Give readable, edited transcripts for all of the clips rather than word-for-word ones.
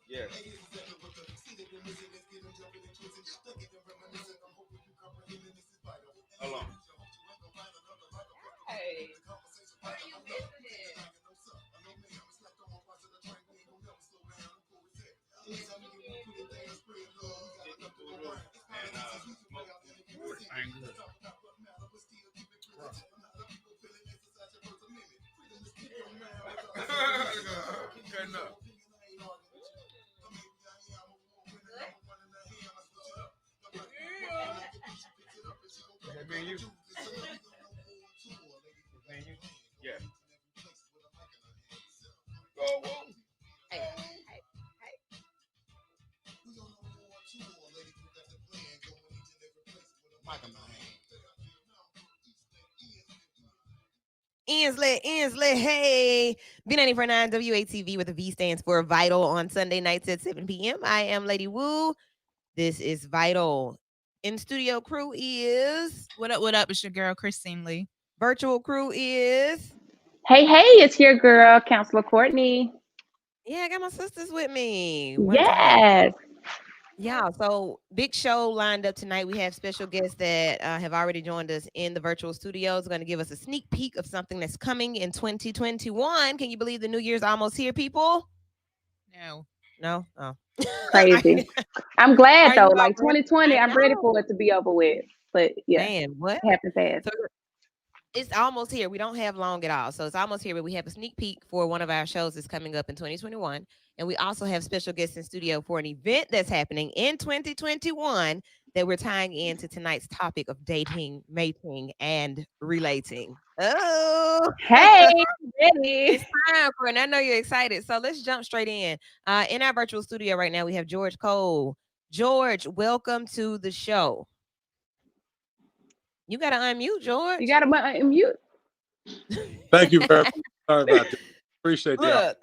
Yes. Hold on. Hey, where are you missing it? Getting voodoo and smoke. Everything good. Keep cutting up. Good? Is that being you? Is that you? Yes. Go, whoa. Hey, hey, hey. Mic in my hand. Inslet, hey. B94.9 WATV with the V stands for Vital on Sunday nights at 7 p.m. I am Lady Wu. This is Vital. In studio crew is, What up? What up? It's your girl, Christine Lee. virtual crew is, Hey, hey, it's your girl, Counselor Courtney. yeah, I got my sisters with me. One time. Yes. Yeah, so big show lined up tonight. We have special guests that have already joined us in the virtual studios. Going to give us a sneak peek of something that's coming in 2021. Can you believe the new year's almost here, people? No. No? Oh. Crazy. I'm glad Are you though. all Like ready? 2020, I I'm ready know. for it to be over with. But yeah, Man, what? it happened fast. So it's almost here. We don't have long at all. So it's almost here, but we have a sneak peek for one of our shows that's coming up in 2021. And we also have special guests in studio for an event that's happening in 2021 that we're tying into tonight's topic of dating, mating, and relating. Oh, Hey, ready. it's time for it. And I know you're excited. So let's jump straight in our virtual studio right now, we have George Cole. George, welcome to the show. You got to unmute, George. You got to mute. Thank you very much. Sorry about that. Appreciate the Look,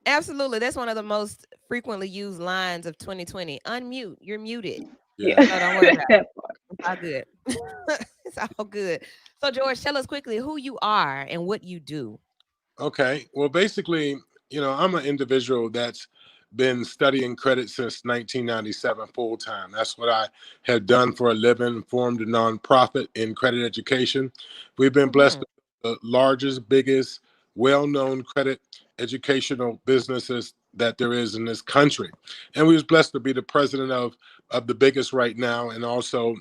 absolutely. That's one of the most frequently used lines of 2020. Unmute. You're muted. yeah. So don't worry about it. It's all good. It's all good. So, George, tell us quickly who you are and what you do. Okay. Well, basically, I'm an individual that's been studying credit since 1997 full time. That's what I have done for a living, formed a nonprofit in credit education. We've been blessed Mhm. with the largest, biggest, well known credit educational businesses that there is in this country. And we was blessed to be the president of the biggest right now, and also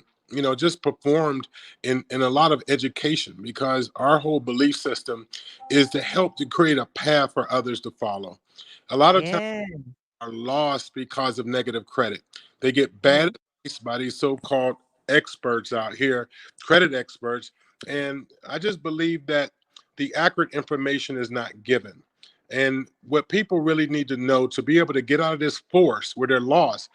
just performed in a lot of education, because our whole belief system is to help to create a path for others to follow. A lot of times Yeah. are lost because of negative credit. They get bad Mhm. advice by these so-called experts out here, credit experts, and I just believe that the accurate information is not given. And what people really need to know to be able to get out of this force where they're lost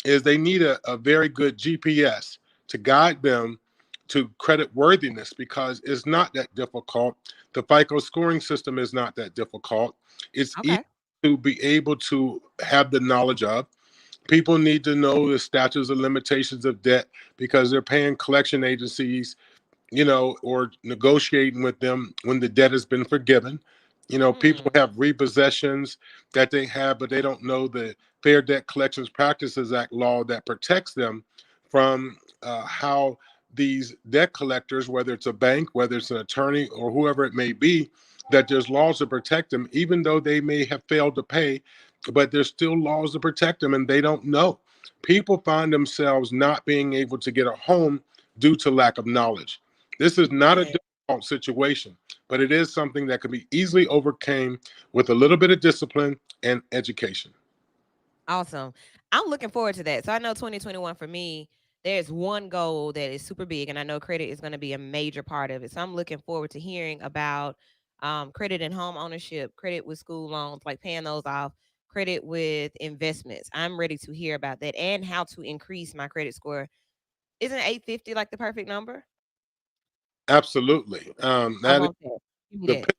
is they need a very good GPS to guide them to credit worthiness, because it's not that difficult. The FICO scoring system is not that difficult. It's easy Okay. to be able to have the knowledge of. People need to know the statutes and limitations of debt, because they're paying collection agencies, or negotiating with them when the debt has been forgiven. People Mm. have repossessions that they have, but they don't know the Fair Debt Collections Practices Act law that protects them from how these debt collectors, whether it's a bank, whether it's an attorney, or whoever it may be, that there's laws to protect them, even though they may have failed to pay, but there's still laws to protect them, and they don't know. People find themselves not being able to get a home due to lack of knowledge. This is not a Yeah. difficult situation, but it is something that can be easily overcome with a little bit of discipline and education. Awesome. I'm looking forward to that. So I know 2021 for me, there's one goal that is super big, and I know credit is going to be a major part of it. So I'm looking forward to hearing about credit and home ownership, credit with school loans, like paying those off, credit with investments. I'm ready to hear about that and how to increase my credit score. Isn't 850 like the perfect number? Absolutely. I That is want that. Give me the that.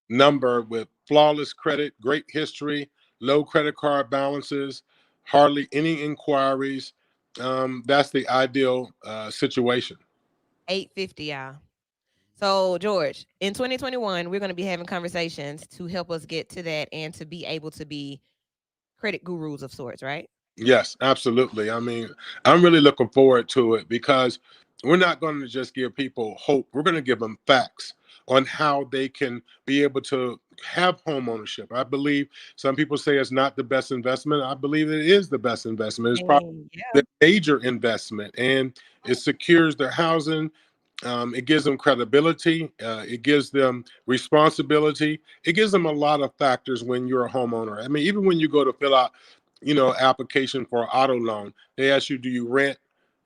number with flawless credit, great history, low credit card balances, hardly any inquiries. That's the ideal situation. 850, y'all. So, George, in 2021, we're going to be having conversations to help us get to that and to be able to be credit gurus of sorts, right? Yes, absolutely. I mean, I'm really looking forward to it because we're not going to just give people hope. We're going to give them facts on how they can be able to have home ownership. I believe some people say it's not the best investment. I believe it is the best investment. It's probably And yeah. the major investment, and it secures their housing. It gives them credibility. It gives them responsibility. It gives them a lot of factors when you're a homeowner. I mean, even when you go to fill out, application for an auto loan, they ask you, do you rent?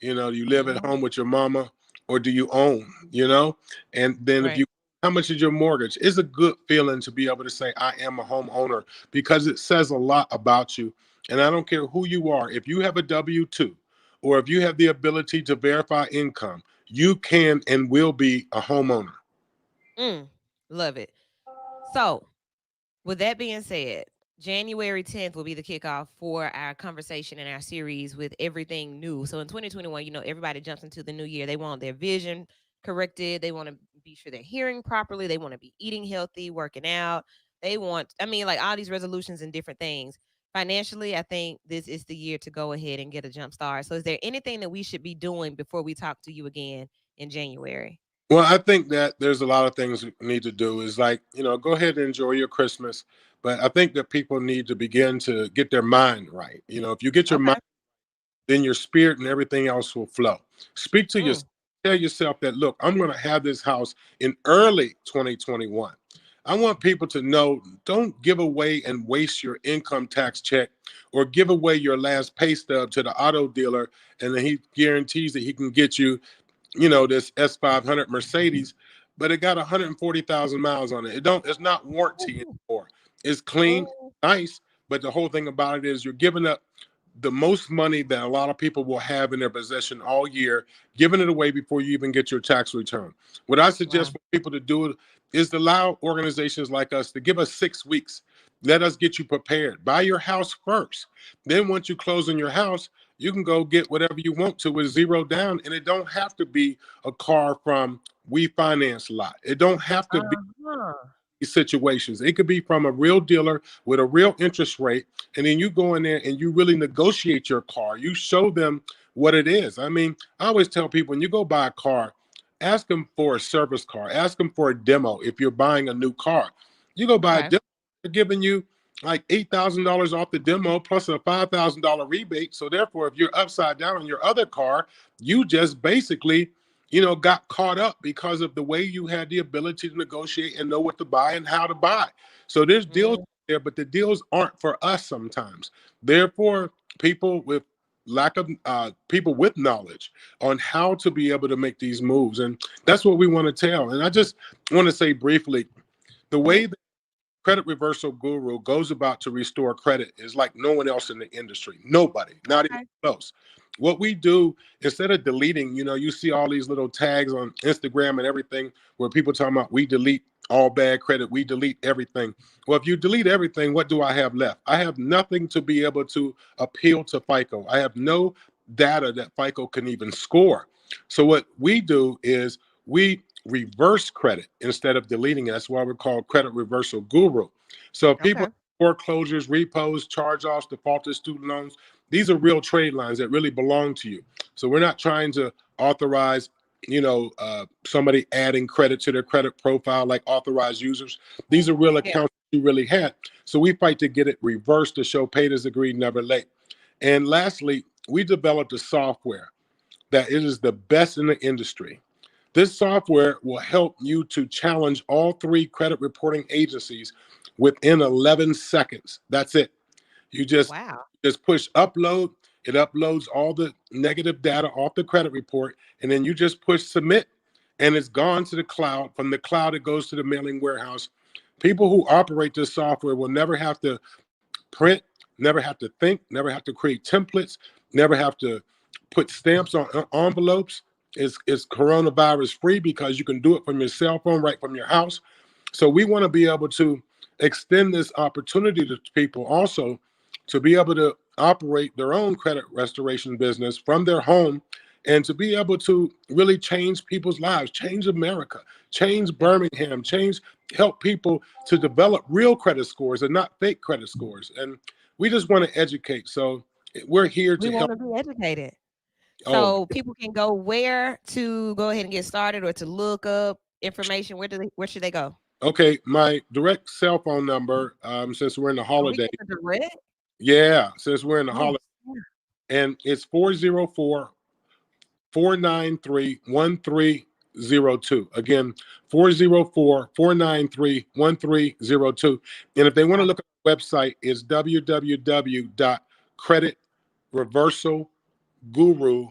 Do you live at Mhm. home with your mama, or do you own? And then if Right. you, how much is your mortgage? It's a good feeling to be able to say, I am a homeowner, because it says a lot about you. And I don't care who you are. If you have a W-2, or if you have the ability to verify income, you can and will be a homeowner. Mm, love it. So, with that being said, January 10th will be the kickoff for our conversation and our series with everything new. So in 2021, everybody jumps into the new year. They want their vision corrected. They want to be sure they're hearing properly. They want to be eating healthy, working out. They want, like all these resolutions and different things. Financially, I think this is the year to go ahead and get a jump start. So is there anything that we should be doing before we talk to you again in January? Well, I think that there's a lot of things we need to do. Is like, go ahead and enjoy your Christmas. But I think that people need to begin to get their mind right. If you get your mind, Okay. then your spirit and everything else will flow. Speak to yourself. Mm, Tell yourself that, look, I'm going to have this house in early 2021. I want people to know, don't give away and waste your income tax check, or give away your last pay stub to the auto dealer, and then he guarantees that he can get you, this S500 Mercedes, but it got 140,000 miles on it. It's not warranty anymore. It's clean, mm, nice, but the whole thing about it is you're giving up the most money that a lot of people will have in their possession all year, giving it away before you even get your tax return. What I suggest wow. for people to do is to allow organizations like us to give us 6 weeks. Let us get you prepared. Buy your house first. Then once you close on your house, you can go get whatever you want to with zero down. And it don't have to be a car from We Finance Lot. It don't have to be Uh-huh. situations. It could be from a real dealer with a real interest rate. And then you go in there and you really negotiate your car. You show them what it is. I mean, I always tell people, when you go buy a car, ask them for a service car, ask them for a demo. If you're buying a new car, you go buy a Okay. demo, they're giving you like $8,000 off the demo plus a $5,000 rebate. So therefore, if you're upside down on your other car, you just basically, got caught up because of the way you had the ability to negotiate and know what to buy and how to buy. So there's deals Mm, there, but the deals aren't for us sometimes. Therefore, people with lack of people with knowledge on how to be able to make these moves, and that's what we want to tell. And I just want to say briefly, the mhm. way credit reversal guru goes about to restore credit is like no one else in the industry. Nobody, not even Okay. close. What we do, instead of deleting, you see all these little tags on Instagram and everything where people talking about, we delete all bad credit, we delete everything. Well, if you delete everything, what do I have left? I have nothing to be able to appeal to FICO. I have no data that FICO can even score. So what we do is we reverse credit instead of deleting it. That's why we're called credit reversal guru. So if people Okay. have foreclosures, repos, charge-offs, defaulted student loans, these are real trade lines that really belong to you. So we're not trying to authorize, somebody adding credit to their credit profile like authorized users. These are real Yeah. accounts you really had. So we fight to get it reversed to show paid as agreed, never late. And lastly, we developed a software that it is the best in the industry. This software will help you to challenge all three credit reporting agencies within 11 seconds. That's it. You Wow. just push upload. It uploads all the negative data off the credit report, and then you just push submit, and it's gone to the cloud. From the cloud, it goes to the mailing warehouse. People who operate this software will never have to print, never have to think, never have to create templates, never have to put stamps on envelopes. It's coronavirus free because you can do it from your cell phone right from your house. So we want to be able to extend this opportunity to people also to be able to operate their own credit restoration business from their home, and to be able to really change people's lives, change America, change Yeah. Birmingham, help people to develop real credit scores and not fake credit scores. And we just want to educate. So we're here We to help. want to be educated. Oh, So people can go where to go ahead and get started or to look up information. Where should they go? okay. My direct cell phone number, since we're in the Oh, we holiday, get the direct. yeah, since we're in the Oh, holiday, and it's 404-493-1302. Again, 404-493-1302. And if they want to look at the website, it's www.creditreversalguru.com.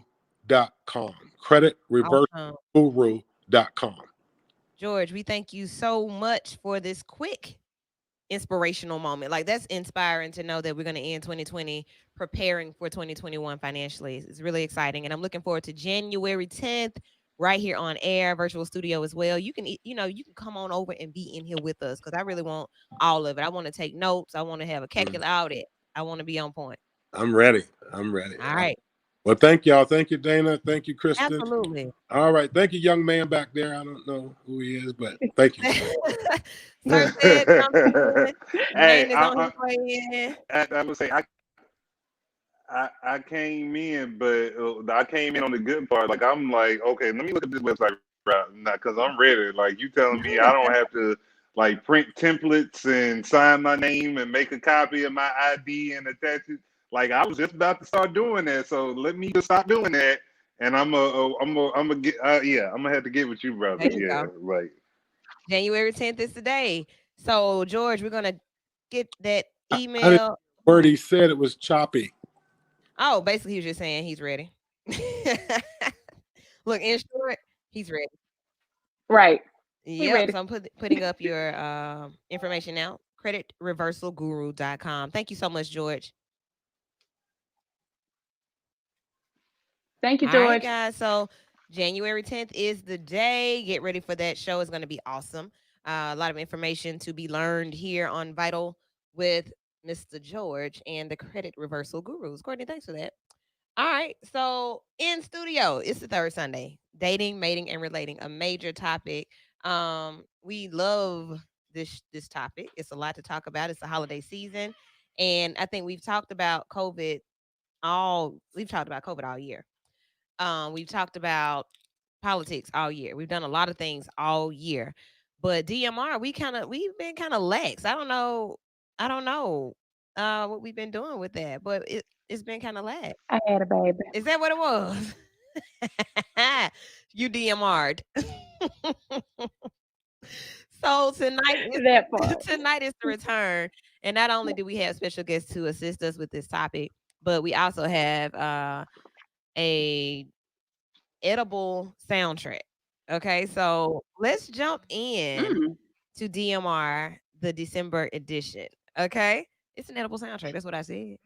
awesome. Creditreversalguru.com. George, we thank you so much for this quick inspirational moment. Like that's inspiring to know that we're going to end 2020 preparing for 2021 financially. It's really exciting, and I'm looking forward to January 10th right here on air, virtual studio as well. You can you can come on over and be in here with us because I really want all of it. I want to take notes. I want to have a calculator audit. I want to be on point. I'm ready. I'm ready. All right, Well, thank y'all. Thank you, Dana. Thank you, Kristen. absolutely. All right. Thank you, young man back there. I don't know who he is, but thank you. Sir said, "Jump in." Hey, Jermaine is on his way in. I would say I came in, but I came in on the good part. Like I'm like, okay, let me look at this website right now because I'm ready. Like you telling me I don't have to like print templates and sign my name and make a copy of my ID and attach it. Like I was just about to start doing that, so let me just stop doing that. And I'm a get yeah, I'm gonna have to get with you, brother. There you Yeah, go. right. January 10th is the day. So, George, we're gonna get that I didn't email. word he said it was choppy. Oh, basically, he was just saying he's ready. Look, in short, he's ready. Right. We Yep. ready. So I'm putting up your information now. Creditreversalguru.com. Thank you so much, George. Thank you, All right, George. guys. So January 10th is the day. Get ready for that show. It's going to be awesome. A lot of information to be learned here on Vital with Mr. George and the Credit Reversal Gurus. Courtney, thanks for that. All right. So in studio, it's the third Sunday. Dating, mating, and relating, a major topic. We love this topic. It's a lot to talk about. It's the holiday season. And I think we've talked about COVID all year. We've talked about politics all year. We've done a lot of things all year. But DMR, we've been kind of lax. I don't know what we've been doing with that, but it's been kind of lax. I had a baby. Is that what it was? You DMR'd. So tonight is That part. tonight is the return. And not only do we have special guests to assist us with this topic, but we also have a edible soundtrack. Okay, so let's jump in Mm. to DMR, the December edition. Okay, it's an edible soundtrack. That's what I said.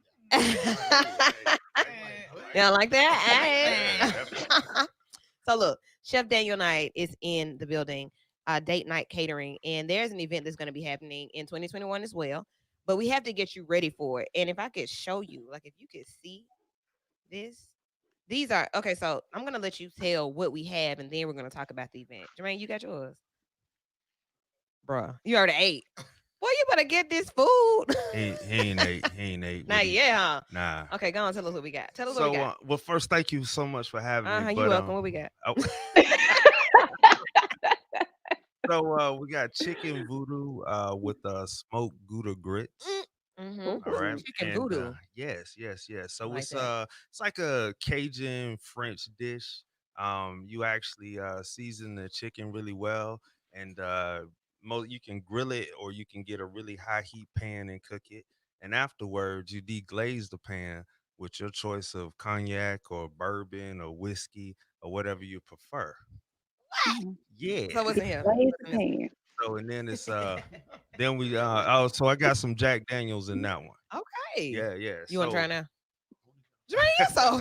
Yeah, like that. Hey. So look, Chef Daniel Knight is in the building. Date night catering, and there's an event that's going to be happening in 2021 as well. But we have to get you ready for it. And if I could show you, like if you could see this, these are okay. So I'm gonna let you tell what we have, and then we're gonna talk about the event. Jermaine, you got yours, bruh. You already ate. Well, you better get this food. He ain't ate. He ain't ate. Not yet, huh? Nah. Okay, go on. Tell us what we got. Tell us what we So, got. well, first, thank you so much for having me. You're welcome. What we got? oh, so we got chicken voodoo with smoked Gouda grits. Mm-hmm. All right, Chicken and voodoo. yes. So Like it's that. it's like a Cajun French dish. You actually season the chicken really well, and you can grill it or you can get a really high heat pan and cook it. And afterwards, you deglaze the pan with your choice of cognac or bourbon or whiskey or whatever you prefer. Mhm. Yeah. So what's in here? Blaze What's the in this? pan. So and then it's then we so I got some Jack Daniels in that one. Okay. Yeah. You want to try So now? Jermaine, you so.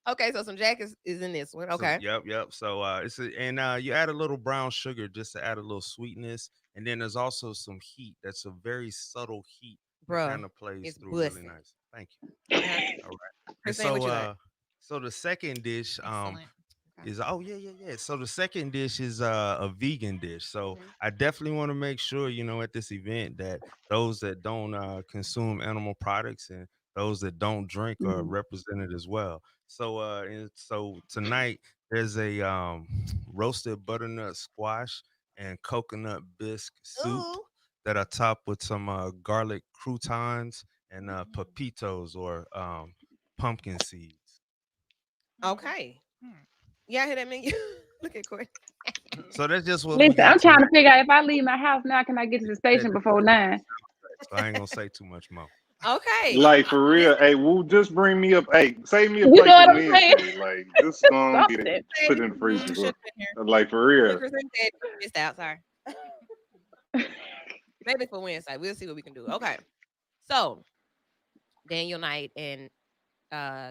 Okay, so some Jack is in this one. So, Okay. yep. So and you add a little brown sugar just to add a little sweetness, and then there's also some heat. That's a very subtle heat that Bruh, kind of plays it's through really busting. nice. Thank you. Okay. All right. And Christine, what you like? so the second dish, Excellent. is yeah. So the second dish is a vegan dish. So Mhm. I definitely want to make sure, at this event that those that don't consume animal products and those that don't drink are Mhm. represented as well. So tonight there's a roasted butternut squash and coconut bisque soup Ooh. that I top with some garlic croutons and Mm. pepitos or pumpkin seeds. Okay. Hmm. Y'all hear that menu? Look at Courtney. So that's just what we Listen, got I'm trying tonight. to figure out if I leave my house now, can I get to the That, station before 9? so I ain't gonna say too much more. Okay. Like for This real, hey, Woo, just bring me up. Hey, save me a You know plate for what I'm saying? Wednesday. Like, just gonna get it, Something. put it in the Mm, freezer, should bro. have been here. Like for real. look, Kristen said you missed out. Sorry. Maybe for Wednesday. We'll see what we can do. Okay. So Daniel night and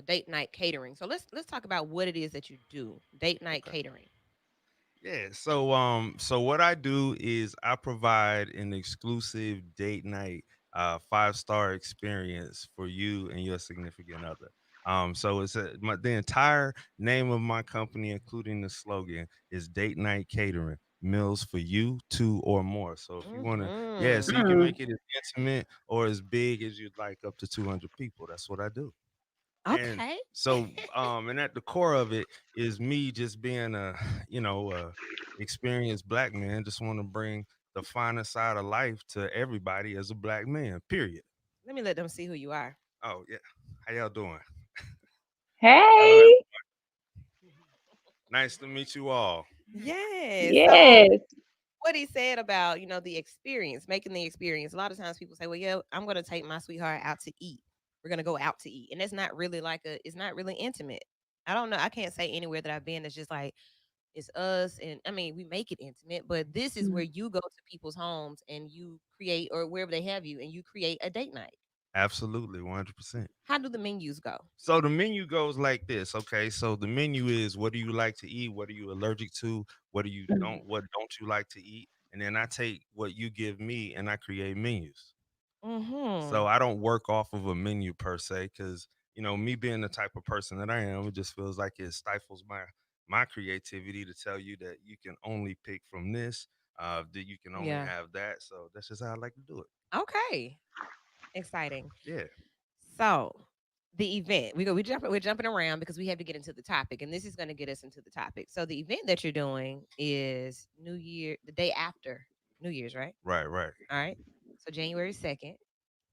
date night catering. So let's talk about what it is that you do. Date night Okay. catering. Yeah. So what I do is I provide an exclusive date night, 5-star experience for you and your significant other. So the entire name of my company, including the slogan, is Date Night Catering. Meals for you, two or more. So if you want to, yeah, so Mm-hmm. you can Mm. make it as intimate or as big as you'd like, up to 200 people. That's what I do. And Okay. so, and at the core of it is me just being a, experienced black man. Just want to bring the finer side of life to everybody as a black man. Period. Let me let them see who you are. Oh yeah, how y'all doing? Hello, Hey. nice to meet you all. Yeah. So Yes. what he said about, the experience, making the experience. A lot of times people say, well, yeah, I'm going to take my sweetheart out to eat. We're going to go out to eat. And it's not really it's not really intimate. I don't know. I can't say anywhere that I've been that's just like, it's us. And I mean, we make it intimate, but this is where Mm. you go to people's homes and you create, or wherever they have you, and you create a date night. Absolutely, 100%. How do the menus go? So the menu goes like this. Okay, so the menu is, what do you like to eat? What are you allergic to? Mm. What don't you like to eat? And then I take what you give me and I create menus. Mm-hmm. So I don't work off of a menu per se, because me being the type of person that I am, it just feels like it stifles my creativity to tell you that you can only pick from this, that you can only Yeah. have that. So that's just how I like to do it. Okay. Exciting. Yeah. So the event we're jumping around because we have to get into the topic, and this is going to get us into the topic. So the event that you're doing is New Year, the day after New Year's, right? Right. Right. All right. So January 2nd,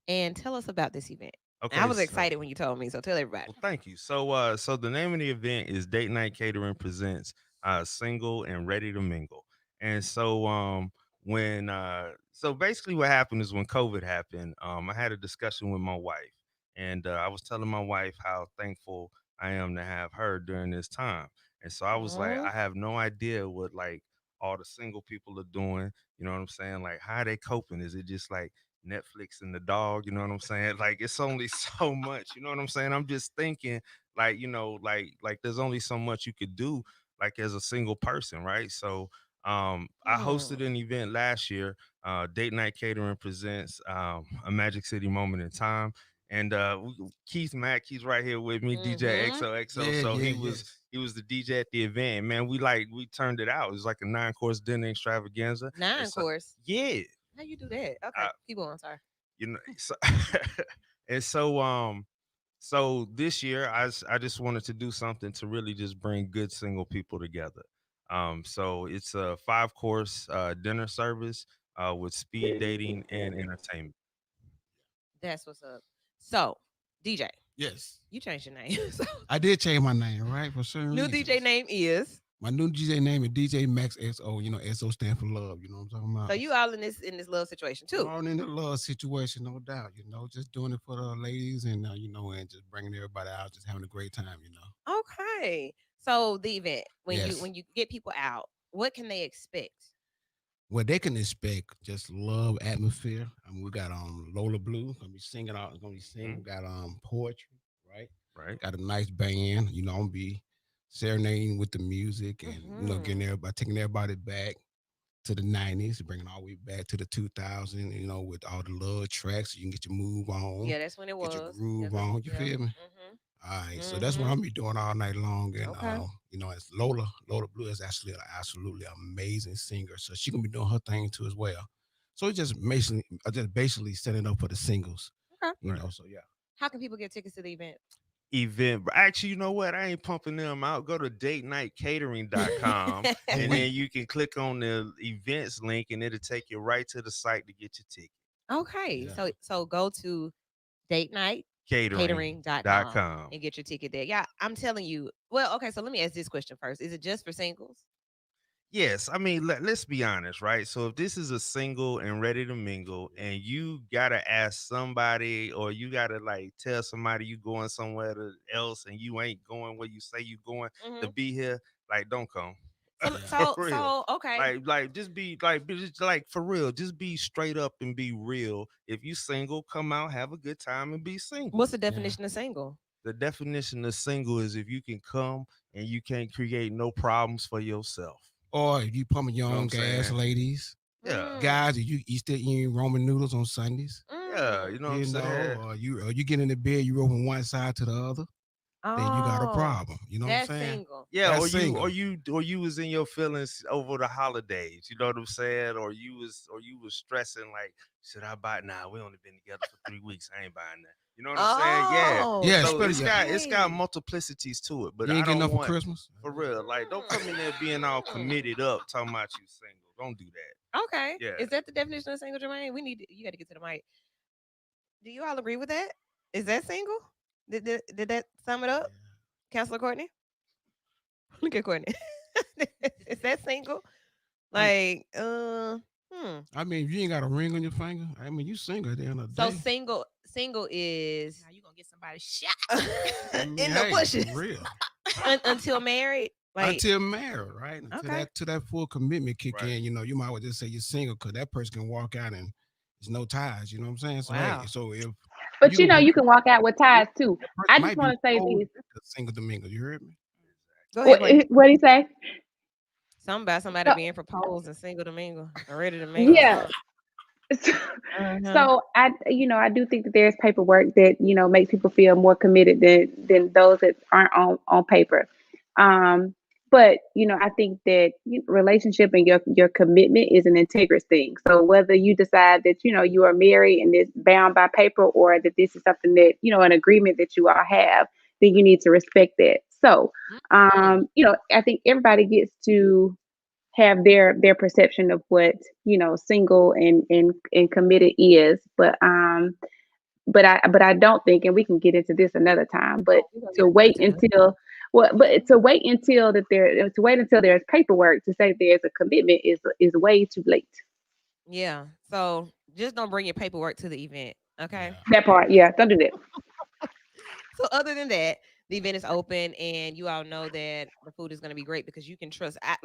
and tell us about this event. I Okay. was So excited when you told me, so tell everybody. well, thank you. So the name of the event is Date Night Catering presents Single and Ready to Mingle. And so basically what happened is when COVID happened, I had a discussion with my wife, and I was telling my wife how thankful I am to have her during this time. And so I was like, Mhm. I have no idea what like all the single people are doing. You know what I'm saying? Like, how are they coping? Is it just like Netflix and the dog, you know what I'm saying? Like, it's only so much, you know what I'm saying? I'm just thinking, like, like there's only so much you could do, like, as a single person, right? So I hosted Hmm. an event last year. Date Night Catering presents A Magic City Moment in Time. And Keith Mack, he's right here with me, DJ Mhm. XOXO. Yeah, So yeah, yes. he was the DJ at the event. And man, we turned it out. It was like a 9-course dinner extravaganza. And Nine so course. yeah, How you do that? Okay, I, keep going. Sorry. so and so this year I just wanted to do something to really just bring good single people together. So it's a 5-course dinner service with speed dating and entertainment. That's what's up. So DJ, Yes. you changed your name. So I did change my name, right? For certain new reasons. DJ name is. My new DJ name is DJ Max XO. You know, XO stand for love. You know what I'm talking So about? you all in this little situation too. All in the love situation, no doubt. You know, just doing it for the ladies and, and just bringing everybody out, just having a great time, Okay. So the event, Yes. when you get people out, what can they expect? What they can expect, just love atmosphere. I mean, we got Lola Blue gonna be singing out, gonna be singing. We Mhm. got poetry, right? Right. Got a nice band. You know, I'm gonna be serenading with the music and getting Hmm. everybody, taking everybody back to the '90s, bringing all the way back to the 2000s. With all the love tracks, so you can get your move on, Yeah, that's when it get your was. groove on. You Yeah. feel me? Hmm. All right, so that's what I'm be doing all night long, and Okay. it's Lola Blue is actually an absolutely amazing singer, so she gonna be doing her thing too as well. So it's just basically setting up for the singles, Okay. Right. So yeah. How can people get tickets to the event? Event. Actually, you know what? I ain't pumping them out. Go to datenightcatering.com Oh and wait, then you can click on the events link and it'll take you right to the site to get your ticket. Okay. yeah. So go to date night catering.com Catering.com. and get your ticket there. Yeah, I'm telling you. Well, okay, so let me ask this question first. Is it just for singles? Yes, I mean, let's be honest, right? So if this is a single and ready to mingle, and you gotta ask somebody, or you gotta like tell somebody you going somewhere else, and you ain't going where you say you going to Hmm. be here, like don't come. So Yeah. For so real. so okay. Like just just like for real, just be straight up and be real. If you single, come out, have a good time, and be single. What's the Yeah. definition of single? The definition of single is if you can come and you can't create no problems for yourself. Or if you pumping your You know what own I'm gas, saying? ladies, Yeah. guys, if you still eating Roman noodles on Sundays, Yeah, you Mm. know what I'm saying? or you get in the bed, you roll from one side to the other, then you got a Oh, problem. You know what I'm that's saying? single. Yeah, That's single. or you was in your feelings over the holidays. You know what I'm saying? Or you was stressing like, should I buy? Nah, we only been together for 3 weeks. I ain't buying that. You know what I'm saying? Yeah. Oh, Yeah, So especially it's got okay. multiplicities to it, but you I ain't getting don't enough for want Christmas. for real. Like, don't come in there being all committed up, talking about you single. Don't do that. Okay. Yeah. Is that the definition of single, Jermaine? You got to get to the mic. Do you all agree with that? Is that single? Did that sum it up, Counselor Courtney? Look at Courtney. Is that single? I'm, Like, I mean, if you ain't got a ring on your finger, I mean, you single at the end of the so day. single is Now you gonna get somebody shot. I mean, in the hey, bushes for real. until married. Like, Until married, right? Until okay. that full commitment kick Right. in, you might well just say you're single because that person can walk out and there's no ties. You know what I'm saying? So hey, Wow. so if But you you can know, walk you can walk out with ties too. that person I just might be want to say old this. single to mingle. You heard me? Go ahead, Courtney. What do you say? Something about somebody So, being proposed and single to mingle or ready to mingle or yeah. something. Uh-huh. So I do think that there's paperwork that makes people feel more committed than those that aren't on paper. Um, but I think that relationship and your commitment is an integrous thing. So whether you decide that you are married and it's bound by paper, or that this is something that an agreement that you all have, then you need to respect that. So Mm. I think everybody gets to have their perception of what single and committed is, but I don't think, and we can get into this another time, but Oh, we're gonna to get into wait that too. until to wait until there's paperwork to say there's a commitment is way too late. Yeah. So just don't bring your paperwork to the event. Okay. Yeah. That part, yeah, don't do that. So other than that, the event is open and you all know that the food is gonna be great because you can trust I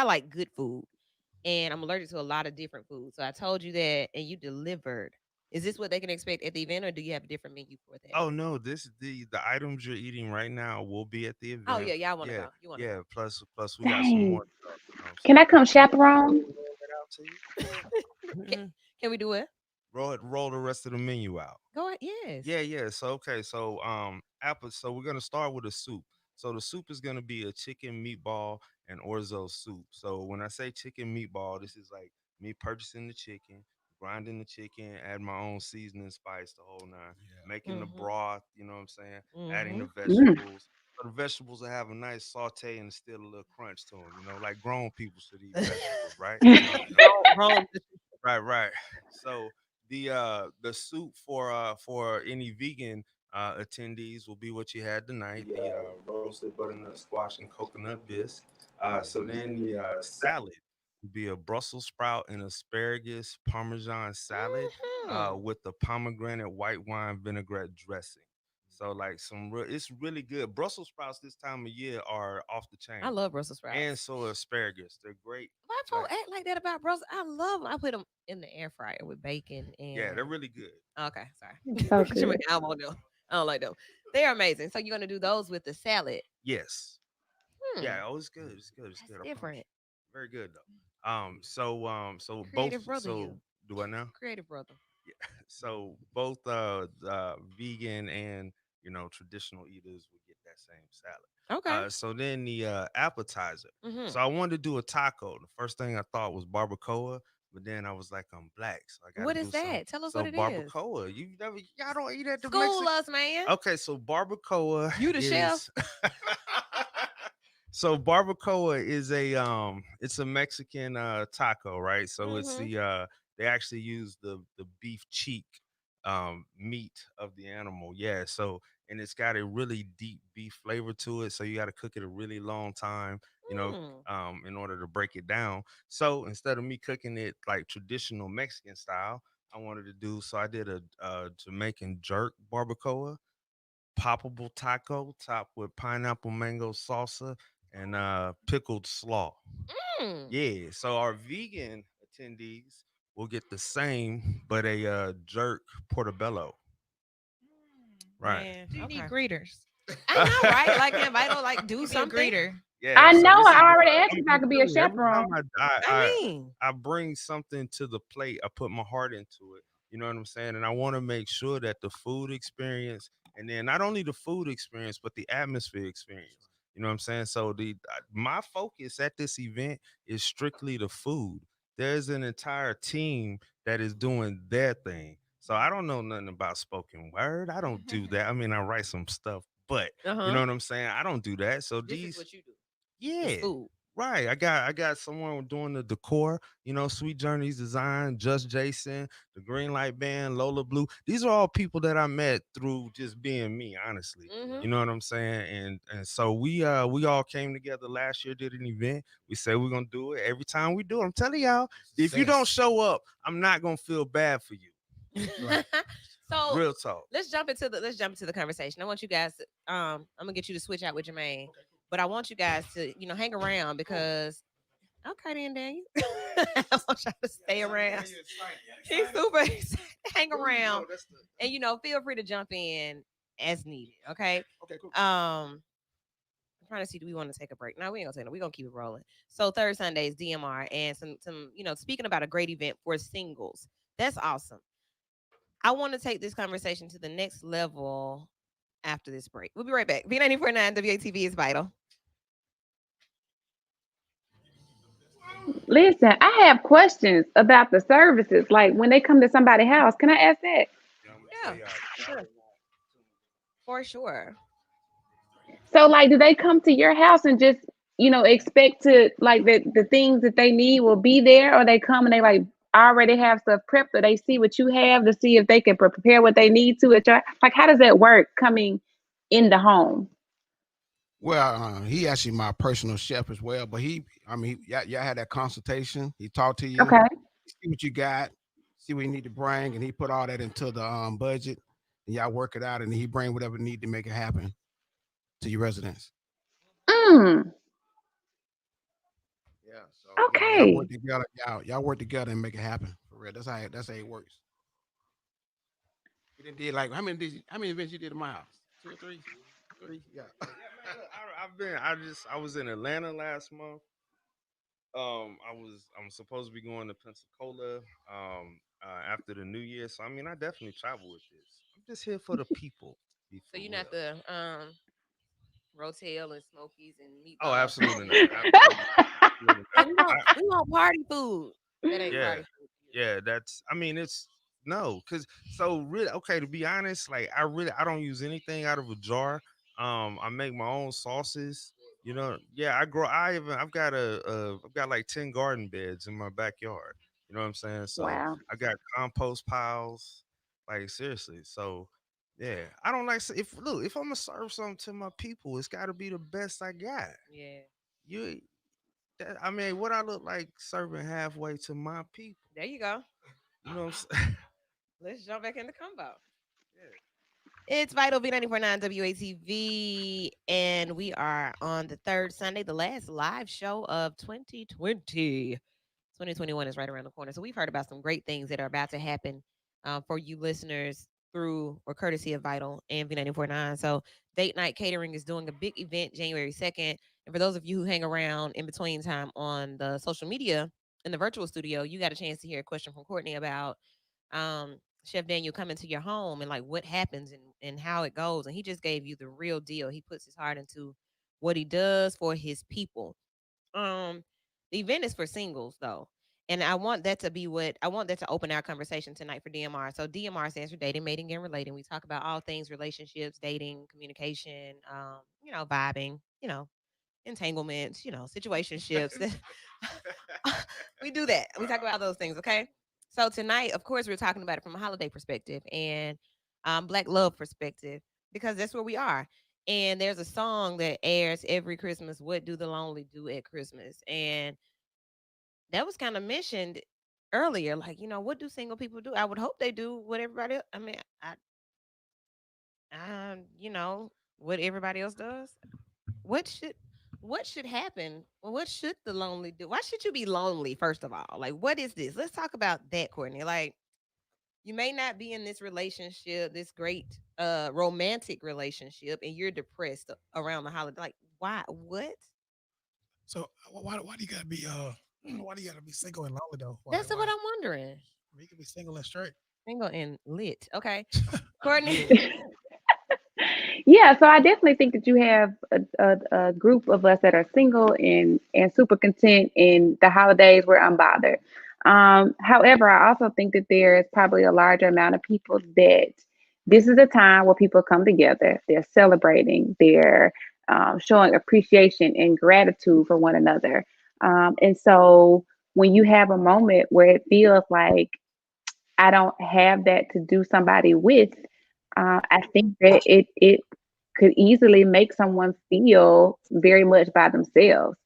like good food and I'm allergic to a lot of different foods. So I told you that and you delivered. Is this what they can expect at the event or do you have a different menu for that? Oh no, this the items you're eating right now will be at the Oh event. yeah, y'all wanna Yeah, go. You wanna yeah. go. Plus we got some Dang, more stuff. You know what I'm can I saying? come You want me chaperone? to roll that out to you? can, can we do it? Roll the rest of the menu out. Go ahead. Yes. Yeah, yeah. So okay, so apple. So we're gonna start with a soup. So the soup is gonna be a chicken meatball and orzo soup. So when I say chicken meatball, this is like me purchasing the chicken, grinding the chicken, add my own seasoning, spice, the whole nine, making the Mm-hmm. broth. You know what I'm saying? Adding Mm-hmm. the Mm. vegetables. So the vegetables will have a nice saute and still a little crunch to them. You know, like grown people should eat vegetables, right? Wrong. Right, right. So the soup for any vegan attendees will be what you had tonight. The roasted butternut squash and coconut bisque. So then the salad would be a Brussels sprout and asparagus parmesan salad Mm-hmm. with the pomegranate white wine vinaigrette dressing. So like it's really good. Brussels sprouts this time of year are off the I chain, love Brussels and sprouts. so asparagus. They're great. Why Like folks act like that about Brussels? I love 'em. I put them in the air fryer with bacon yeah, they're and really good. okay, sorry. So Jermaine, good. I don't want them. I don't like them. They're amazing. So you're gonna do those with the salad. Yes. Hmm. Yeah, oh, it's good. It's good. It's That's good. I promise different. you. Very good though. So both. Creative brother, So you. do I now? Creative brother. Yeah. So both vegan and traditional eaters would get that same salad. Okay. So then the appetizer. Hmm. So I wanted to do a taco. The first thing I thought was barbacoa, but then I was like, I'm black, so I got What to is do some. that? Tell us what So it is. barbacoa, y'all don't eat at the School Mexican. us, man. Okay, so barbacoa You the chef? is so barbacoa is it's a Mexican taco, right? So it's Hmm. they actually use the beef cheek meat of the animal. Yeah, so and it's got a really deep beef flavor to it, so you got to cook it a really long time, Mm. in order to break it down. So instead of me cooking it like traditional Mexican style, I wanted to do so I did a Jamaican jerk barbacoa poppable taco topped with pineapple mango salsa and pickled slaw. Mm. Yeah, so our vegan attendees will get the same, but a jerk portobello. Right. Man, Do you need okay. greeters? I know, right? Like, can Vital like do Be a something? greeter. Yeah, I so know. this is I what already asked if I I'm could be a telling you. Every time chaperone. I mean, I bring something to the plate, I put my heart into it. You know what I'm saying? And I want to make sure that the food experience, and then not only the food experience, but the atmosphere experience. You know what I'm saying? So the my focus at this event is strictly the food. There's an entire team that is doing their thing. So I don't know nothing about spoken word. I don't do that. I mean, I write some stuff, but uh you know huh. what I'm saying? I don't do that. So This is these what you do. It's yeah. food. Right. I got someone doing the decor, Sweet Journeys Design, Just Jason, the Green Light Band, Lola Blue. These are all people that I met through just being me, honestly. Mm-hmm. You know what I'm saying? And so we all came together last year, did an event. We said we're gonna do it. Every time we do it, I'm telling y'all, if you don't Success. show up, I'm not gonna feel bad for you. Right. So Real talk. let's jump into the conversation. I want you guys to, I'm gonna get you to switch out with Jermaine, but I want you guys to hang around because okay then Daniel. I want y'all to stay around. He's super excited. Hang around and feel free to jump in as needed. Okay. Okay, cool. I'm trying to see, do we want to take a break? No, we ain't gonna take no. We're gonna keep it rolling. So third Sunday is DMR and some speaking about a great event for singles. That's awesome. I want to take this conversation to the next level after this break. We'll be right back. B949 WATV is vital. Listen, I have questions about the services. Like when they come to somebody's house, can I ask that? Yeah, I'm gonna Yeah, tell y'all. sure. For sure. So, like, do they come to your house and just, expect to like the things that they need will be there, or they come and they like already have stuff prepped, or they see what you have to see if they can prepare what they need to at your like? How does that work coming in the home? Well, he actually my personal chef as well, but I mean, y'all had that consultation. He talked to you, Okay. see what you got, see what you need to bring, and he put all that into the budget, and y'all work it out, and he bring whatever need to make it happen to your residents. Mm, Yeah, so y'all work okay. together, y'all work together and make it happen for real. That's how it works. You didn't did like how many events you did in my house? Two or three, three. Yeah. Yeah, man. Look, I was in Atlanta last month. I'm supposed to be going to Pensacola after the New Year. So I mean, I definitely travel with this. I'm just here for the people. Be So for you're real. not the Rotel and Smokies and Oh, meatball absolutely people. not. Absolutely not. Absolutely Like not. we want party food. That ain't Yeah, party food. yeah. That's. I mean, it's no, cause so really okay. To be honest, like I don't use anything out of a jar. I make my own sauces. Yeah. I've got like 10 garden beds in my backyard. You know what I'm saying? So Wow. I got compost piles. Like seriously. So yeah, I don't like if I'm gonna serve something to my people, it's got to be the best I got. Yeah. You I mean, what I look like serving halfway to my people. There you go. You know what I'm saying? Let's jump back in the combo. Yeah. It's Vital V949 WATV, and we are on the third Sunday, the last live show of 2020. 2021 is right around the corner. So we've heard about some great things that are about to happen for you listeners through or courtesy of Vital and V949. So Date Night Catering is doing a big event January 2nd. And for those of you who hang around in between time on the social media in the virtual studio, you got a chance to hear a question from Courtney about Chef Daniel coming to your home and like what happens and and how it goes. And he just gave you the real deal. He puts his heart into what he does for his people. Um, the event is for singles though. And I want that to be what I want that to open our conversation tonight for DMR. So DMR stands for dating, mating, and relating. We talk about all things relationships, dating, communication, vibing, entanglements, situationships. We do that. We talk about those things, okay? So tonight, of course, we're talking about it from a holiday perspective and Black love perspective because that's where we are. And there's a song that airs every Christmas. What do the lonely do at Christmas? And that was kind of mentioned earlier. Like, what do single people do? I would hope they do what everybody else. I mean, what everybody else does. What should what should happen? What should the lonely do? Why should you be lonely, first of all? Like, what is this? Let's talk about that, Courtney. Like, you may not be in this relationship, this great romantic relationship, and you're depressed around the holiday. Like, why? What? So why do you gotta be why do you gotta be single and lonely though? That's what I'm wondering. You can be single and straight. Single and lit. Okay. Courtney. Yeah, so I definitely think that you have a group of us that are single and super content in the holidays. We're unbothered. However, I also think that there is probably a larger amount of people that this is a time where people come together. They're celebrating. They're showing appreciation and gratitude for one another. And so when you have a moment where it feels like I don't have that to do somebody with, I think that it could easily make someone feel very much by themselves.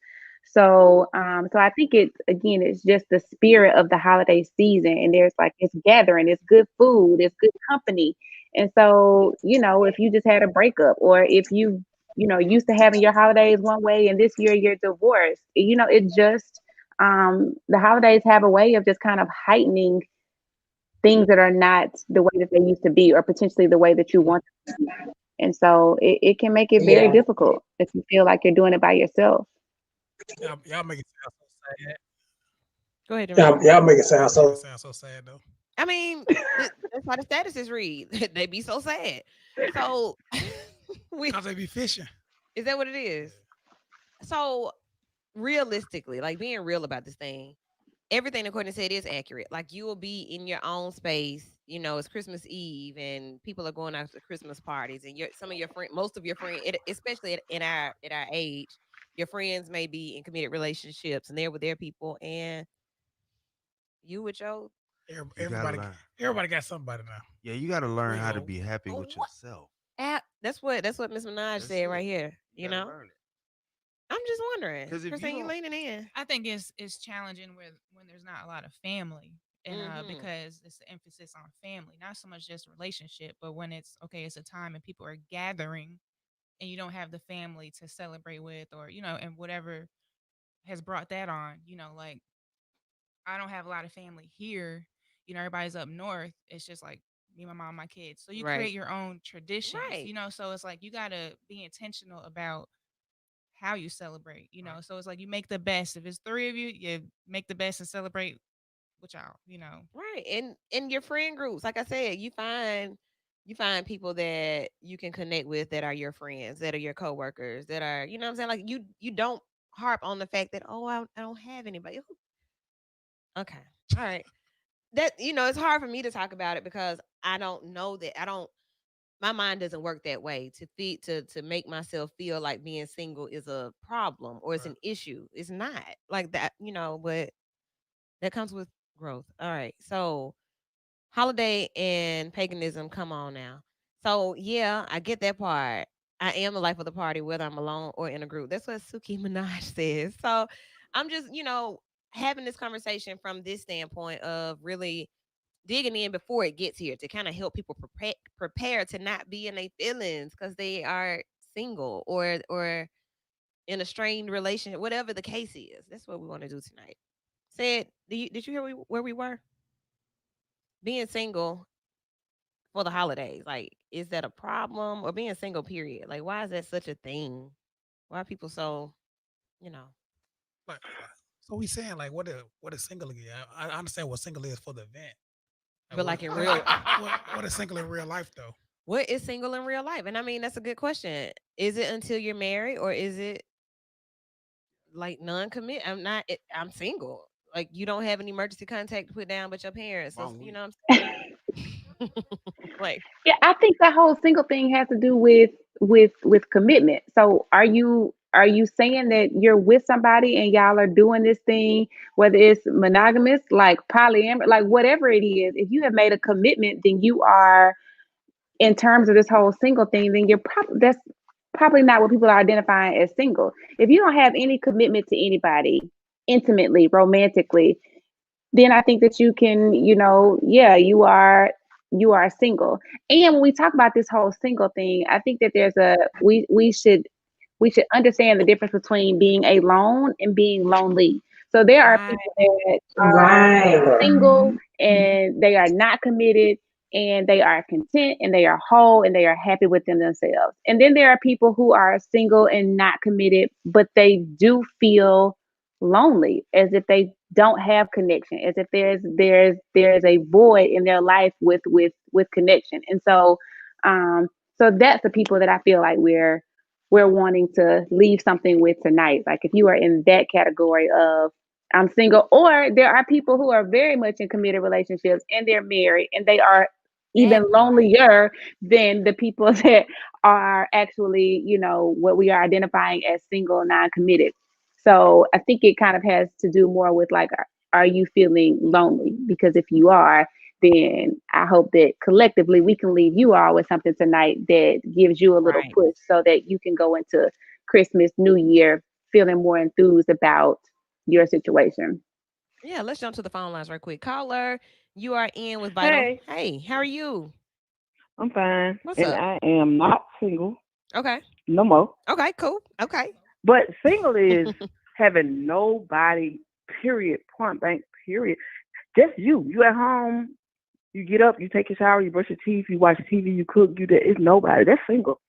So I think it's just the spirit of the holiday season, and there's like it's gathering, it's good food, it's good company, and so if you just had a breakup, or if you used to having your holidays one way, and this year you're divorced, it just the holidays have a way of just kind of heightening things that are not the way that they used to be, or potentially the way that you want them to be. And so it can make it very difficult if you feel like you're doing it by yourself. Y'all make it sound so sad. Go ahead, Jermaine. Y'all make it sound so sad though. I mean, that's how the statuses read. They be so sad. So Because they be fishing. Is that what it is? So realistically, like being real about this thing, everything that Courtney said is accurate. Like you will be in your own space. It's Christmas Eve, and people are going out to Christmas parties, and some of your friends, most of your friends, especially at our age, your friends may be in committed relationships, and they're with their people, and you with your Everybody got somebody now. Yeah, you got to learn how to be happy with yourself. That's what Miss Minaj said right here. Learn it. I'm just wondering. Because if Christine, you leaning in. I think it's challenging when there's not a lot of family, and because it's the emphasis on family, not so much just relationship, but when it's okay, it's a time and people are gathering, and you don't have the family to celebrate with, or and whatever has brought that on. Like I don't have a lot of family here. Everybody's up north. It's just like me, my mom, my kids. So you create your own traditions. Right. So it's like you gotta be intentional about how you celebrate, So it's like you make the best. If it's three of you, you make the best and celebrate with y'all. Right. And in your friend groups, like I said, you find people that you can connect with that are your friends, that are your coworkers, that are, you know what I'm saying? Like you don't harp on the fact that, oh, I don't have anybody. Okay. All right. That it's hard for me to talk about it because I don't know that my mind doesn't work that way to make myself feel like being single is a problem or it's an issue. It's not like that, but that comes with growth. All right. So holiday and paganism, come on now. So yeah, I get that part. I am the life of the party, whether I'm alone or in a group. That's what Suki Minaj says. So I'm just, having this conversation from this standpoint of really digging in before it gets here to kind of help people prepare to not be in their feelings because they are single or in a strained relationship, whatever the case is. That's what we want to do tonight. Said, did you hear where we were? Being single for the holidays, like, is that a problem? Or being single, period? Like, why is that such a thing? Why are people so, you know? Like, so we saying like what is single again? I understand what single is for the event. But like in real, What is single in real life though? What is single in real life? And I mean, that's a good question. Is it until you're married, or is it like non-commit? I'm single. Like you don't have any emergency contact to put down but your parents. So Wrong you week. know what I'm saying? Like, Yeah, I think the whole single thing has to do with with commitment. So are you saying that you're with somebody and y'all are doing this thing, whether it's monogamous, like polyamorous, like whatever it is, if you have made a commitment, then you are, in terms of this whole single thing, then you're probably, that's probably not what people are identifying as single. If you don't have any commitment to anybody intimately, romantically, then I think that you can, yeah, you are single. And when we talk about this whole single thing, I think that we should understand the difference between being alone and being lonely. So there are right, people that are single and they are not committed and they are content and they are whole and they are happy within themselves. And then there are people who are single and not committed, but they do feel lonely, as if they don't have connection, as if there's a void in their life with connection. And so that's the people that I feel like we're wanting to leave something with tonight. Like if you are in that category of I'm single, or there are people who are very much in committed relationships and they're married and they are even that part. lonelier than the people that are actually, what we are identifying as single, non-committed. So I think it kind of has to do more with like, are you feeling lonely? Because if you are, then I hope that collectively we can leave you all with something tonight that gives you a little Right. push so that you can go into Christmas, New Year feeling more enthused about your situation. Yeah, let's jump to the phone lines right quick. Caller, you are in with Vital. Hey, Hey, how are you? I'm fine, What's and up? I am not single Okay. no more. Okay, cool. Okay. But single is having nobody. Period. Point blank. Period. Just you. You at home. You get up. You take your shower. You brush your teeth. You watch TV. You cook. You do. It's nobody. That's single.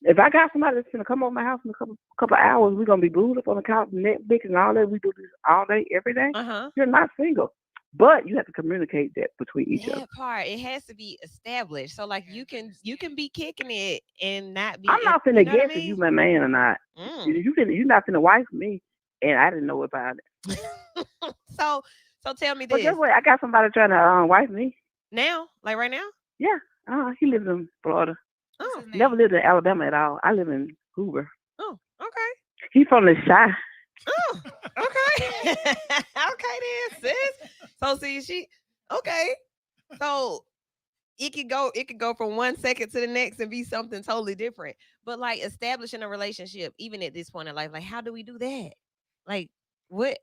If I got somebody that's gonna come over my house in a couple hours, we're gonna be glued up on the couch, Netflix, and all that. We do this all day, every day. Uh-huh. You're not single, but you have to communicate that between each other. That part, it has to be established. So like you can be kicking it and not be I'm in, not you finna know what I guess if you mean? my man or not. Mm. You're not finna wife me, and I didn't know about it. so so tell me But guess this. what? I got somebody trying to wife me. Now, like right now? Yeah, he lives in Florida. What's Oh, his Never name? lived in Alabama at all. I live in Hoover. oh, okay. He's from the Shy. Oh, okay. Okay then, sis. So see she okay. So it could go from 1 second to the next and be something totally different. But like establishing a relationship, even at this point in life, like how do we do that? Like what?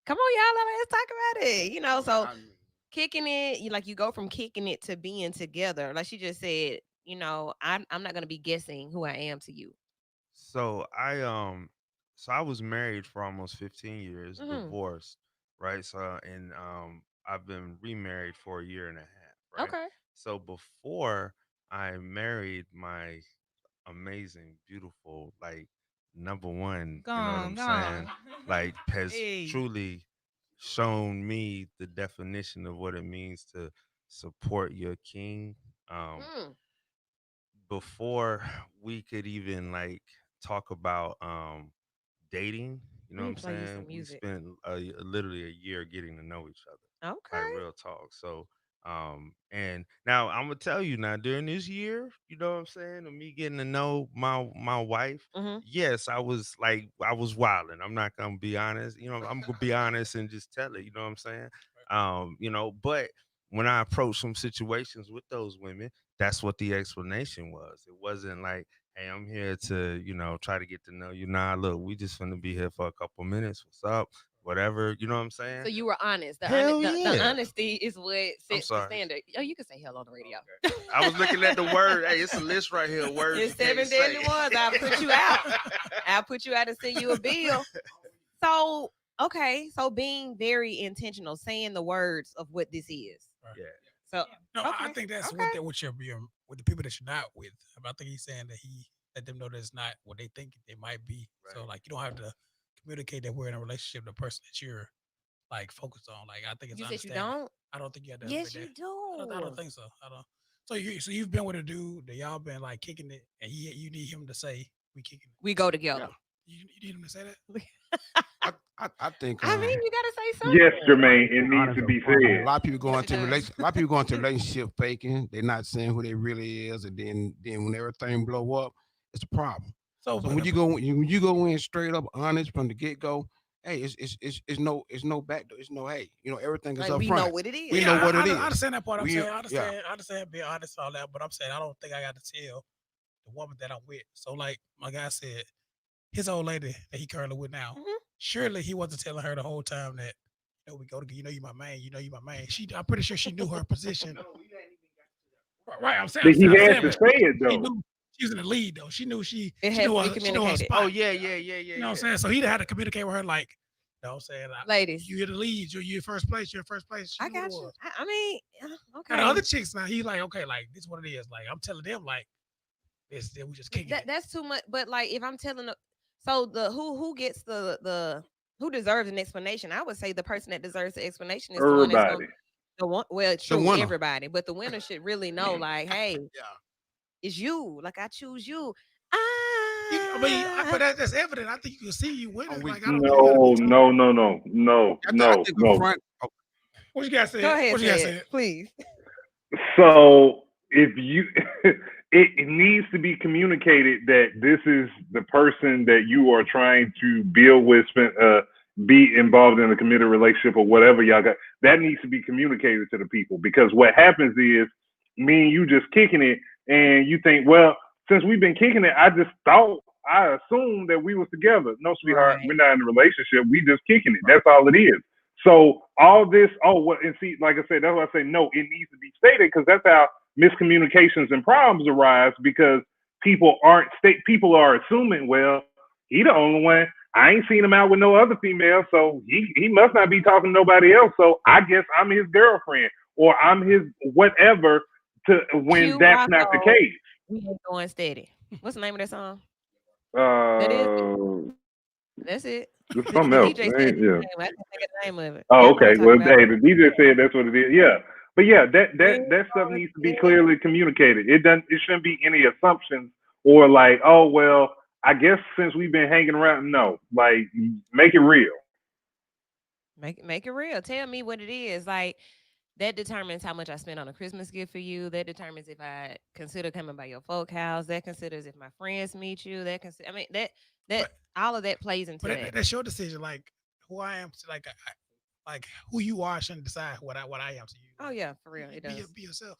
Come on, y'all, let's talk about it. So kicking it, you go from kicking it to being together. Like she just said, I'm not gonna be guessing who I am to you. So I was married for almost 15 years, Hmm. divorced, right? So and I've been remarried for a year and a half, right? Okay. So before I married my amazing, beautiful, like number one, you know what Gone, I'm saying? gone. Like has Hey. truly shown me the definition of what it means to support your king. Um Mm. Before we could even like talk about dating, you know Let what me I'm play you some saying? We music. spent literally a year getting to know each other, like Okay. real talk. So and now I'm gonna tell you now during this year, you know what I'm saying, of me getting to know my wife, Hmm. yes, I was wilding. I'm not gonna be honest, I'm gonna be honest and just tell it, you know what I'm saying? But when I approach some situations with those women, that's what the explanation was. It wasn't like, hey, I'm here to, try to get to know you. Nah, look, we just gonna be here for a couple minutes. What's up? Whatever, you know what I'm saying? So you were honest. Hell The yeah. honesty is what I'm sets the sorry. standard. Oh, you can say hell on the radio. I was looking at the word. Hey, it's a list right here. Words It's you can't seven deadly say. ones. I'll put you out. I'll put you out and send you a bill. So, okay. So being very intentional, saying the words of what this is. Right. Yeah. So, No, I okay. think that's Okay. with your with the people that you're not with. I think he's saying that he let them know that's not what they think they might be. So Right. like you don't have to communicate that we're in a relationship with the person that you're like focused on. Like I think it's You said you understanding. don't? I don't think you have to make Yes, that. you I don't do. think so. I don't. So you've been with a dude that y'all been like kicking it, and you need him to say we kicking it. We go Yeah. together. You need him to say that. I think I mean, you gotta say Yes, something. Jermaine, it needs honest to up be front. A said. lot of people go Yes, it into does. relation. A lot of people go into relationship faking. They're not saying who they really is, and then when everything blow up, it's a problem. So when you go in straight up honest from the get go, hey, it's no back door. It's no hey, everything is Like up we know front. what it is. We know what it is. I understand that part. I'm We saying, yeah. I understand being honest and all that, but I'm saying I don't think I got to tell the woman that I'm with. So, like my guy said, his old lady that he currently with now, Mhm. surely he wasn't telling her the whole time that we go to, you my man, you my man. I'm pretty sure she knew her position. Right, But he I'm had saying, to but say it she though. knew she was in the lead though. It she has knew to be she knew her communicated. spot. Oh yeah, You know what I'm saying? So he had to communicate with her like, you know what I'm saying? Ladies, You're the lead. You're in first place. You're in first place. She I knew what it got you. was. I mean, Now the okay. other chicks now, he like, okay, like this is what it is. Like I'm telling them like this, then we just kicking it. That's too much. But like, if I'm telling, so the who gets the who deserves an explanation? I would say the person that deserves the explanation is the one that's going. Everybody. The one, well, The true, winner. everybody, but the winner should really know, like, hey, Yeah. it's you. Like I choose you. But Ah, that's evident. I think you can see you winning. I'm with Like I you. don't think you got to be No, told. no, no, no, no, I no, think up no. front. Oh, What you guys go said? ahead, What you guys Ted, said? please. So if you, it needs to be communicated that this is the person that you are trying to build with, be involved in a committed relationship or whatever y'all got. That needs to be communicated to the people because what happens is me and you just kicking it, and you think, well, since we've been kicking it, I assumed that we was together. No, sweetheart, Right. we're not in a relationship. We just kicking it. That's all it is. So all this, and see, like I said, that's why I say no. It needs to be stated because that's how miscommunications and problems arise because people are assuming, well, he the only one. I ain't seen him out with no other female, so he must not be talking to nobody else. So I guess I'm his girlfriend or I'm his whatever. To when Q that's not the Rocco, case. we ain't going steady. What's the name of that song? That is it. Uh, That's it. it's The, something the else. DJ said Ain't, that's yeah. the name. I can't think of the name of it. Oh, That's what I'm okay. talking Well, about. hey, the DJ said that's what it is. Yeah, but yeah, We ain't that stuff going needs to be steady. clearly communicated. It shouldn't be any assumptions or like, oh well, I guess since we've been hanging around, no, like make it real. Make it real. Tell me what it is. Like that determines how much I spend on a Christmas gift for you. That determines if I consider coming by your folk house. That considers if my friends meet you. I mean that But all of that plays into but that. that's your decision. Like who I am. Like like who you are shouldn't decide what I am to you. Oh Like yeah, for real, it does. be yourself.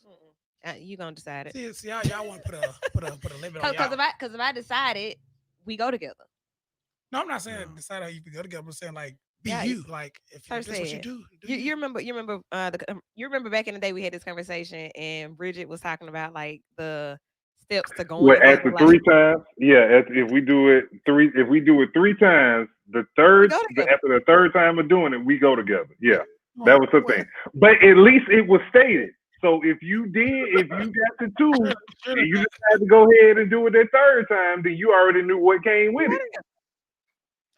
You gonna decide it? See y'all want to put a limit on Cause y'all. if I decide it, we go together. No, I'm not saying No. decide how you go together. I'm saying like be Yeah, you. Like Sir if that's what you said. do, do You you. remember you remember back in the day we had this conversation and Bridget was talking about like the steps to going Well, together. after Like three times, yeah. If we do it three times, we go together. after the third time of doing it, we go together. Yeah, that Right. was the Well, thing. But at least it was stated. So if you got the two, surely and you not. decide to go ahead and do it that third time, then you already knew what came We with go it. together.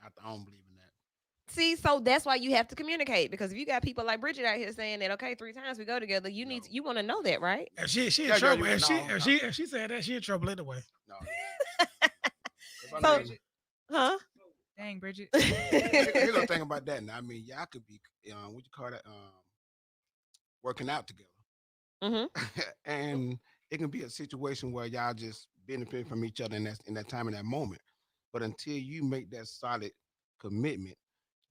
I don't believe in that. See, so that's why you have to communicate because if you got people like Bridget out here saying that okay, three times we go together, No. you want to know that, right? If she in Yeah, trouble, you no, no, if she said that, she in trouble anyway. no. If I So, mean, huh? Dang, Bridget. here's the thing about that. Now, I mean, y'all could be, what you call that, working out together, hmm and it can be a situation where y'all just benefit from each other in that time in that moment. But until you make that solid commitment,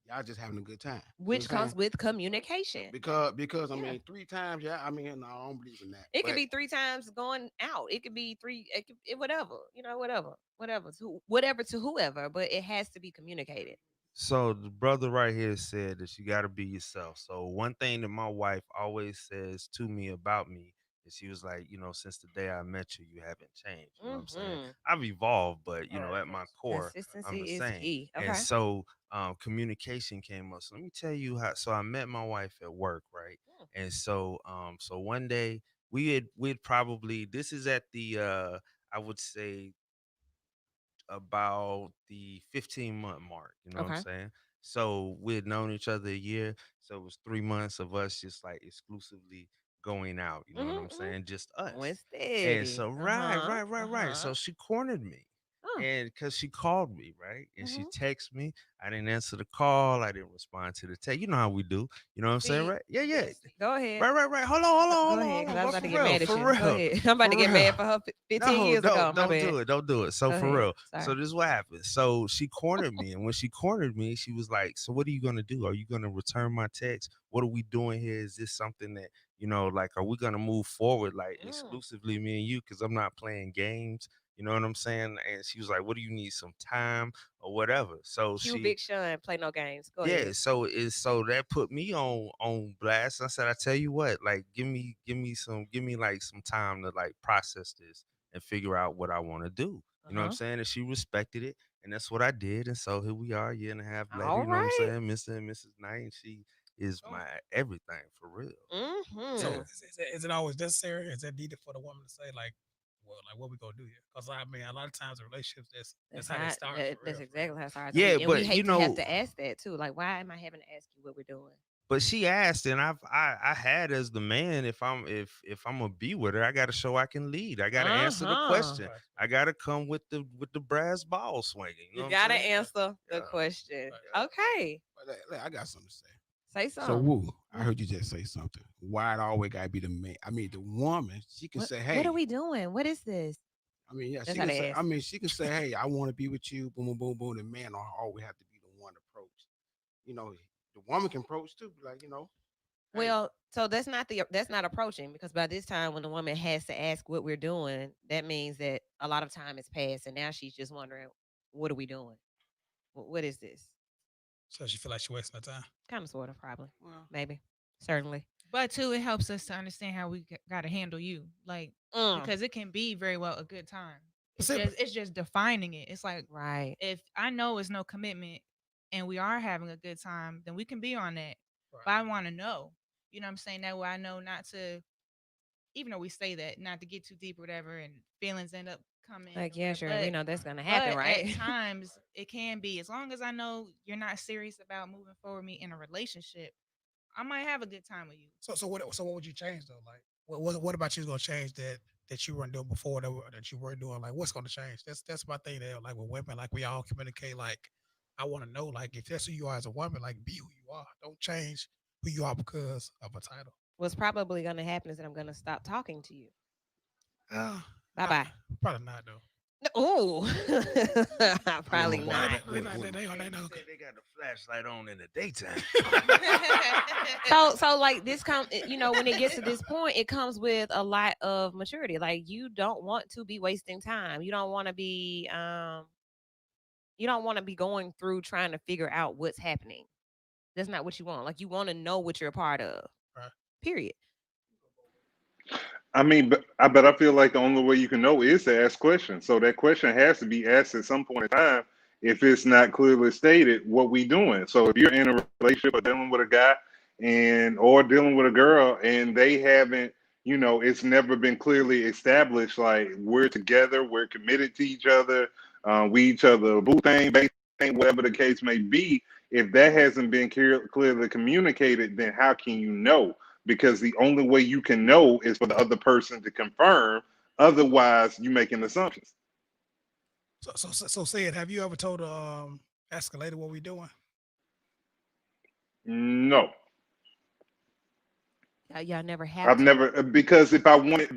y'all just having a good time. You know Which what I'm saying? comes with communication. Because I Yeah. mean 3 times, yeah. I mean, no, I don't believe in that. It could But be three times going out. It could be three, whatever, whatever to whoever, but it has to be communicated. So the brother right here said that you got to be yourself. So one thing that my wife always says to me about me is she was like, since the day I met you, you haven't changed. You know what I'm saying? hmm I've evolved, but at my core, I'm the Consistency is same. key. And Okay. so communication came up. So let me tell you how. So I met my wife at work, right? And so one day we'd probably this is at the I would say about the 15-month mark, you know what I'm Okay. saying? So we had known each other a year. So it was 3 months of us just like exclusively going out. You know what I'm Mm-hmm. saying? Just us. Went And steady. so, right. Uh-huh. So she cornered me. Oh. And because she called me, right? And she Mm-hmm. texted me. I didn't answer the call. I didn't respond to the text. You know how we do. You know what I'm saying, See, right? Yeah. go ahead. Right. Go ahead, because I was But about to for get real, mad at for you. Go real, ahead. I'm about to for get mad real. for her 15 No, years ago. My don't bad. do it. Don't do it. So Go for ahead. real. So Sorry. this is what happened. So she cornered me. And when she cornered me, she was like, so what are you gonna do? Are you gonna return my text? What are we doing here? Is this something that, like, are we gonna move forward like Mm. exclusively me and you? Because I'm not playing games. You know what I'm saying? And she was like, what do you need? Some time or whatever. So Cue she Big Sean, play no games. Go yeah, ahead. so that put me on blast. I said, I tell you what, like give me like some time to like process this and figure out what I want to do. You know what I'm Uh-huh. saying? And she respected it, and that's what I did. And so here we are, a year and a half later. All You know what I'm right. saying? Mr. and Mrs. Knight, and she is So, my everything for real. so Mm-hmm. Yeah. is it always necessary? Is that needed for the woman to say like, well, like what we gonna do here? Because I mean, a lot of times in relationships, that's That's how they how start for that's real, for real. exactly how it starts. Yeah, And we but hate to have to ask that too. Like, why am I having to ask you what we're doing? but she asked, and I had as the man, if I'm gonna be with her, I got to show I can lead. I got to answer the Uh-huh. question. Right, I got to come with the brass ball swinging. You You know what I'm gotta saying? answer the Yeah. question. right. Okay. I got something to say. Say So, something. Woo, I heard you just say something. Why it always got to be the man? I mean, the woman, she can say, What are hey, we doing? What is this? I mean, yeah, That's she how can they say, ask. I mean, she can say, hey, I want to be with you, boom, boom, boom, boom. The man don't always have to be the one to approach. You know, the woman can approach too, be like, hey, Well, so that's not approaching, because by this time when the woman has to ask what we're doing, that means that a lot of time has passed and now she's just wondering, what are we doing? What is this? So she feel like she wasting her time. Kind of, sort of, probably, well, maybe, certainly. But too, it helps us to understand how we got to handle you, like, Mm, because it can be very well a good time. But It's see, just it's just defining it. It's like right. if I know it's no commitment and we are having a good time, then we can be on that. right. But I want to know, you know what I'm saying? That way I know not to, even though we say that, not to get too deep or whatever, and feelings end up coming Like, or yeah, whatever. sure, we know that's gonna happen, But at right? times it can be, as long as I know you're not serious about moving forward with me in a relationship, I might have a good time with you. So what would you change though? Like what about you's gonna change that you weren't doing before that you weren't doing? Like what's gonna change? That's my thing there. Like with women, like we all communicate. Like I want to know, like if that's who you are as a woman, like be who you are. Don't change who you are because of a title. What's probably gonna happen is that I'm gonna stop talking to you. Uh, Bye I, bye. probably not though. Oh, I don't probably know Well, why. not. they know. Said they got the flashlight on in the daytime. So like this when it gets to this point, it comes with a lot of maturity. Like, you don't want to be wasting time. You don't want to be going through trying to figure out what's happening. That's not what you want. Like, you want to know what you're a part of. Right. Period. I mean, but I feel like the only way you can know is to ask questions. So that question has to be asked at some point in time if it's not clearly stated what we doing. So if you're in a relationship or dealing with a guy and or dealing with a girl and they haven't, it's never been clearly established like we're together, we're committed to each other, we each other boo thing, base thing, whatever the case may be. If that hasn't been clearly communicated, then how can you know? Because the only way you can know is for the other person to confirm. Otherwise, you making assumptions. So say it. Have you ever told escalator what we doing? No, Y'all never have I've to. never because if I wanted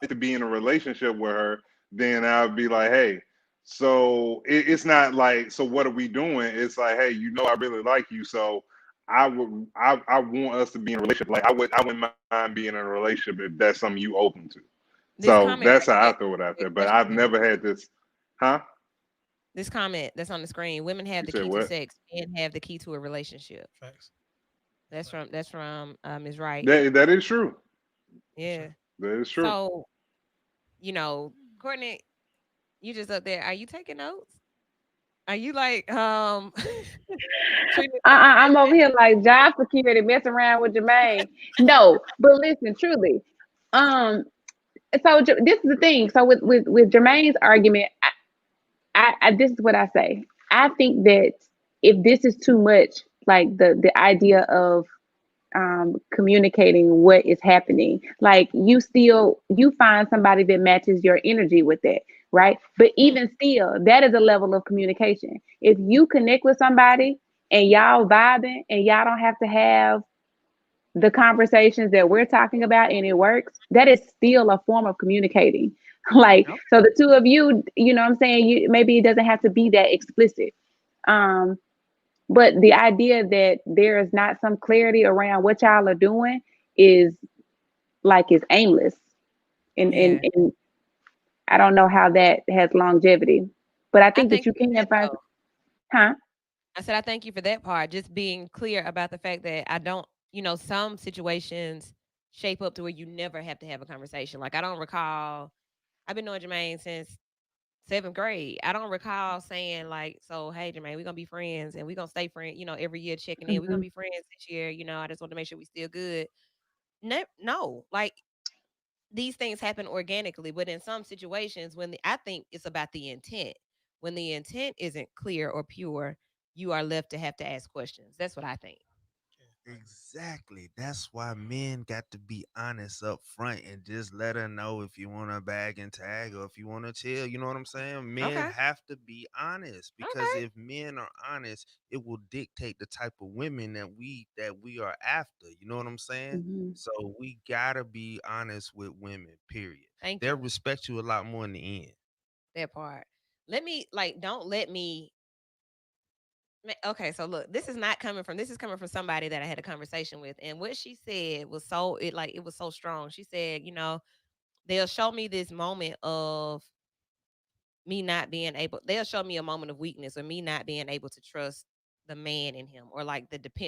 to be in a relationship with her, then I'd be like, hey. So it's not like, so what are we doing? It's like, hey, I really like you, so I want us to be in a relationship. Like I wouldn't mind being in a relationship if that's something you open to. This So comment that's right how I here. throw it out Great there. But I've question. never had this, huh? This comment that's on the screen. Women have You the said key to what? sex. Men have the key to a relationship. Facts. That's from Ms. Wright. That is true. For Yeah. sure. That is true. So, Courtney, you just up there. Are you taking notes? Are you like treating it like a I'm over test? here like job security, messing around with Jermaine. No, but listen, truly. Um, this is the thing. So with Jermaine's argument, this is what I say. I think that if this is too much, like the idea of communicating what is happening. Like you find somebody that matches your energy with that, right? But Mm, even still, that is a level of communication. If you connect with somebody and y'all vibing and y'all don't have to have the conversations that we're talking about and it works, that is still a form of communicating. Like, okay. so the two of you, you know what I'm saying? Maybe it doesn't have to be that explicit. Um, but the idea that there is not some clarity around what y'all are doing is like is aimless. And Yeah. I don't know how that has longevity. But I I think that thank you you for can that find, though. huh? I said I thank you for that part. Just being clear about the fact that I don't, some situations shape up to where you never have to have a conversation. Like I don't recall. I've been knowing Jermaine since seventh grade. I don't recall saying like, so hey Jermaine, we're gonna be friends and we're gonna stay friends, every year checking in. We're gonna Hmm. be friends this year, I just want to make sure we still good. No, like these things happen organically, but in some situations I think it's about the intent. When the intent isn't clear or pure, you are left to have to ask questions. That's what I think. Yeah, I agree. Exactly. That's why men got to be honest up front and just let her know if you want to bag and tag or if you want to chill. You know what I'm saying? Men Okay. have to be honest because Okay. if men are honest, it will dictate the type of women that we are after. You know what I'm saying? Hmm. So we gotta be honest with women. Period. Thank They'll you. respect you a lot more in the end. That part. Let me like don't let me okay, so look, this is coming from somebody that I had a conversation with, and what she said was it was so strong. She said, they'll show me this moment of me not being able they'll show me a moment of weakness or me not being able to trust the man in him, or like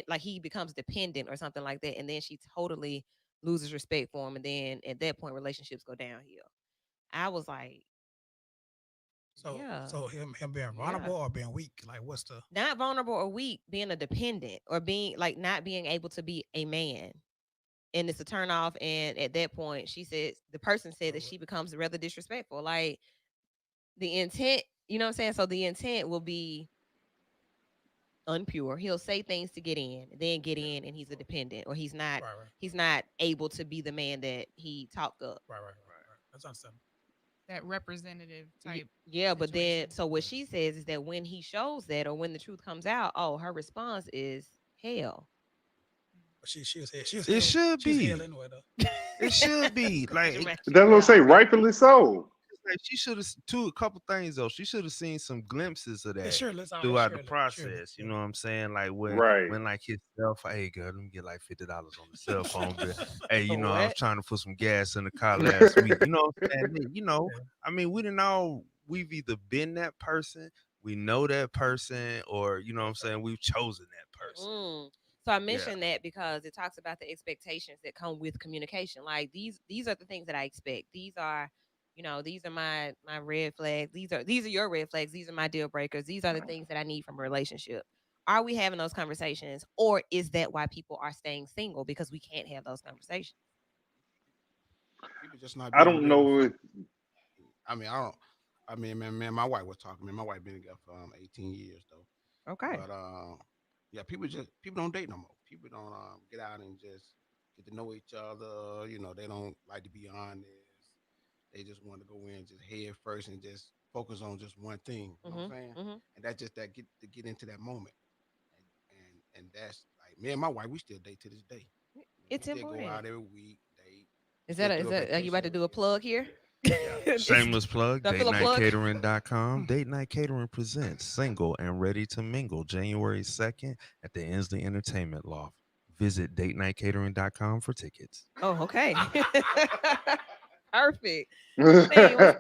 like he becomes dependent or something like that, and then she totally loses respect for him, and then at that point relationships go downhill. I was like, So yeah, so him being yeah. vulnerable or being weak, like what's the Not vulnerable or weak, being a dependent or being like not being able to be a man. And it's a turn off. And at that point, she said the person said that so she becomes rather disrespectful. Like the intent, you know what I'm saying? So the intent will be unpure. He'll say things to get in, then get yeah, in, and he's a dependent, or he's not right, right, he's not able to be the man that he talked up. right. That's understandable. That representative type Yeah, but then situation. so what Yeah. she says is that when he shows that or when the truth comes out, oh, her response is hell. But It should she was hell be. anyway though. It should be like Jermaine, That's what I say. yeah. Rightfully so. like she should have two a couple things though. She should have seen some glimpses of Yeah, that surely it's all throughout the surely. process. You Yeah. know what I'm saying? Like when Right. when like his cell phone, hey girl, let me get like $50 on the cell phone bill. Hey, I was What? trying to put some gas in the car last week. You know what I'm saying? Yeah. I mean, we've either been that person, we know that person, or you know what I'm saying, we've chosen that person. Mm. So I Yeah. mentioned that because it talks about the expectations that come with communication. Like these are the things that I expect. These are my red flags. These are your red flags. These are my deal breakers. These are the things that I need from a relationship. Are we having those conversations, or is that why people are staying single because we can't have those conversations? People just not I being don't real and know frank. if I mean, I don't. I mean, man, my wife was talking. Man, my wife been together for 18 years though. Okay. But yeah, people don't date no more. People don't get out and just get to know each other. They don't like to be honest. They just want to go in just head first and just focus on just one thing. You know what Mhm. I'm saying? Mhm. And that's just that get into that moment. And that's like me and my wife. We still date to this day. We It's still go important. out every week. Date. Is Still is do a that are you about vacation to every do a year. plug here? Yeah. Shameless plug, Do I feel a plug? datenightcatering.com. Date Night Catering presents Single and Ready to Mingle January 2nd at the Inslee Entertainment Loft. Visit datenightcatering.com for tickets. Oh, okay. Perfect. Sting was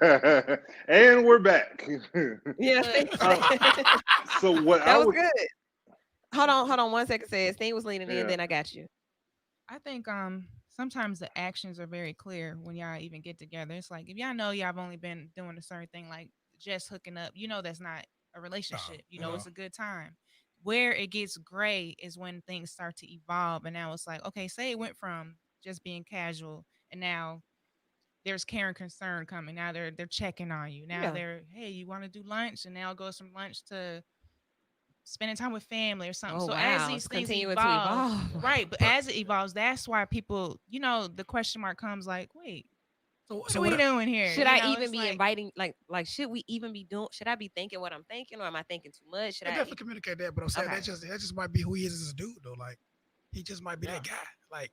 and we're back. yeah, But Sting was uh, so what I that was would good. Hold on 1 second. Says Sting was leaning in, yeah. then I got you. I think sometimes the actions are very clear when y'all even get together. It's like if y'all know y'all have only been doing a certain thing like just hooking up, that's not a No, relationship. no. It's a good time. Where it gets gray is when things start to evolve and now it's like, okay, say it went from just being casual and now there's care and concern coming. Now they're checking on you. Now Yeah. they're, hey, you want to do lunch? And now it goes from lunch to spending time with family or something. Oh So as wow, these it's things continuing to evolve, evolve. right? But as it evolves, that's why people, the question mark comes like, wait, So what so are what? we doing here? Should I even It's be like, inviting like should we even be doing should I be thinking what I'm thinking or am I thinking too much? Should I I definitely communicate that, but I'm saying Okay. that just might be who he is as a dude though. Like he just might be Yeah. that guy. Like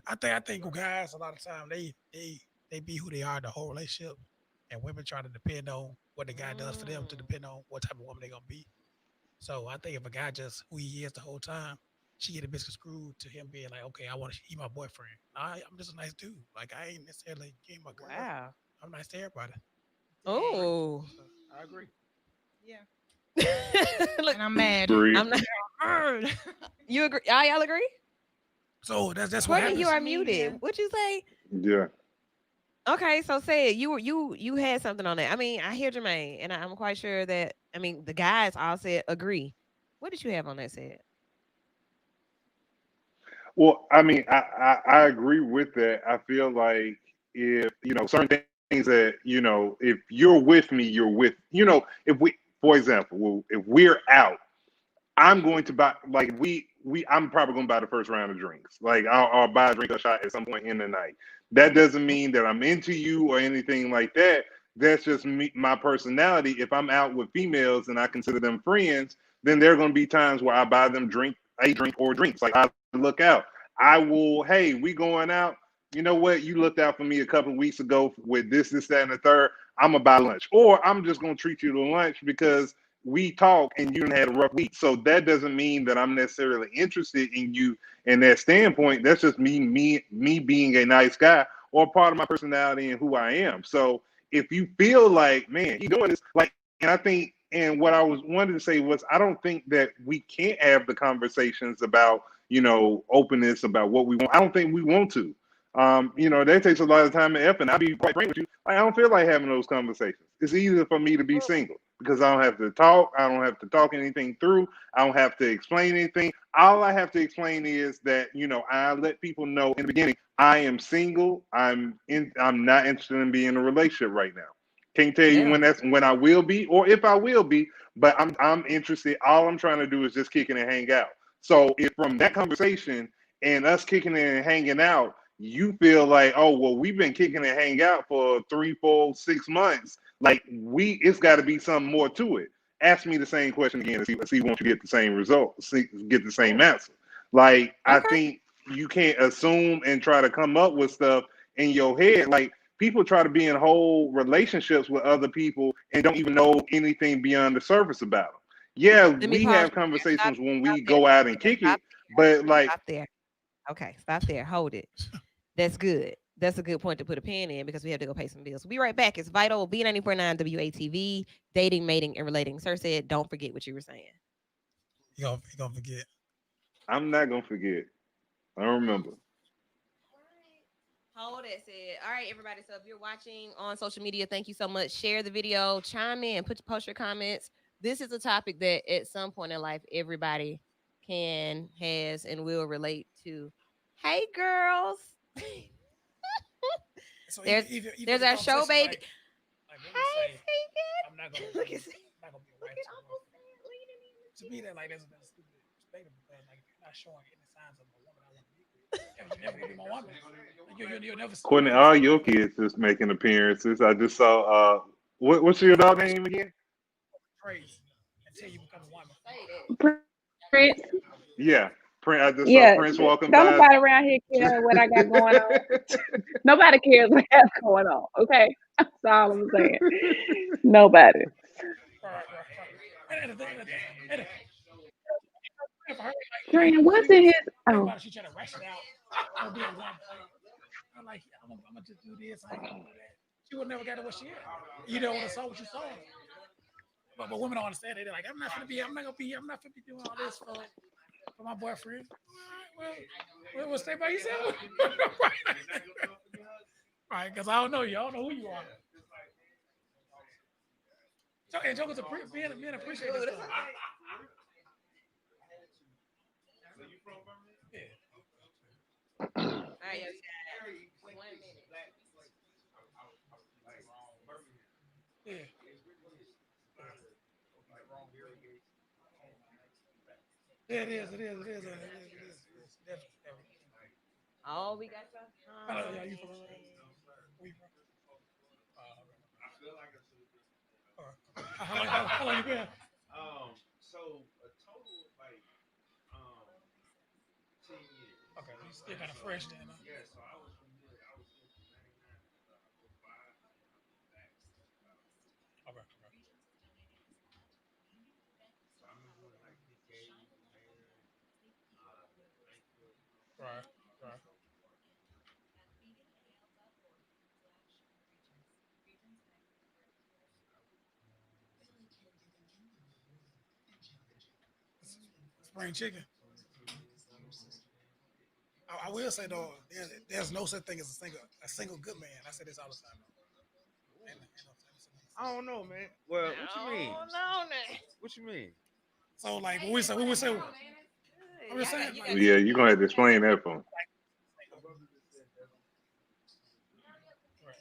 I think guys a lot of time they be who they are the whole relationship, and women try to depend on what the guy does for them to Mm. depend on what type of woman they gonna be. So I think if a guy just who he is the whole time, she get a bit screwed to him being like, okay, I want to he my boyfriend. I'm just a nice dude. Like I ain't necessarily you ain't my girl. Wow. I'm nice to everybody. dang, Oh. So, I agree. yeah. Look, And I'm mad. Agree. I'm not Heard. you agree y'all agree? So that's what Courtney, you happens. are I mean, muted. yeah. What'd you say? Yeah. Okay, so say it. You had something on that. I mean, I hear Jermaine, and I'm quite sure that I mean the guys all said agree. What did you have on that said? Well, I mean, I agree with that. I feel like if certain things that if you're with me, you're with if we, for example, if we're out, I'm going to buy like we I'm probably going to buy the first round of drinks. Like I'll buy a drink or shot at some point in the night. That doesn't mean that I'm into you or anything like that. That's just me, my personality. If I'm out with females and I consider them friends, then there are going to be times where I buy them a drink or drinks. Like I look out. I will. Hey, we going out. You know what? You looked out for me a couple of weeks ago with this, that, and the third. I'm gonna buy lunch, or I'm just gonna treat you to lunch because we talk and you had a rough week. So that doesn't mean that I'm necessarily interested in you in that standpoint. That's just me being a nice guy or part of my personality and who I am. So if you feel like, man, he doing this, like, and I think, and what I was wanted to say was, I don't think that we can't have the conversations about, openness about what we want. I don't think we want to. That takes a lot of time and effort. And I'll be quite frank with you. I don't feel like having those conversations. It's easier for me to be single because I don't have to talk. I don't have to talk anything through. I don't have to explain anything. All I have to explain is that, I let people know in the beginning, I am single. I'm not interested in being in a relationship right now. Can't tell you Yeah. when I will be or if I will be, but I'm interested. All I'm trying to do is just kick it and hang out. So if from that conversation and us kicking it and hanging out, you feel like, oh well, we've been kicking and hang out for 3, 4, 6 months. Like it's got to be something more to it. Ask me the same question again and see won't you get the same result, get the same answer. Like I Okay. think you can't assume and try to come up with stuff in your head. Like people try to be in whole relationships with other people and don't even know anything beyond the surface about them. Yeah, Let me we pause have you there. Stop, conversations when stop we there. go out and Yeah, kick stop it, but there. like Stop there. Okay, stop there. Hold it. That's good. That's a good point to put a pin in because we have to go pay some bills. We'll be right back. It's Vital B94.9 WATV, dating, mating, and relating. Sir said, don't forget what you were saying. You gonna forget. I'm not gonna forget. I remember. Hold it, said. All right, everybody. So if you're watching on social media, thank you so much. Share the video, chime in, post your comments. This is a topic that at some point in life everybody can, has, and will relate to. Hey, girls. So there's even there's the our show, conversation baby. like women Hey, say, I'm not Figure. gonna Look be at I'm not gonna be a look wife at to a Uncle girlfriend. Sam leaning in the To me, that like that's stupid perspective because like if you're not showing any signs of a woman I want to be with, you're never gonna be my woman. Like, you'll Courtney, never all see me. your kids is making appearances. I just saw what's your dog name again? Crazy until you become a woman. Say that. Prince. Yeah. I just saw Yeah, Prince walking don't by. nobody around here care what I got going on. Nobody cares what I have going on. Okay, that's all I'm saying. Nobody. And the thing, and for her, like Dren, we what's in his? think Oh, about it, she trying to ration out or be a woman. I'm like, I'm gonna just do this. I ain't gonna do that. She would never got to what she is. You don't want to saw what you saw. But women don't understand it. They're like, I'm not gonna be doing all this for my boyfriend. All right, well, stay by yourself. Right, because I don't know you. I don't know who you are. And jokers men appreciate this stuff. Yeah. All right, yo, we got 1 minute. Yeah. Yeah, it is. It is. It is. It is. It is. It is. Definitely. Definitely. Oh, we got some. Yeah, you from? Where you from? How long you been? So a total of like um 10 years. Okay, you still kind of fresh then. Huh? Yeah, so I was here from 99 to 05, and then I moved back to 2000. Okay. Okay. So I remember when like Nick Gage was mayor and Langford, Right. and Right. so forth. Spring chicken. I will say though, there's no such thing as a single good man. I say this all the time. Ain't no such thing as a I single. don't know, man. Well, what you mean? Oh no, no. What you mean? So like when we say, I'm just saying You like got Yeah, you're gonna have to explain that for 'em. My brother just said that's right.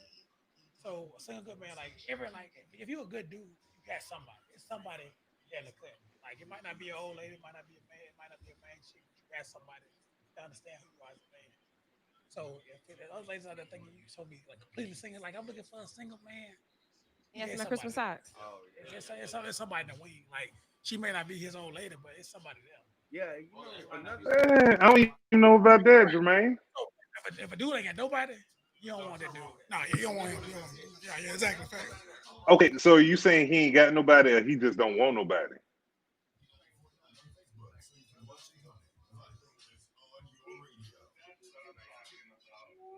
So a single good man, like if you're a good dude, you got somebody. It's somebody there in the cut. Like it might not be an old lady, it might not be a man, it might not be a man chick, but you got somebody to understand who you are as a man. So if the other ladies out there thinking you told me like completely single, like I'm looking for a single man, you yeah, got my Christmas somebody. socks. oh yeah. It's somebody in the wing. Like she may not be his old lady, but it's somebody there. Yeah, you know It might not be. another I don't even know about that, Jermaine. So if a dude ain't got nobody, you don't want that dude. No, you don't want him. You don't, yeah, exactly. Fact. Okay, so you saying he ain't got nobody, or he just don't want nobody?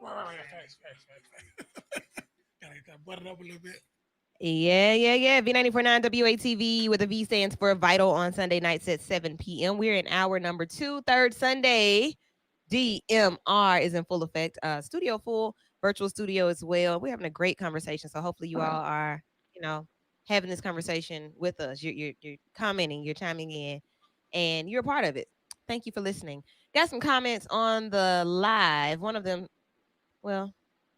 Right. Facts. Gotta butt it up a little bit. Yeah. V94.9 WATV with a V stands for Vital on Sunday nights at 7 p.m. We're in hour number 2, third Sunday. DMR is in full effect. Studio full, virtual studio as well. We're having a great conversation. So hopefully you all are, having this conversation with us. You're commenting, you're chiming in, and you're a part of it. Thank you for listening. Got some comments on the live. One of them, well,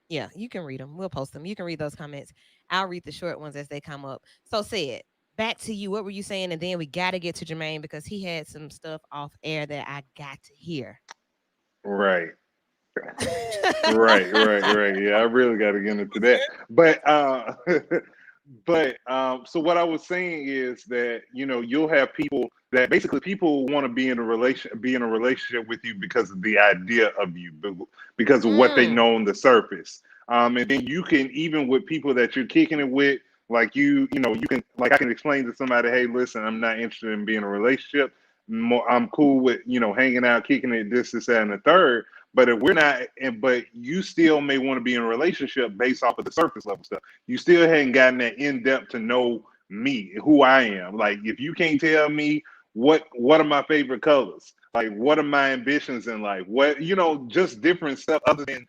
yeah, you can read them. We'll post them. You can read those comments. I'll read the short ones as they come up. So, said, back to you. What were you saying? And then we got to get to Jermaine because he had some stuff off air that I got to hear. Right. Right. Yeah, I really got to get into that. But so what I was saying is that you'll have people that basically people want to be in a relationship with you because of the idea of you, because of what they Mm, know on the surface. And then you can, even with people that you're kicking it with, like you can, like I can explain to somebody, hey, listen, I'm not interested in being in a relationship. I'm cool with hanging out, kicking it, this, that, and the third. But if we're not, but you still may want to be in a relationship based off of the surface level stuff. You still hadn't gotten that in depth to know me, who I am. Like if you can't tell me what are my favorite colors, like what are my ambitions in life, what just different stuff other than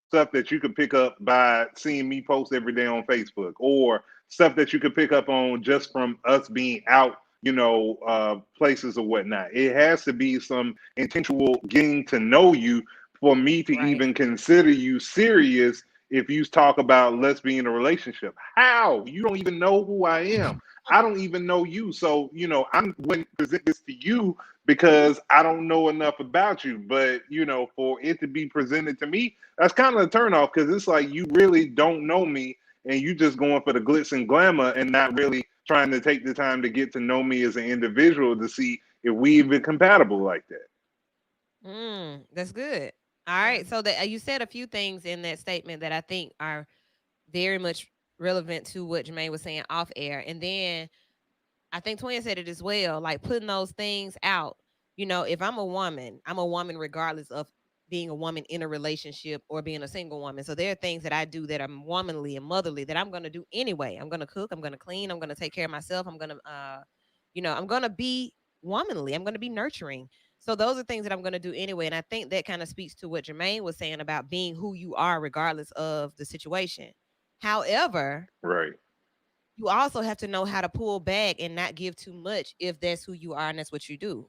stuff that you could pick up by seeing me post every day on Facebook, or stuff that you could pick up on just from us being out places or whatnot. It has to be some intentional getting to know you for me to right. even consider you serious. If you talk about let's be in a relationship, how? You don't even know who I am. I don't even know you. So I'm going to present this to you because I don't know enough about you. But for it to be presented to me, that's kind of a turnoff, because it's like you really don't know me, and you just going for the glitz and glamour and not really trying to take the time to get to know me as an individual to see if we even compatible like that. That's good. All Yeah. right. So that you said a few things in that statement that I think are very much relevant to what Jermaine was saying off air. And then I think Twin said it as well, like putting those things out. If I'm a woman regardless of being a woman in a relationship or being a single woman. So there are things that I do that are womanly and motherly that I'm going to do anyway. I'm going to cook, I'm going to clean, I'm going to take care of myself. I'm going to, I'm going to be womanly. I'm going to be nurturing. So those are things that I'm going to do anyway. And I think that kind of speaks to what Jermaine was saying about being who you are regardless of the situation. However, Right. you also have to know how to pull back and not give too much if that's who you are and that's what you do.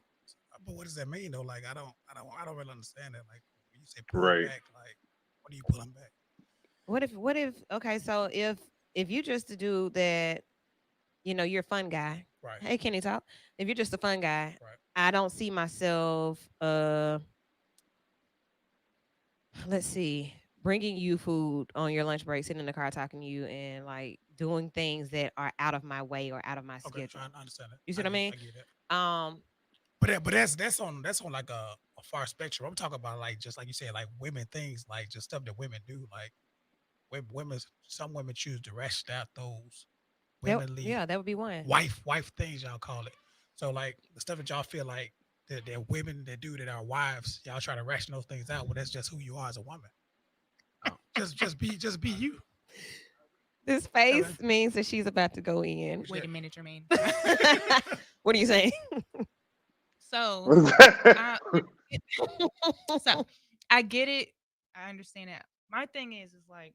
But what does that mean though? Like I don't really understand that. Like when you say pull Right. back, like what are you pulling back? What if okay, so if you just to do that, you're a fun guy, Right. Hey, Kenny Talk. If you're just a fun guy, Right. I don't see myself. Let's see, bringing you food on your lunch break, sitting in the car talking to you, and like doing things that are out of my way or out of my Okay. schedule. I understand it. You see what I mean? I get it. Um, But that's on like a far spectrum. I'm talking about like just like you said, like women things, like just stuff that women do. Like women, some women choose to ration out those womenly yeah, that would be one. wife things y'all call it. So like the stuff that y'all feel like that women that do that are wives, y'all try to ration those things out. Well, that's just who you are as a woman. Oh. Just be you. This Yeah, face man. means that she's about to go in. Wait a minute, Jermaine. What are you saying? So, What's that? I, so I get it. I understand that. My thing is like,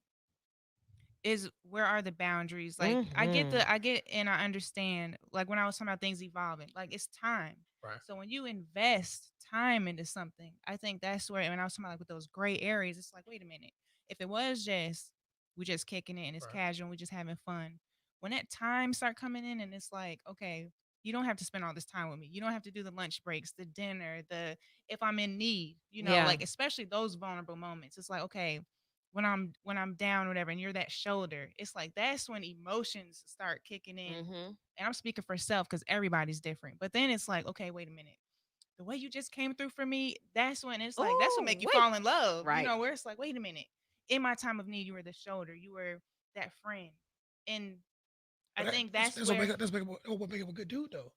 is where are the boundaries? Like, Mhm. I get, and I understand. Like when I was talking about things evolving, like it's time. Right. So when you invest time into something, I think that's where. When I was talking about like with those gray areas, it's like, wait a minute. If it was just we just kicking it and it's Right. casual, and we just having fun. When that time start coming in, and it's like, okay, you don't have to spend all this time with me. You don't have to do the lunch breaks, the dinner, the if I'm in need, Yeah. like especially those vulnerable moments. It's like, okay, when I'm down or whatever, and you're that shoulder, it's like that's when emotions start kicking in. Mhm. And I'm speaking for self because everybody's different. But then it's like, okay, wait a minute. The way you just came through for me, that's when it's like that's what Ooh, make you wait. fall in love. Right. Where it's like, wait a minute. In my time of need, you were the shoulder, you were that friend. And I But think that's, that's that's what where make him a good dude though.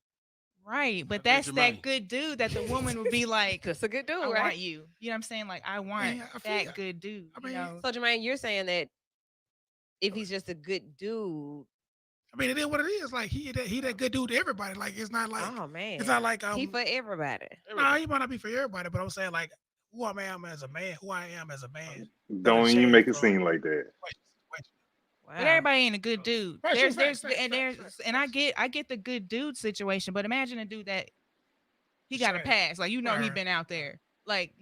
right. But Hey, that's that Jermaine. good dude that the woman would be like, That's a good dude, I right? want you. You know what I'm saying? Like I I want mean, I feel. that good dude, I mean, So Jermaine, you're saying that if he's just a good dude, it is what it is. Like he that good dude to everybody. Like oh it's man, not like he for everybody. nah, he might not be for everybody, but I'm saying like who I am as a man doesn't Don't even change make it from seem like that. situation. but Wow. everybody ain't a good dude. Right, true, There's facts, facts, and facts, there's facts, and facts. I get the good dude situation, but imagine a dude that he Just got a trash. pass, like Right, he right, been out right. there, like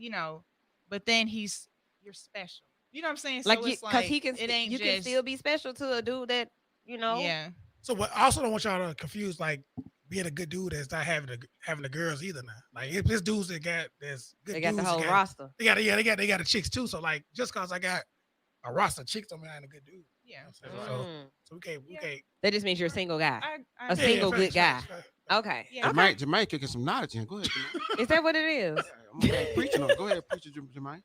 but then you're special. You know what I'm saying? Like So you, it's cause like it ain't you can still just be special to a dude that you know yeah. So, but I also don't want y'all to confuse like being a good dude as not having the girls either. Now, like if this dudes that got there's they good got the dudes that whole got roster. they got the chicks too. So like just cause I got a roster of chicks, don't mean I ain't a good dude. You Yeah. know what I'm saying? So Mm. so we Yeah. can't. That just means you're a single guy, I a Yeah, understand. single good facts, guy. facts, facts. Okay, Yeah. okay. Jermaine kicking some knowledge in. Go ahead, Jermaine. Is that what it is? I'm gonna preaching on. Go ahead, preach it, Jermaine.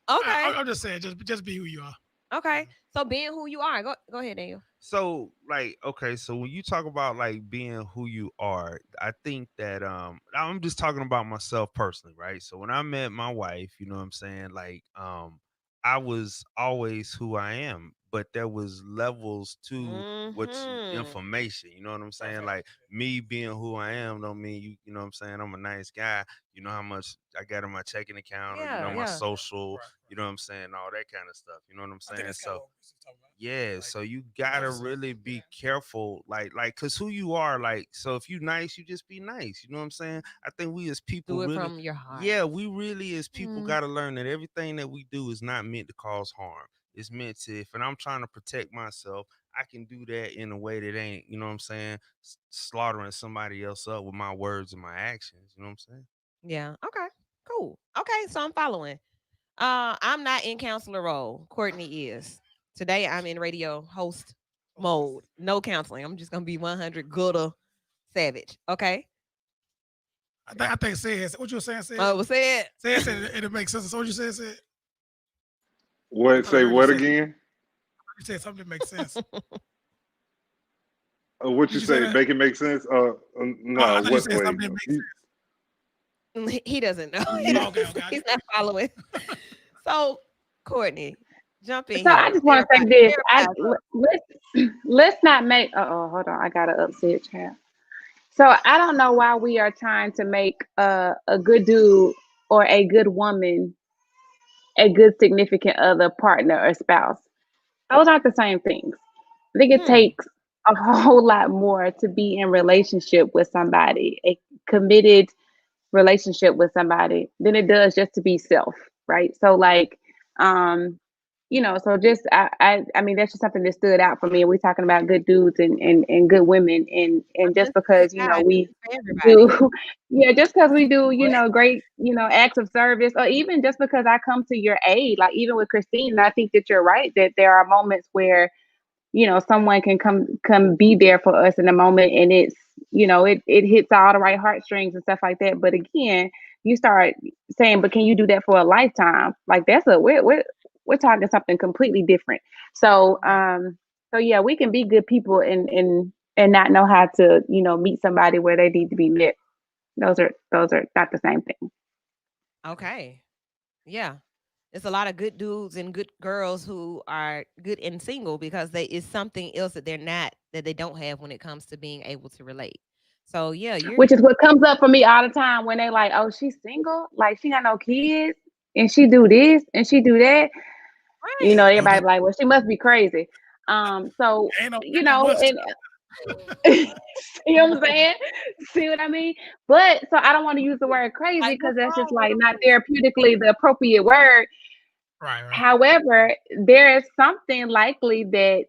Okay, I'm just saying, just be who you are. okay. So being who you are, go ahead, Daniel. So like, okay, so when you talk about like being who you are, I think that I'm just talking about myself personally, right? So when I met my wife, you know what I'm saying, like I was always who I am, but there was levels to what's Mm-hmm. information, you know what I'm Oh, saying? facts. Like me being who I am don't mean you know what I'm saying, I'm a nice guy, you know how much I got in my checking account or you Yeah, know my yeah. social, Right. you know what I'm saying, all that kind of stuff, you know what I'm I think saying? that's kind So of what we're talking about. yeah, Like so you gotta narcissism. really Yeah. be careful, cause who you are, like, so if you nice, you just be nice. You know what I'm saying? I think we as people Do it really, from your heart. yeah, we really as people Mm. gotta learn that everything that we do is not meant to cause harm. It's meant to, if and I'm trying to protect myself, I can do that in a way that ain't, you know what I'm saying, slaughtering somebody else up with my words and my actions. You know what I'm saying? Yeah. Okay. Cool. Okay. So I'm following. I'm not in counselor role. Courtney is. Today I'm in radio host mode. No counseling. I'm just gonna be 100 good savage. Okay. I think says what you were saying What's it? said it makes sense. So what you said I What? thought I Say heard you what say again? you said something that makes sense. What Did you you say say? that? Make it make sense? I No. thought you What said way? something that makes You, sense. He doesn't know. you, Okay, I He's got not following. So, Courtney, jump in So I here. just want to Clarify. say this. Clarify. Let's not make. Hold on. I got to upset child. So I don't know why we are trying to make a good dude or a good woman a good significant other, partner, or spouse. Those aren't the same things. I think it Hmm. takes a whole lot more to be in relationship with somebody, a committed relationship with somebody, than it does just to be self, right? So like, um, So just I mean that's just something that stood out for me. And we're talking about good dudes and good women, and just Just because God, we it's for everybody. do, yeah, just because we do What? great acts of service, or even just because I come to your aid, like even with Christine, I think that you're right that there are moments where someone can come be there for us in a moment, and it's it hits all the right heartstrings and stuff like that. But again, you start saying, but can you do that for a lifetime? Like that's we're talking something completely different. So Right. so yeah, we can be good people and not know how to meet somebody where they need to be met. Those are not the same thing. Okay. Yeah. It's a lot of good dudes and good girls who are good and single because they is something else that they're not that they don't have when it comes to being able to relate. So yeah, Which is what comes up for me all the time when they like, oh, she's single, like she got no kids, and she do this and she do that. right. Oh, Everybody be like, well, she must be crazy. So ain't no mustard. and see what I'm saying? See what I mean? But so I don't want to use the word crazy Like because what's that's just wrong with like them? not therapeutically the appropriate word. Right. However, there is something likely that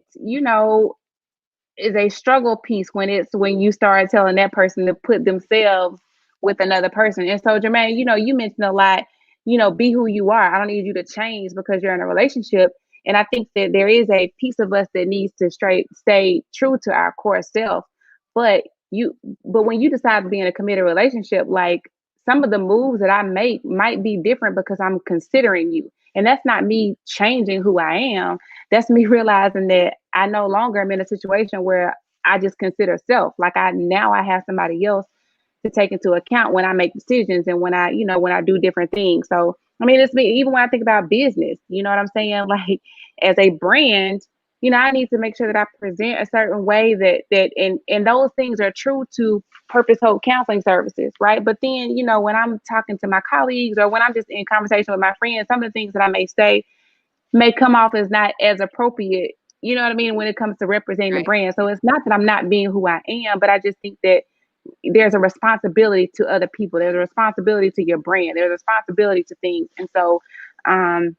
is a struggle piece when you start telling that person to put themselves with another person. And so, Jermaine, you mentioned a lot, be who you are. I don't need you to change because you're in a relationship. And I think that there is a piece of us that needs to stay true to our core self. But but when you decide to be in a committed relationship, like some of the moves that I make might be different because I'm considering you. And that's not me changing who I am. That's me realizing that I no longer am in a situation where I just consider self. Like I have somebody else to take into account when I make decisions and when I do different things. So I mean, it's me even when I think about business. You know what I'm saying? Like as a brand, I need to make sure that I present a certain way and those things are true to Purpose Hope Counseling Services, right? But then when I'm talking to my colleagues or when I'm just in conversation with my friends, some of the things that I may say may come off as not as appropriate, you know what I mean, when it comes to representing the Right. brand. So it's not that I'm not being who I am, but I just think that there's a responsibility to other people. There's a responsibility to your brand. There's a responsibility to things. And um,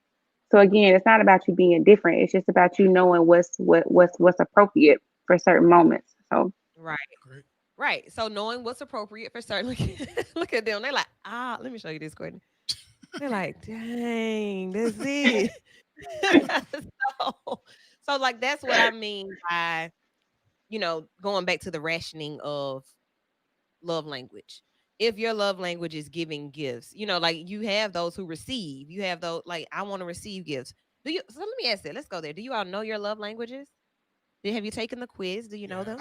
so again, it's not about you being different. It's just about you knowing what's appropriate for certain moments. So Right. Great. Right. So knowing what's appropriate for certain look at them. They're like, let me show you this, Courtney. They're like, dang, that's it. so, so like that's what I mean by, going back to the rationing of love language. If your love language is giving gifts, like you have those who receive, you have those like I want to receive gifts. Do you? So let me ask that. Let's go there. Do you all know your love languages? Have you taken the quiz? Do you know Yeah. them?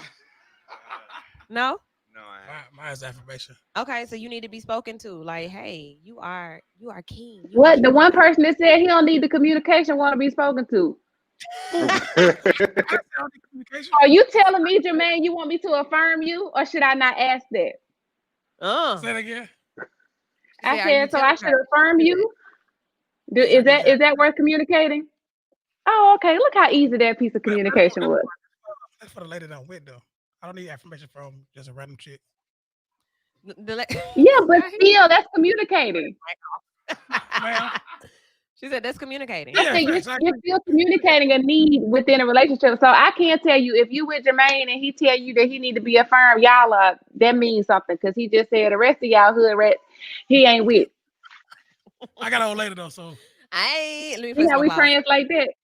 No. No, I haven't. Mine's affirmation. Okay, so you need to be spoken to. Like, hey, you are king. You are what the one chosen. person that said he don't need the communication want to be spoken to? I sound in communication. Are you telling me, Jermaine, you want me to affirm you, or should I not ask that? Say it again. She I said, are you said, so I telling should her? affirm Do it. you. Yes, I Is need that that. is that worth communicating? Oh, okay. Look how easy that piece of communication was. That's for the lady that I'm with, though. I don't need affirmation from just a random chick. Yeah, but I hear you. still, that's communicating. Ma'am. She said that's communicating. I Yeah, said facts. I you're agree. still communicating a need within a relationship. So I can't tell you if you with Jermaine and he tell you that he need to be affirmed, y'all that means something because he just said the rest of y'all hood rats he ain't with. I got an old lady, though, so Let me See play how some we applause. translate that?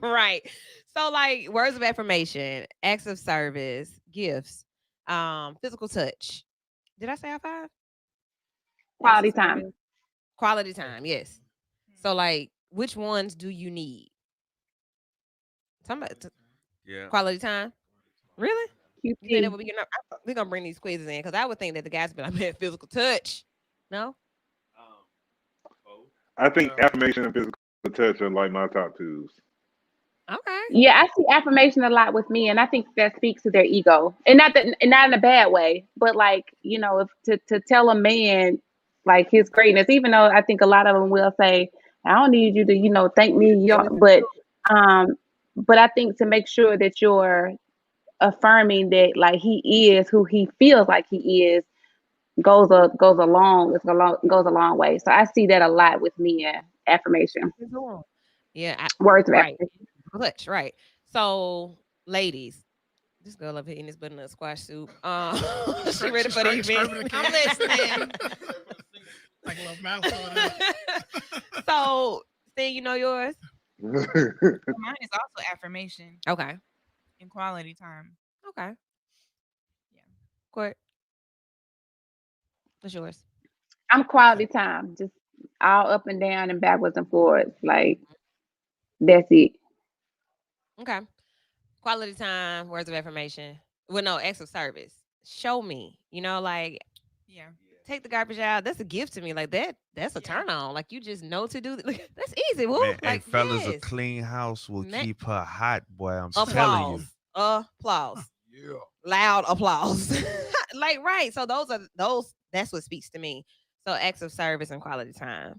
Right. So like words of affirmation, acts of service, gifts, physical touch. Did I say I five? Acts of Quality time. service, quality time. Yes. So like, which ones do you need? Somebody, Yeah. quality time. Really? You think that QT. would be enough? We're gonna bring these quizzes in because I would think that the guys would be like, man, physical touch. No. I think Well, affirmation and physical touch are like my top twos. Okay. Yeah, I see affirmation a lot with me, and I think that speaks to their ego, and not in a bad way, but like if to tell a man like his greatness, even though I think a lot of them will say, "I don't need you to thank me," Yeah, we um, but I think to make sure that you're affirming that like he is who he feels like he is goes a long way. So I see that a lot with men affirmation, Yeah, words of right. affirmation. Clutch, right. So, ladies, this girl up here eating this butternut squash soup. She ready for the event. I'm listening. Like a little mouse over there. So, Sting, you know yours? Mine is also affirmation Okay. and quality time. Okay. Yeah. Court, what's yours? I'm quality time, just all up and down and backwards and forwards. Like that's it. Okay. Quality time, words of affirmation. Well, no, acts of service. Show me. Like Yeah. take the garbage out. That's a gift to me. Like that's a Yeah. turn on. Like you just know to do that's easy. Woo. Man, hey, Like fellas, a yes. clean house will Ma- keep her hot, boy. I'm telling you. Applause. Yeah. Loud applause. Like right. So that's what speaks to me. So acts of service and quality time.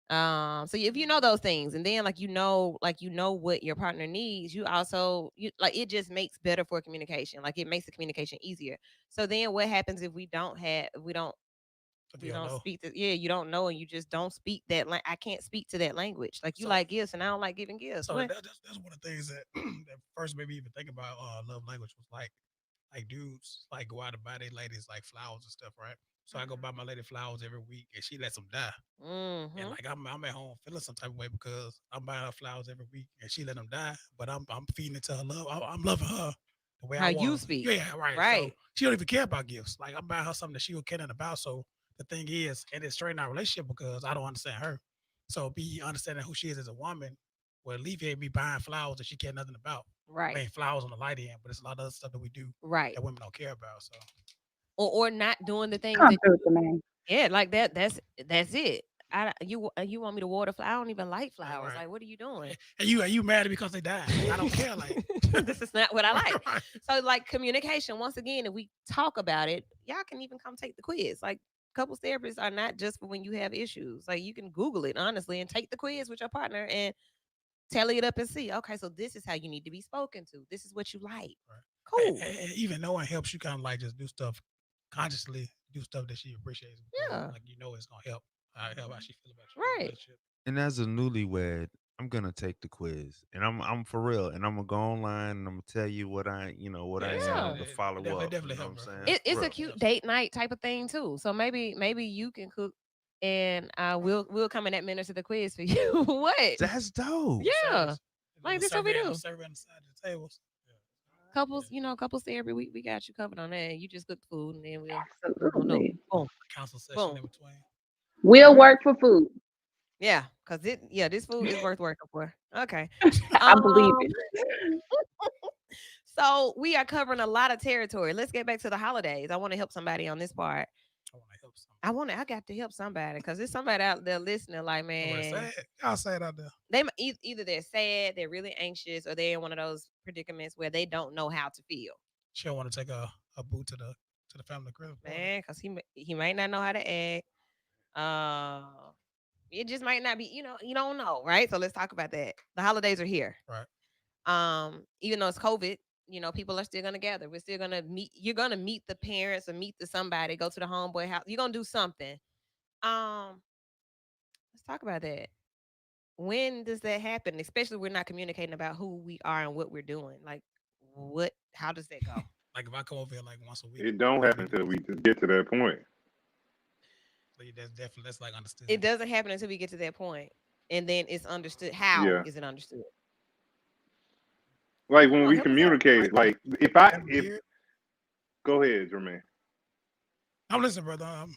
So if you know those things, and then like you know what your partner needs, you also like it just makes better for communication. Like it makes the communication easier. So then what happens if we don't If we you don't don't know. speak to you don't know, and you just don't speak that I can't speak to that language. Like you So- like gifts and I don't like giving gifts. So What? that's one of the things that that first made me even think about love language was like dudes like go out and buy their ladies like flowers and stuff, right? So I go buy my lady flowers every week and she lets them die. And Mhm. like I'm at home feeling some type of way because I'm buying her flowers every week and she let them die, but I'm feeding into her love. I'm loving her the way How I you want. speak. Yeah, right. So Right. she don't even care about gifts. Like I'm buying her something that she will care nothing about. So the thing is, and it's straighten our relationship because I don't understand her. So be understanding who she is as a woman will alleviate me buying flowers that she care nothing about. I Right. mean, flowers on the light end, but it's a lot of other stuff that we do Right. that women don't care about. So Or not doing the things Come that through with the man. yeah, like that. That's it. You want me to water flowers? I don't even like like, flowers. right. Like, what are you doing? And you mad because they died? Like, I don't care. Like This is not what I like. right. So, like communication. Once again, if we talk about it, y'all can even come take the quiz. Like, couples therapists are not just for when you have issues. Like, you can Google it honestly and take the quiz with your partner and tally it up and see. Okay, so this is how you need to be spoken to. This is what you like. Right. Cool. And even knowing helps you kind of like just do stuff consciously, do stuff that she appreciates. Because, Yeah. like it's gonna help. Help how she feel about your Right. relationship. And as a newlywed, I'm gonna take the quiz, and I'm for real, and I'm gonna go online and I'm gonna tell you what what I Yeah. am to follow up. Definitely You know what help I'm her. saying? It, For it's a real. cute date night type of thing too. So maybe you can cook and we'll come in that minute to the quiz for you. What? That's dope. Yeah. Like this this what we do. survey on the side of the tables. Couples say every week we got you covered on that. You just cook the food and then we'll know. Absolutely. Boom. Council session Boom. in between. We'll All right. work for food. Yeah, this food is worth working for. Okay. I believe Um it. so we are covering a lot of territory. Let's get back to the holidays. I want to help somebody on this part. I want to help somebody. I got to help somebody because there's somebody out there listening like, Nobody say man, it. Y'all say it out there. either they're sad, they're really anxious, or they're in one of those predicaments where they don't know how to feel. She don't want to take a boot to the family Christmas party. Man, because he might not know how to act. It just might not be, you don't know, right? So let's talk about that. The holidays are here. Right. Even though it's COVID, people are still gonna gather. We're still gonna meet. You're gonna meet the parents or meet the somebody. Go to the homeboy house. You're gonna do something. Let's talk about that. When does that happen? Especially we're not communicating about who we are and what we're doing. Like, what? How does that go? Like if I come over here like once a week. It don't happen until we just get to that point. That's like understood. It doesn't happen until we get to that point, and then it's understood. How Yeah. is it understood? Like when on, we help us out. communicated, like if go ahead, Jermaine. I'm listening, brother. I'm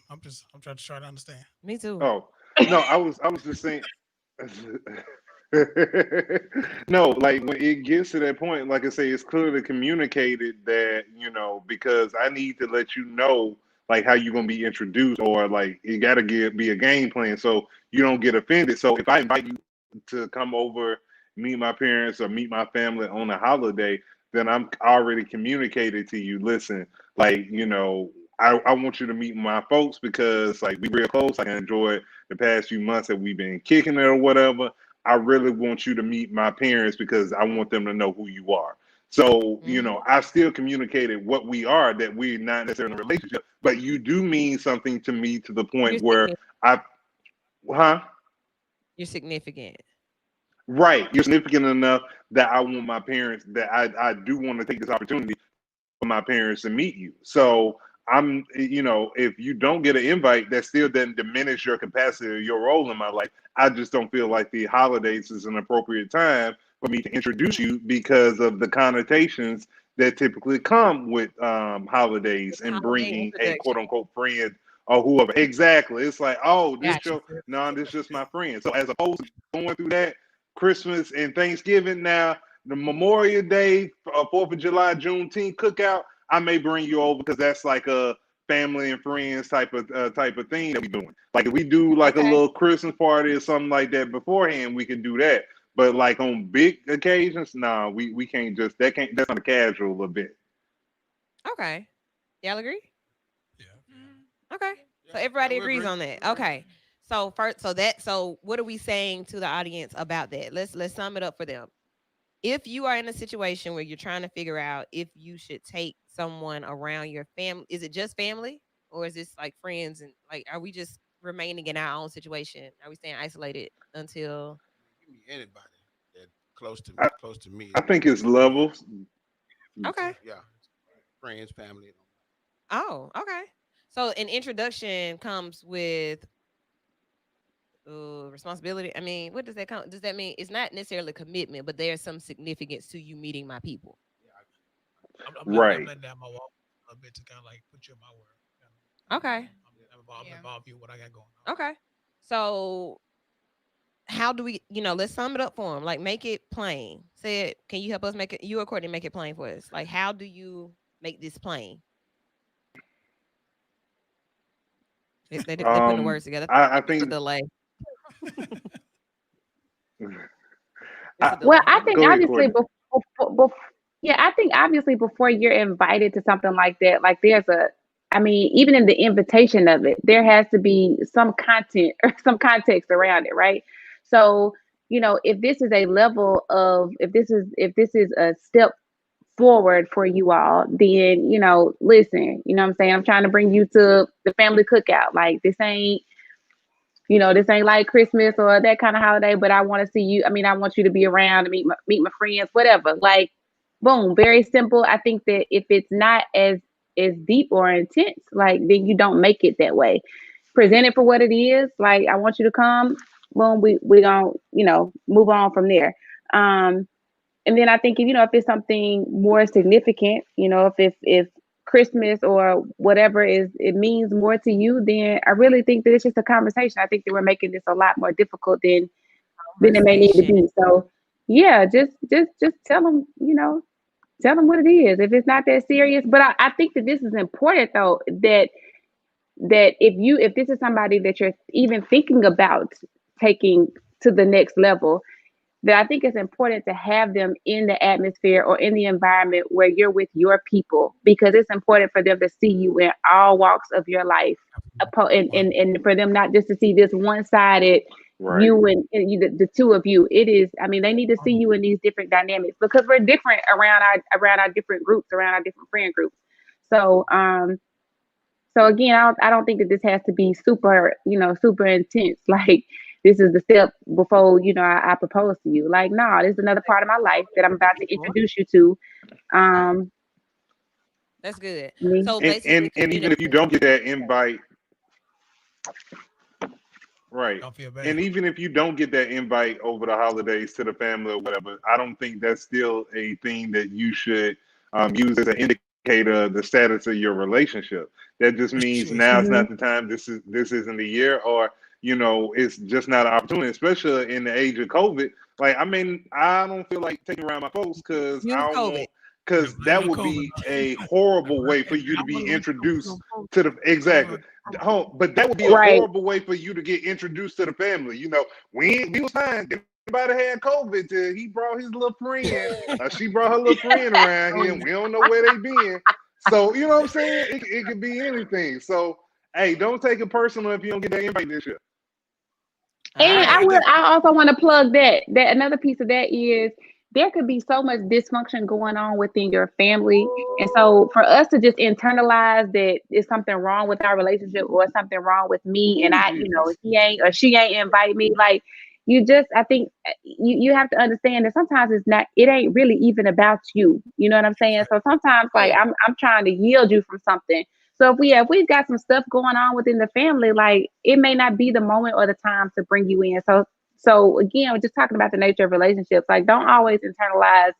trying to understand. Me too. Oh no, I was just saying. No, like when it gets to that point, like I say, it's clearly communicated that because I need to let you know like how you're gonna be introduced, or like it gotta be a game plan so you don't get offended. So if I invite you to come over, meet my parents or meet my family on a holiday, then I'm already communicated to you. Listen, like I want you to meet my folks because like we real close. Like I enjoyed the past few months that we've been kicking it or whatever. I really want you to meet my parents because I want them to know who you are. So, I still communicated what we are, that we're not necessarily in a relationship, but you do mean something to me to the You're point where serious. I, huh? You're significant. Right. You're significant enough that I want my parents, that I do want to take this opportunity for my parents to meet you. So if you don't get an invite, that still doesn't diminish your capacity or your role in my life. I just don't feel like the holidays is an appropriate time for me to introduce you because of the connotations that typically come with holidays and Holiday bringing a introduction. quote unquote friend or whoever. Exactly. It's like, oh, this Gotcha. show, no, this is just my friend. So as opposed to going through that Christmas and Thanksgiving, now the Memorial Day, 4th of July, Juneteenth cookout, I may bring you over because that's like a family and friends type of thing that we doing. Like if we do like a Okay. little Christmas party or something like that beforehand, we can do that. But like on big occasions, nah, we can't just that's on a casual event. Okay. Y'all agree? Yeah. Okay. So Yeah, everybody we agrees agree. on that. We agree. Okay. So so what are we saying to the audience about that? Let's sum it up for them. If you are in a situation where you're trying to figure out if you should take someone around your family, is it just family or is this like friends and like are we just remaining in our own situation? Are we staying isolated until Give me anybody that I, close to me I is think good it's for me. levels. okay. Yeah, friends, family. Oh, okay. So an introduction comes with responsibility. I mean, what does that come? Does that mean it's not necessarily commitment, but there's some significance to you meeting my people? I'm Right. letting down my wall a bit to kind of like put you in my world. Okay. I'm Yeah. involved you with what I got going on. Okay. So how do we, let's sum it up for them. Like make it plain. Say it. Can you help us make it? You or Courtney make it plain for us. Like how do you make this plain? They putting the words together. I It's a think delay. It's I, a Well, delay. I think go ahead, obviously Courtney. yeah, I think obviously before you're invited to something like that, like I mean, even in the invitation of it, there has to be some content or some context around it, right? So, if this is a level of, if this is a step forward for you all, then, listen, what I'm saying? I'm trying to bring you to the family cookout. Like this ain't like Christmas or that kind of holiday, but I want to see you. I mean, I want you to be around to meet my friends, whatever. Like, boom, very simple. I think that if it's not as deep or intense, like then you don't make it that way. Present it for what it is. Like, I want you to come. Boom, we gonna move on from there. Um, and then I think if it's something more significant, if Christmas or whatever it means more to you, then I really think that it's just a conversation. I think that we're making this a lot more difficult than it may need to Conversation. be. So yeah, just tell them what it is. If it's not that serious, but I think that this is important though, that if this is somebody that you're even thinking about taking to the next level, that I think it's important to have them in the atmosphere or in the environment where you're with your people, because it's important for them to see you in all walks of your life, and for them not just to see this one-sided Right. you and you, the two of you. It is, I mean, they need to see you in these different dynamics because we're different around our different groups, around our different friend groups. So so again, I don't think that this has to be super, super intense. Like this is the step before, I propose to you. Like, no, this is another part of my life that I'm about to introduce you to. Okay. Um, That's good. me. So basically And even if you don't get that invite, right. Don't feel bad. And even if you don't get that invite over the holidays to the family or whatever, I don't think that's still a thing that you should use as an indicator of the status of your relationship. That just But means she now's Mhm. not the time. This isn't the year, or it's just not an opportunity, especially in the age of COVID. Like, I mean, I don't feel like taking around my folks because use I don't COVID. want, because blame that the would COVID. be a horrible way for you to be introduced to the exactly. But that would be a Right. horrible way for you to get introduced to the family. We was fine. Everybody had COVID till he brought his little friend. She brought her little friend around here, and we don't know where they been. So you know what I'm saying? It could be anything. So hey, don't take it personal if you don't get that invite this year. All And I right. definitely I also want to plug that another piece of that is there could be so much dysfunction going on within your family. And so for us to just internalize that there's something wrong with our relationship or something wrong with me and Oh Jesus. he ain't or she ain't invite me, like I think you have to understand that sometimes it ain't really even about you. You know what I'm saying? So sometimes Oh, like yeah. I'm trying to yield you from something. So if we've got some stuff going on within the family, like it may not be the moment or the time to bring you in. So again, we're just talking about the nature of relationships. Like don't always internalize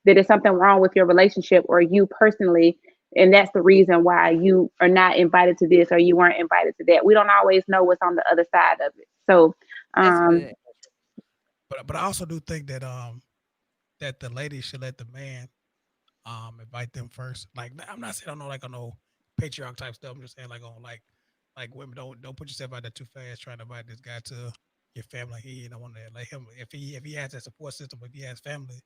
that there's something wrong with your relationship or you personally, and that's the reason why you are not invited to this or you weren't invited to that. We don't always know what's on the other side of it. So That's um good. But I also do think that the lady should let the man invite them first. Like I'm not saying I know like on no patriarch type stuff. I'm just saying like on like women don't put yourself out there too fast trying to invite this guy to your family. He don't want to let him if he has that support system, if he has family,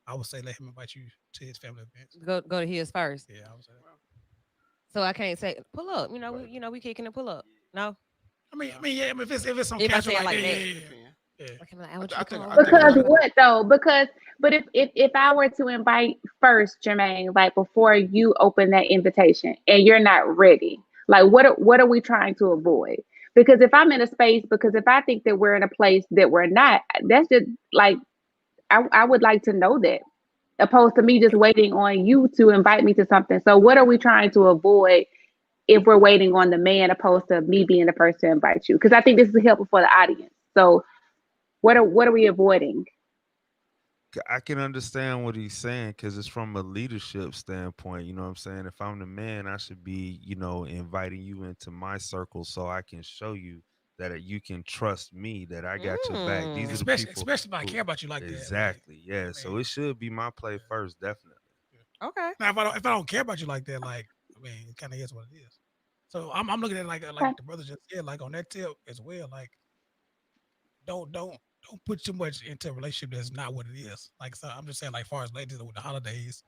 I would say let him invite you to his family events. Go to his first. Yeah, I would say. So I can't say pull up. We kicking and pull up. No. Yeah. If it's some If I casual say it like like yeah, that. yeah, yeah. Okay, like, I want you I to come think over. I think because I think what though? But if I were to invite first, Jermaine, like before you open that invitation and you're not ready, like what are we trying to avoid? Because if I'm in a space, because if I think that we're in a place that we're not, that's just like I would like to know that, opposed to me just waiting on you to invite me to something. So what are we trying to avoid if we're waiting on the man, opposed to me being the person to invite you? Because I think this is helpful for the audience. So what are we avoiding? I can understand what he's saying because it's from a leadership standpoint. You know what I'm saying? If I'm the man, I should be, inviting you into my circle so I can show you that you can trust me, that I got your back. These are the people Especially if I who care about you like that. Like, exactly, yeah. I So mean, it should be my play first, definitely. Okay. now if I don't care about you like that, like I mean, it kind of is what it is. So I'm looking at it like Okay. the brother just said, like on that tip as well. Like don't put too much into a relationship that's not what it is. Like so I'm just saying, like far as ladies with the holidays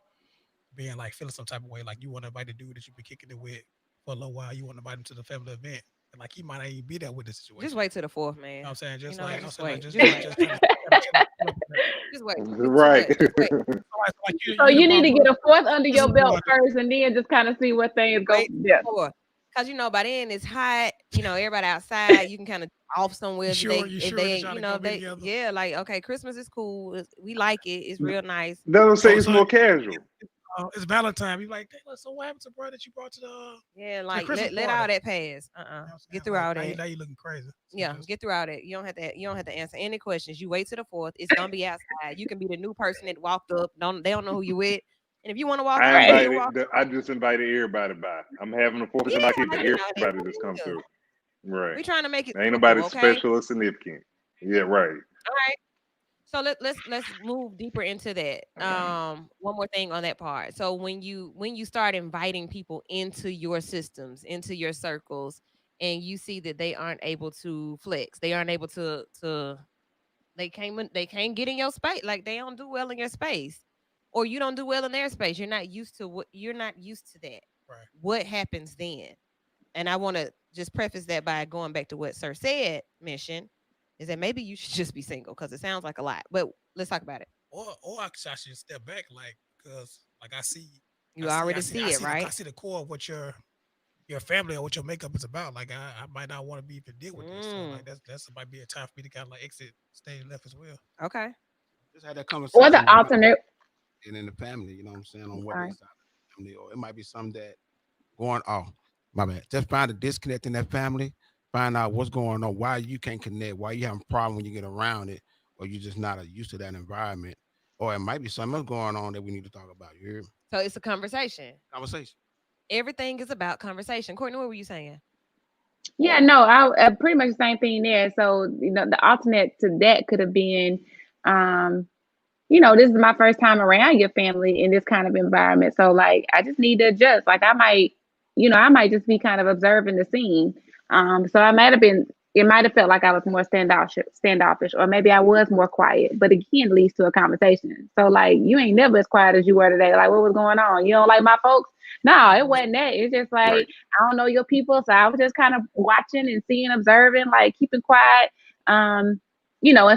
being like feeling some type of way, like you want to invite the dude that you've been kicking it with for a little while, you want to invite him to the family event, and like he might not even be there with the Just situation. wait till the fourth, You know man. what I'm saying? You Just know, like I'm just saying, like wait. just Just just wait. just kind of chill up on that. Just wait. It's too Right. much. Just wait. Like So you the you need to mama. get a fourth under This is your what belt first, and then just kind of see what things go Wait from there. for. Cause by then it's hot. Everybody outside. You can kind of off somewhere you if sure they that ain't. y'all to go be They together? yeah. Like okay, Christmas is cool. We like it. It's real nice. That'll say So it's so more casual. it's Valentine. You like, hey, look, so what happened to bro that you brought Yeah, to the like Christmas let party? all that pass. You know what I'm Get saying? through Like all that. now you looking crazy. So Yeah, just get through all that. You don't have to answer any questions. You wait till the fourth. It's gonna be outside. You can be the new person that walked up. They don't know who you with. And if you want to walk up, you walk. I just invited everybody by. I'm having a 4th of Yeah, July kid, but like it is everybody what just come it is. through. Right. We trying to make it Ain't simple, nobody okay? special or significant. Yeah, right. All right. So let's move deeper into that. One more thing on that part. So when you start inviting people into your systems, into your circles, and you see that they aren't able to flex, they aren't able to they can't get in your space, like they don't do well in your space, or you don't do well in their space. You're not used to that. right. What happens then? And I want to just preface that by going back to what Sir said, Mission, is that maybe you should just be single because it sounds like a lot. But let's talk about it. Or I should step back, like because like You already see it, I right? see the core of what your family or what your makeup is about. Like I might not want to be even deal with this. So like Mm, that's might be a time for me to kind of like exit stage left as well. okay. just had that Or conversation the with my alternate. and in the family. You know what I'm saying on what they Sorry. side of the family, or it might be something that going off. My bad. Just find a disconnect in that family. Find out what's going on. Why you can't connect. Why you having a problem when you get around it, or you just not used to that environment. Or it might be something else going on that we need to talk about. You hear me? So it's a conversation. Conversation. Everything is about conversation. Courtney, what were you saying? Yeah, no, I pretty much the same thing there. So the alternate to that could have been, um, this is my first time around your family in this kind of environment. So like I just need to adjust. Like I might just be kind of observing the scene. So it might have felt like I was more standoffish, or maybe I was more quiet. But again, it leads to a conversation. So like you ain't never as quiet as you were today. Like what was going on? You don't like my folks? No, it wasn't that. It's just Right. like I don't know your people, so I was just kind of watching and seeing, observing, like keeping quiet. And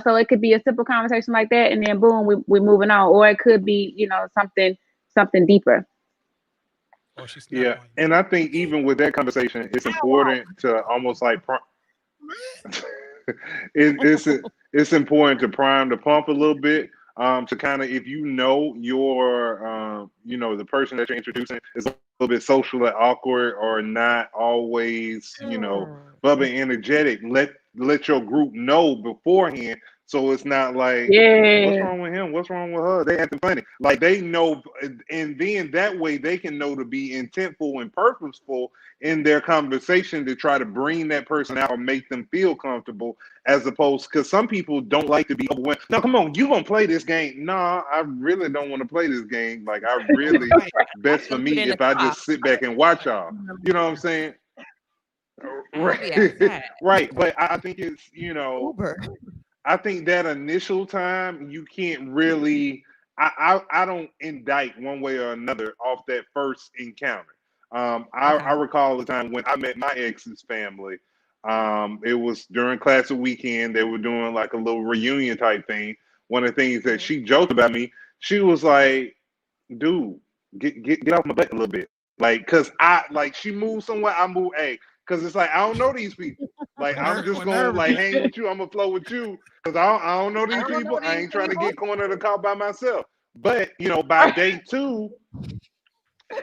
so it could be a simple conversation like that, and then boom, we're moving on. Or it could be, something deeper. Or she snap Yeah. on And I think even with that conversation, it's Ow, important to almost like it's it's important to prime the pump a little bit. To kind of, if you know your the person that you're introducing is a little bit socially awkward or not always bubbly energetic, let your group know beforehand, so it's not like, what's Yeah. wrong with him? What's wrong with her? They acting funny. Like they know, and then that way they can know to be intentful and purposeful in their conversation to try to bring that person out or make them feel comfortable, as opposed, because some people don't like to be overwhelmed. No, come on, you gonna play this game? Nah, I really don't want to play this game. Like I really, Right. best for Leave it me in the if I car. just sit back and watch y'all. You know what I'm saying? I'll be Right, outside. right. But I think it's Uber. I think that initial time you can't really. I don't indict one way or another off that first encounter. I Okay. recall the time when I met my ex's family. It was during classic weekend. They were doing like a little reunion type thing. One of the things that Hmm. she joked about me, she was like, "Dude, get off my butt a little bit." Like, cause I like she moved somewhere, I move. Hey, cause it's like I don't know these people. Like I'm just gonna Whenever like hang with you. I'm gonna flow with you because I don't know I these don't know people. I these ain't trying to people. get cornered or caught by myself. But by day two,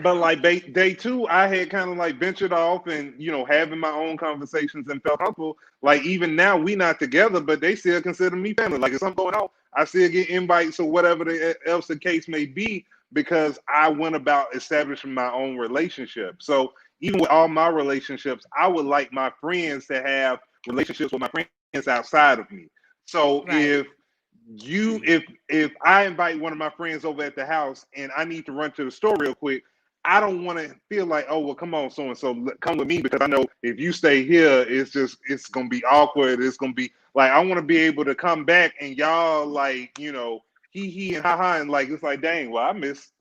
but like day two, I had kind of like ventured off and having my own conversations and felt comfortable. Like even now, we not together, but they still consider me family. Like if something going on, I still get invites or whatever else the case may be because I went about establishing my own relationship. So even with all my relationships, I would like my friends to have relationships with my friends outside of me. So Right. if I invite one of my friends over at the house and I need to run to the store real quick, I don't want to feel like, oh well, come on, so and so, come with me because I know if you stay here, it's gonna be awkward. It's gonna be like I want to be able to come back and y'all like he and ha ha and like it's like dang, well I missed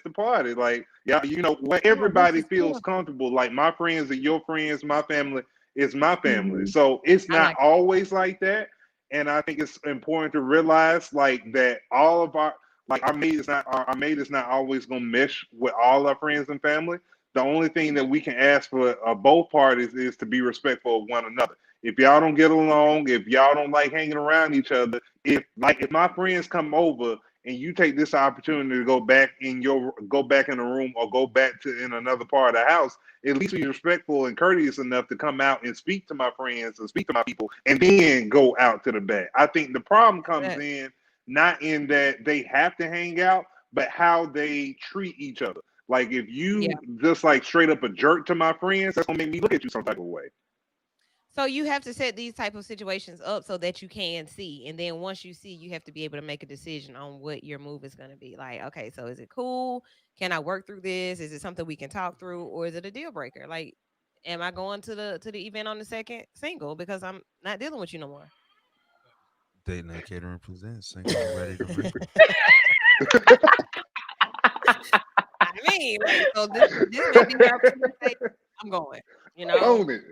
the party. Like yeah, where Yeah, this everybody is feels cool. comfortable. Like my friends are your friends, my family is my family. Mhm. So it's I not like that. always like that, and I think it's important to realize like that all of our mate is not always gonna mesh with all our friends and family. The only thing that Hmm. we can ask for both parties is to be respectful of one another. If y'all don't get along, if y'all don't like hanging around each other, if my friends come over and you take this opportunity to go back in the room or go back to in another part of the house, at least be respectful and courteous enough to come out and speak to my friends and speak to my people and then go out to the back. I think the problem comes That, in not in that they have to hang out, but how they treat each other. Like if yeah. you just like straight up a jerk to my friends, that's gonna make me look at you some type of way. So you have to set these type of situations up so that you can see, and then once you see, you have to be able to make a decision on what your move is going to be. Like, okay, so is it cool? Can I work through this? Is it something we can talk through, or is it a deal breaker? Like, am I going to the event on the second single because I'm not dealing with you no more? Date Night Catering presents single and ready to mingle. I mean, like, so this may be the opportunity to say, I'm going. You know, Own it.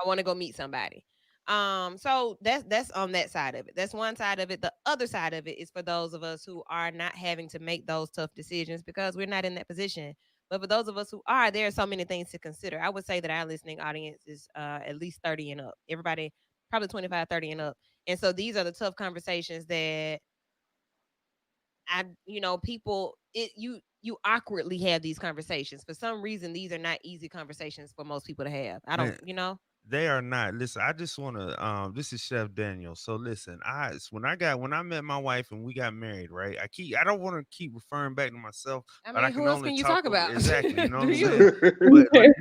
I want to go meet somebody. So that's on that side of it. That's one side of it. The other side of it is for those of us who are not having to make those tough decisions because we're not in that position. But for those of us who are, there are so many things to consider. I would say that our listening audience is at least 30 and up. Everybody probably 25, 30 and up. And so these are the tough conversations that people you awkwardly have these conversations. For some reason, these are not easy conversations for most people to have. I don't, Man, you know. they are not. Listen, I just want to. This is Chef Daniel. So listen, when I met my wife and we got married, right? I don't want to keep referring back to myself, I but I mean, who can else only can you talk talk about? exactly. You know what Do I'm you? saying? But like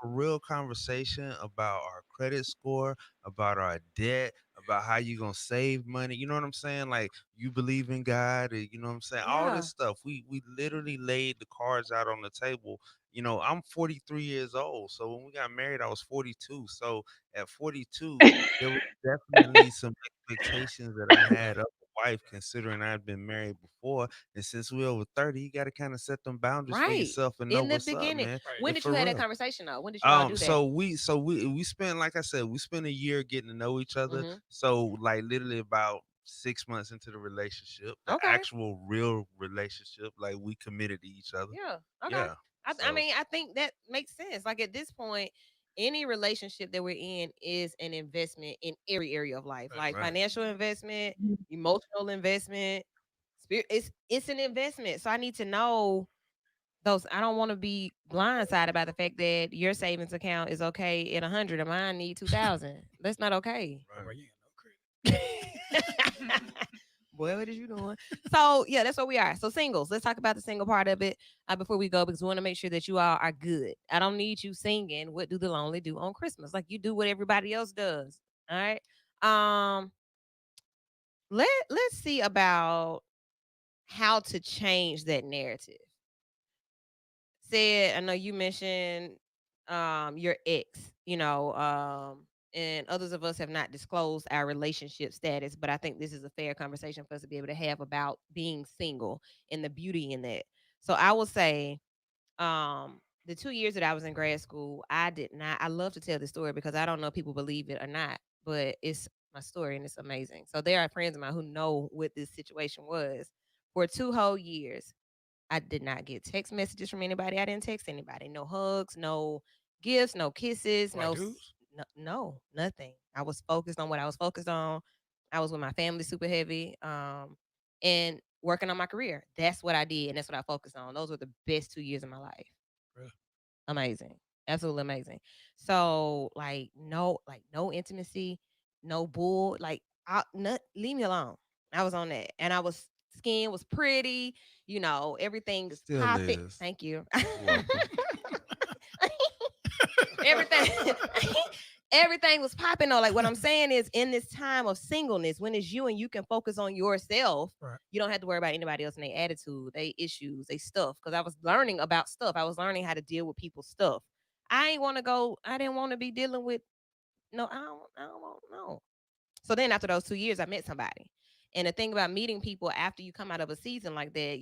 for real conversation about our credit score, about our debt, about how you gonna save money. You know what I'm saying? Like you believe in God, you know what I'm saying? All this Yeah. stuff. We literally laid the cards out on the table. I'm 43 years old. So when we got married, I was 42. So at 42, there was definitely some expectations that I had of a wife, considering I'd been married before. And since we're over 30, you got to kind of set them boundaries for Right. yourself and know In the what's up, beginning. man. right. When And did you for have that real. conversation though? When did you all do that? So we spent, like I said, we spent a year getting to know each other. Hmm. So like literally about 6 months into the relationship, the Okay. actual real relationship, like we committed to each other. Yeah. Okay. Yeah. I So mean, I think that makes sense. Like at this point, any relationship that we're in is an investment in every area of life, Facts. like Right. financial investment, Mhm. emotional investment, spirit. It's an investment. So I need to know those. I don't want to be blindsided by the fact that your savings account is okay at 100 and mine need 2,000. That's not okay. Oh, bro, Right. you ain't no credit. Boy, what is you doing? So yeah, that's what we are. So singles. Let's talk about the single part of it before we go, because we want to make sure that you all are good. I don't need you singing "What Do the Lonely Do" on Christmas, like you do what everybody else does. All right. Um. Let's see about how to change that narrative. Said, I know you mentioned your ex, and others of us have not disclosed our relationship status, but I think this is a fair conversation for us to be able to have about being single and the beauty in that. So I will say, the 2 years that I was in grad school, I did not. I love to tell this story because I don't know if people believe it or not, but it's my story and it's amazing. So there are friends of mine who know what this situation was. For 2 whole years, I did not get text messages from anybody. I didn't text anybody. No hugs, no gifts, no kisses, White dudes? no, nothing. I was focused on what I was focused on. I was with my family super heavy, and working on my career. That's what I did, and that's what I focused on. Those were the best 2 years of my life. Really? Amazing, absolutely amazing. So no intimacy, no bull. Leave me alone. I was on that, and I was skin was pretty. Everything is Still popping. is. Thank you. You're welcome. Everything everything was popping though. Like what I'm saying is, in this time of singleness, when it's you and you can focus on yourself, Right. you don't have to worry about anybody else and their attitude, their issues, their stuff. Because I was learning about stuff. I was learning how to deal with people's stuff. I didn't want to be dealing with no, I don't want no. So then after those 2 years, I met somebody. And the thing about meeting people after you come out of a season like that,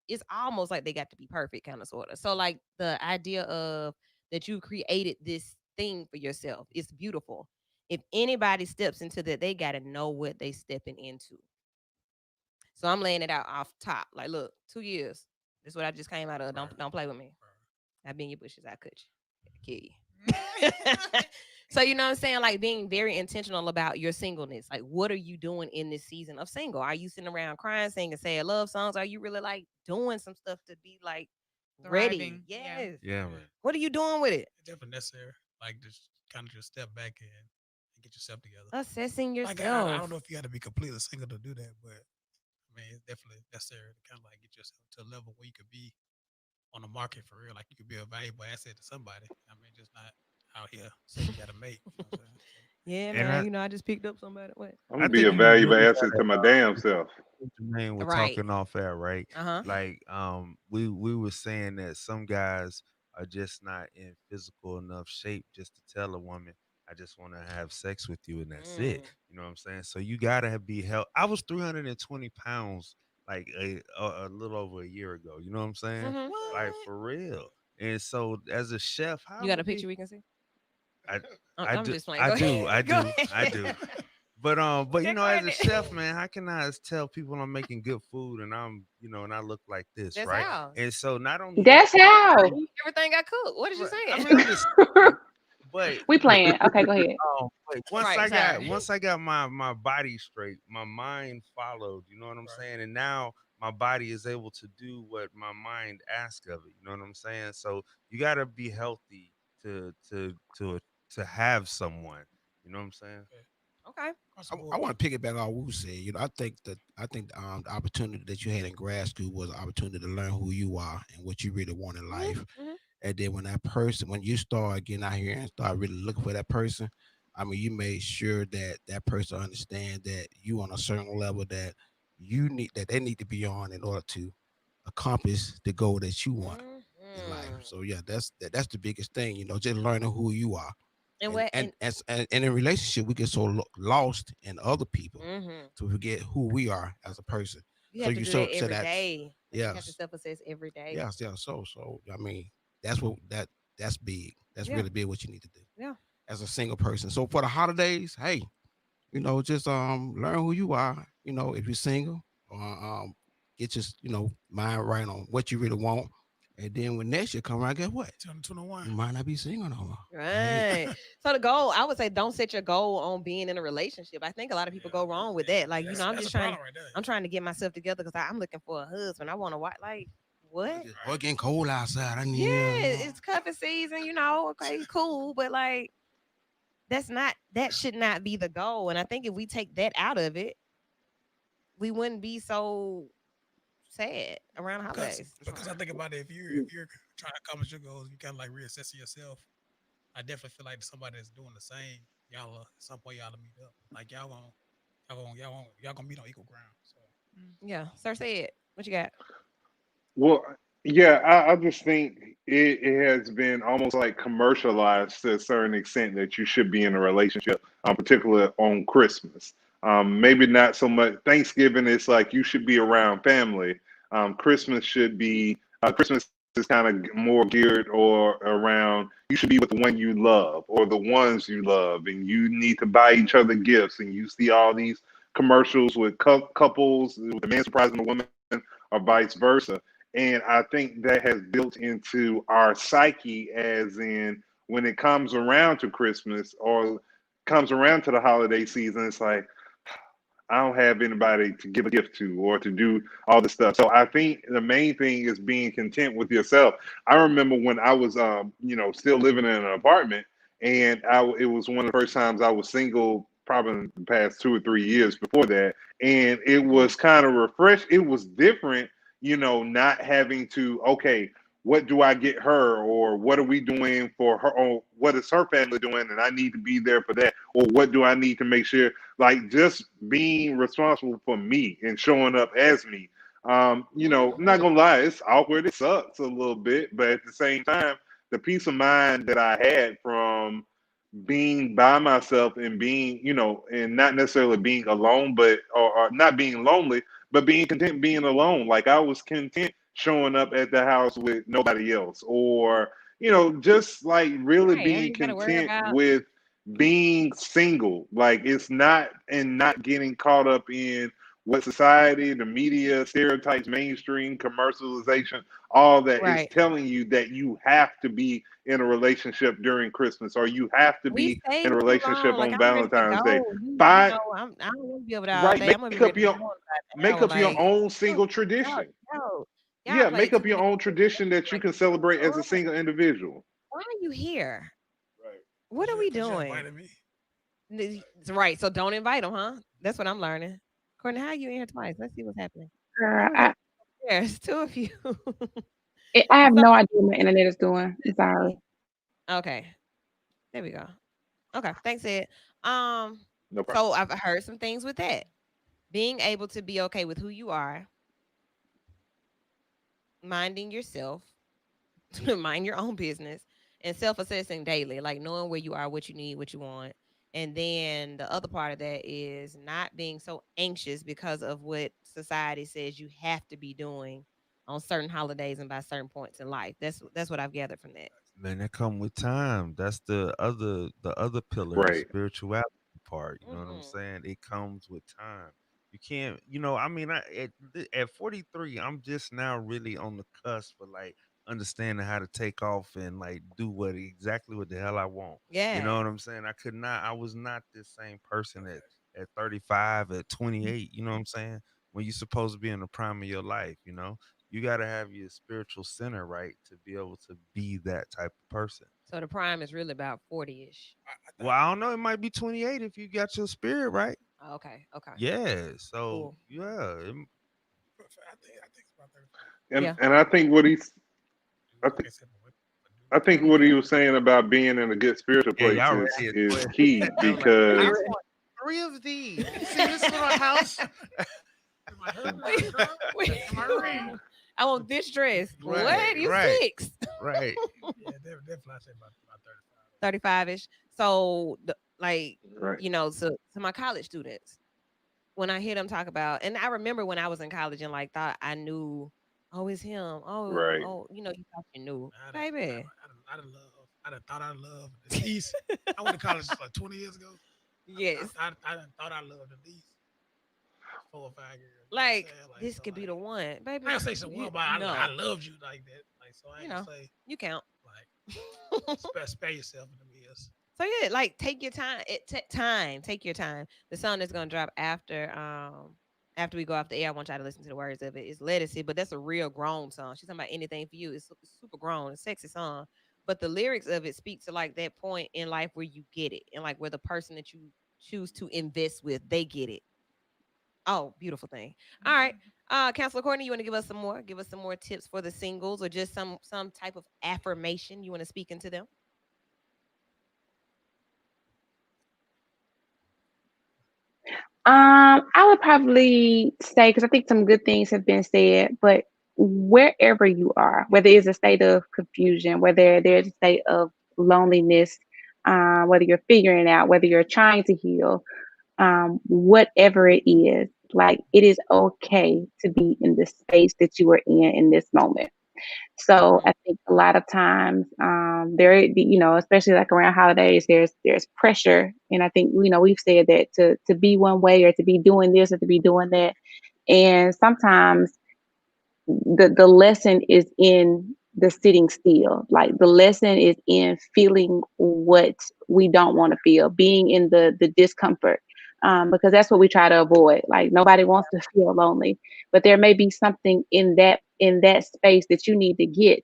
it's almost like they got to be perfect, kind of sort of. So like the idea of that you created this thing for yourself, it's beautiful. If anybody steps into that, they got to know what they stepping into. So I'm laying it out off top. Like, look, 2 years. This is what I just came out of. Right. Don't play with me. Right. I've been in your bushes. I cut you. Kill you. So you know what I'm saying? Like being very intentional about your singleness. Like, what are you doing in this season of single? Are you sitting around crying, singing sad love songs? Are you really like doing some stuff to be like ready? Thriving. Yeah. Yes. Yeah, man. What are you doing with it? It's definitely necessary. Like just kind of just step back and get yourself together. Assessing Like I yourself. don't know if you got to be completely single to do that, but I mean it's definitely necessary to kind of like get yourself to a level where you could be on the market for real. Like you could be a valuable asset to somebody. I mean, just not out here saying you got to make. You know what I'm saying? So, Yeah, And man. I just picked up somebody. What? I'm I gonna be think a you valuable really asset to my damn self. what Jermaine was Right. talking off air, right? Uh-huh. Like, we were saying that some guys are just not in physical enough shape just to tell a woman, "I just want to have sex with you," and that's it. Mm. You know what I'm saying? So you gotta be held. I was 320 pounds like a little over a year ago. You know what I'm saying? Mm-hmm. Like for real. And so as a chef, You how got a would picture be? we can see? I I I'm do just playing. I Go do I ahead. Go do I ahead. do. But Okay, go as a chef, ahead. man, how can I tell people I'm making good food and I'm and I look like this, That's right? right. how. And so not only that, That's how. I eat everything I cook. What is you right, I saying? mean, I'm just but We playing. Okay, go ahead. once Right. I got Sorry. once I got my body straight, my mind followed, you know what I'm Right. saying? And now my body is able to do what my mind asks of it. You know what I'm saying? So you got to be healthy to have someone. You know what I'm saying? Okay. Okay. Across the I board. want to piggyback on what Wu said. I think the opportunity that you had in grad school was an opportunity to learn who you are and what you really want in Hmm. life. Hmm. And then when you start getting out here and start really looking for that person, I mean, you made sure that that person understand that you on a certain level that they need to be on in order to accomplish the goal that you want in life. Hmm. So yeah, that's the biggest thing. Just learning who you are. And And what? and And and in relationship, we get so lost in other people hmm to forget who we are as a person. you So have to you do that so every that's day. Like you have to yes, self-assess every day. yes, yes. So I mean, that's what that's big. That's Yeah. really big. What you need to do Yeah. as a single person. So for the holidays, hey, just learn who you are. If you're single, or get your mind right on what you really want. And then when next year come around, guess what? 2021. You might not be single no more. Right. So the goal, I would say, don't set your goal on being in a relationship. I think a lot of people go wrong with that. Like, I'm That's just a trying. problem right there. I'm trying to get myself together because I'm looking for a husband. I want to watch. Like, what? It's getting cold outside. I need. Yeah, it's cuffing season. Okay, cool, but like, that should not be the goal. And I think if we take that out of it, we wouldn't be so sad around holidays. Because I think about it, if you're trying to accomplish your goals, you kind of like reassessing yourself. I definitely feel like somebody that's doing the same, y'all at some point y'all meet up. Like y'all gonna meet on equal ground. So Yeah, sir said, what you got? Well, yeah, I just think it has been almost like commercialized to a certain extent that you should be in a relationship, particularly on Christmas. Maybe not so much Thanksgiving. It's like you should be around family. Christmas should be Christmas is kind of more geared or around you should be with the one you love or the ones you love, and you need to buy each other gifts. And you see all these commercials with couples, with the man surprising the woman, or vice versa. And I think that has built into our psyche, as in when it comes around to Christmas or comes around to the holiday season, it's like, I don't have anybody to give a gift to or to do all this stuff. So I think the main thing is being content with yourself. I remember when I was, still living in an apartment, and it was one of the first times I was single, probably in the past 2 or 3 years before that, and it was kind of refreshed. It was different, not having to, okay, what do I get her, or what are we doing for her, or what is her family doing, and I need to be there for that, or what do I need to make sure, like just being responsible for me and showing up as me. I'm not gonna lie, it's awkward, it sucks a little bit, but at the same time, the peace of mind that I had from being by myself and being, and not necessarily being alone, but or not being lonely, but being content being alone. Like I was content showing up at the house with nobody else, or just like really Right. being You got to worry content about. with being single. Like it's not and not getting caught up in what society, the media, stereotypes, mainstream commercialization, all that is Right. telling you that you have to be in a relationship during Christmas, or you have to We be in stayed a too relationship long. Like on I'm ready to Valentine's Day. go. You Five, know, I don't want to be over there all right? day. I'm gonna be Make up ready to your go in about an make hour. up your Like, own yo, single tradition. yo, y'all Yeah, play make too up your many own games. tradition that you Like, can celebrate as a what? single individual. Why are you here? Right. What are we cause you doing? invited me. Right. So don't invite them, huh? That's what I'm learning. Courtney, how are you in here twice? Let's see what's happening. Girl, Oh, there's two of you. I have So, no idea what my internet is doing. I'm sorry. okay, there we go. Okay, thanks, Ed. Um, No problem. so I've heard some things with that. Being able to be okay with who you are, minding yourself, mind your own business, and self-assessing daily, like knowing where you are, what you need, what you want. And then the other part of that is not being so anxious because of what society says you have to be doing on certain holidays and by certain points in life. That's what I've gathered from that. Man, that come with time. That's the other pillar, the Right. spirituality part. You know what I'm Hmm. saying? It comes with time. You can't, I mean, at 43, I'm just now really on the cusp of like understanding how to take off and like do exactly what the hell I want. You know Yeah. what I'm saying? I was not this same person at 35, at 28. You know what I'm saying? When you're supposed to be in the prime of your life, you got to have your spiritual center right to be able to be that type of person. So the prime is really about 40-ish. Well, I don't know. It might be 28 if you got your spirit right. Okay. Okay. Yeah. So Cool. yeah. I think it's about 35. And Yeah. and I think what he's I Like think I said, I think what he was saying about being in a good spiritual Yeah. place Y'all is ready? is key I was like, I I because want three of these. You see this little house? am I hurt? wait, wait. Am I reading? I want this dress. What? Right. You Right. fixed? Right. Yeah, definitely. I say about 35. 35-ish. So like, right, to my college students, when I hear them talk about, and I remember when I was in college and like thought I knew, oh, it's him. right. You thought you knew. I done, Baby. I done love. I done thought I loved at least. I went to college like 20 years ago. Yes. I done thought I loved at least 4 or 5 girls. You know what I'm Like saying? Like this so, could be the like one, I baby. ain't gonna say some You one, but I no, loved you like that. Like so, I you ain't gonna know, say you count. like spare yourself in the years. So yeah, like take your time. Time. Take your time. The song that's gonna drop after we go off the air. I want y'all to listen to the words of it. It's Legacy, but that's a real grown song. She's talking about anything for you. It's super grown, a sexy song. But the lyrics of it speak to like that point in life where you get it, and like where the person that you choose to invest with, they get it. Oh, beautiful thing. All right. Counselor Courtney, you want to give us some more? Give us some more tips for the singles or just some type of affirmation you want to speak into them? I would probably say because I think some good things have been said, but wherever you are, whether it's a state of confusion, whether there's a state of loneliness, whether you're figuring out, whether you're trying to heal, whatever it is, like it is okay to be in the space that you are in this moment. So Mhm. I think a lot of times, especially like around holidays, there's pressure, and I think we've said that to be one way or to be doing this or to be doing that, and sometimes the lesson is in the sitting still. Like the lesson is in feeling what we don't want to feel, being in the discomfort. Because that's what we try to avoid. Like nobody wants to feel lonely, but there may be something in that space that you need to get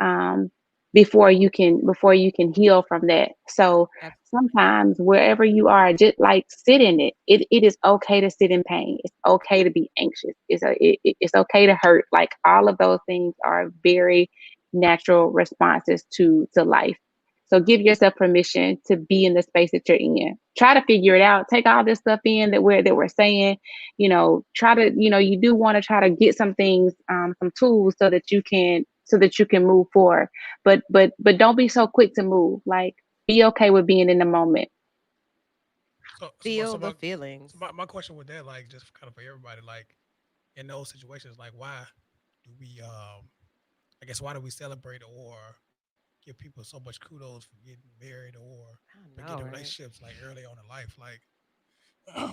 um, before you can heal from that. So Absolutely. sometimes wherever you are, just like sit in it. It is okay to sit in pain. It's okay to be anxious. It's okay to hurt. Like all of those things are very natural responses to life. So give yourself permission to be in the space that you're in. Try to figure it out. Take all this stuff in that we're saying. Try to you do want to try to get some things, some tools so that you can move forward. But don't be so quick to move. Like be okay with being in the moment. So so my Feel so the my, feelings. so my question with that, like just kind of for everybody, like in those situations, like why do we I guess why do we celebrate or give people so much kudos for getting married or I for getting know, right? relationships like early on in life? Like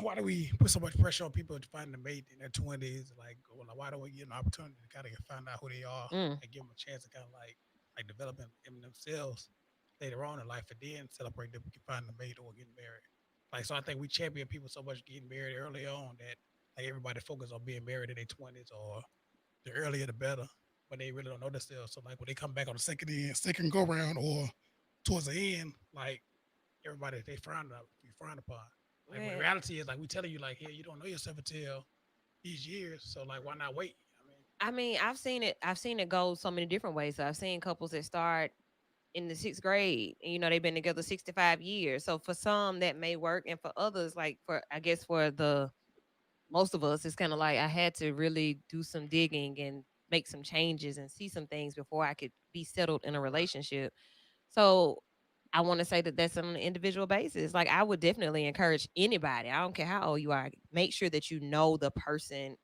why do we put so much pressure on people to find a mate in their 20s? Like, well, why don't we give them an opportunity to kind of find out who they are Mm, and give them a chance to kind of like develop in themselves later on in life and then celebrate that we can find a mate or getting married. Like, so I think we champion people so much getting married early on that like everybody focus on being married in their 20s or the earlier the better, but they really don't know themselves. So like when they come back on the second go round or towards the end, like everybody they frown upon. Like when the man. reality is like we telling you like, here you don't know yourself until these years, so like why not wait? I mean, I mean, I've seen it. I've seen it go so many different ways. So I've seen couples that start in the sixth grade, and they've been together 65 years. So for some that may work, and for others, like for I guess for the most of us, it's kind of like I had to really do some digging and make some changes and see some things before I could be settled in a relationship. So I want to say that that's on an individual basis. Like I would definitely encourage anybody. I don't care how old you are. Make sure that you know the person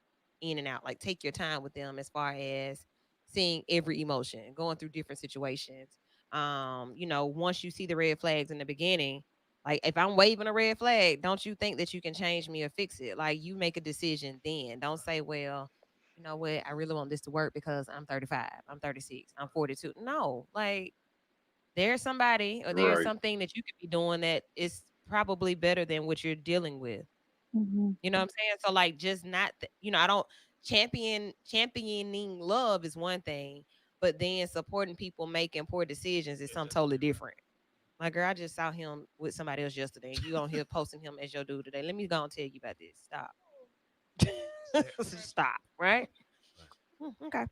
in and out. Like take your time with them as far as seeing every emotion, going through different situations. Once you see the red flags in the beginning, like if I'm waving a red flag, don't you think that you can change me or fix it? Like you make a decision then. Don't say, well, you know what, I really want this to work because I'm 35, I'm 36, I'm 42. No, like there's somebody or there's Right. something that you could be doing that is probably better than what you're dealing with. Mhm. You know what I'm saying? So like just not I don't championing love is one thing, but then supporting people making poor decisions is something totally different. Like girl, I just saw him with somebody else yesterday. You on here posting him as your dude today. Let me go and tell you about this. Stop. yeah, Stop, right? Okay.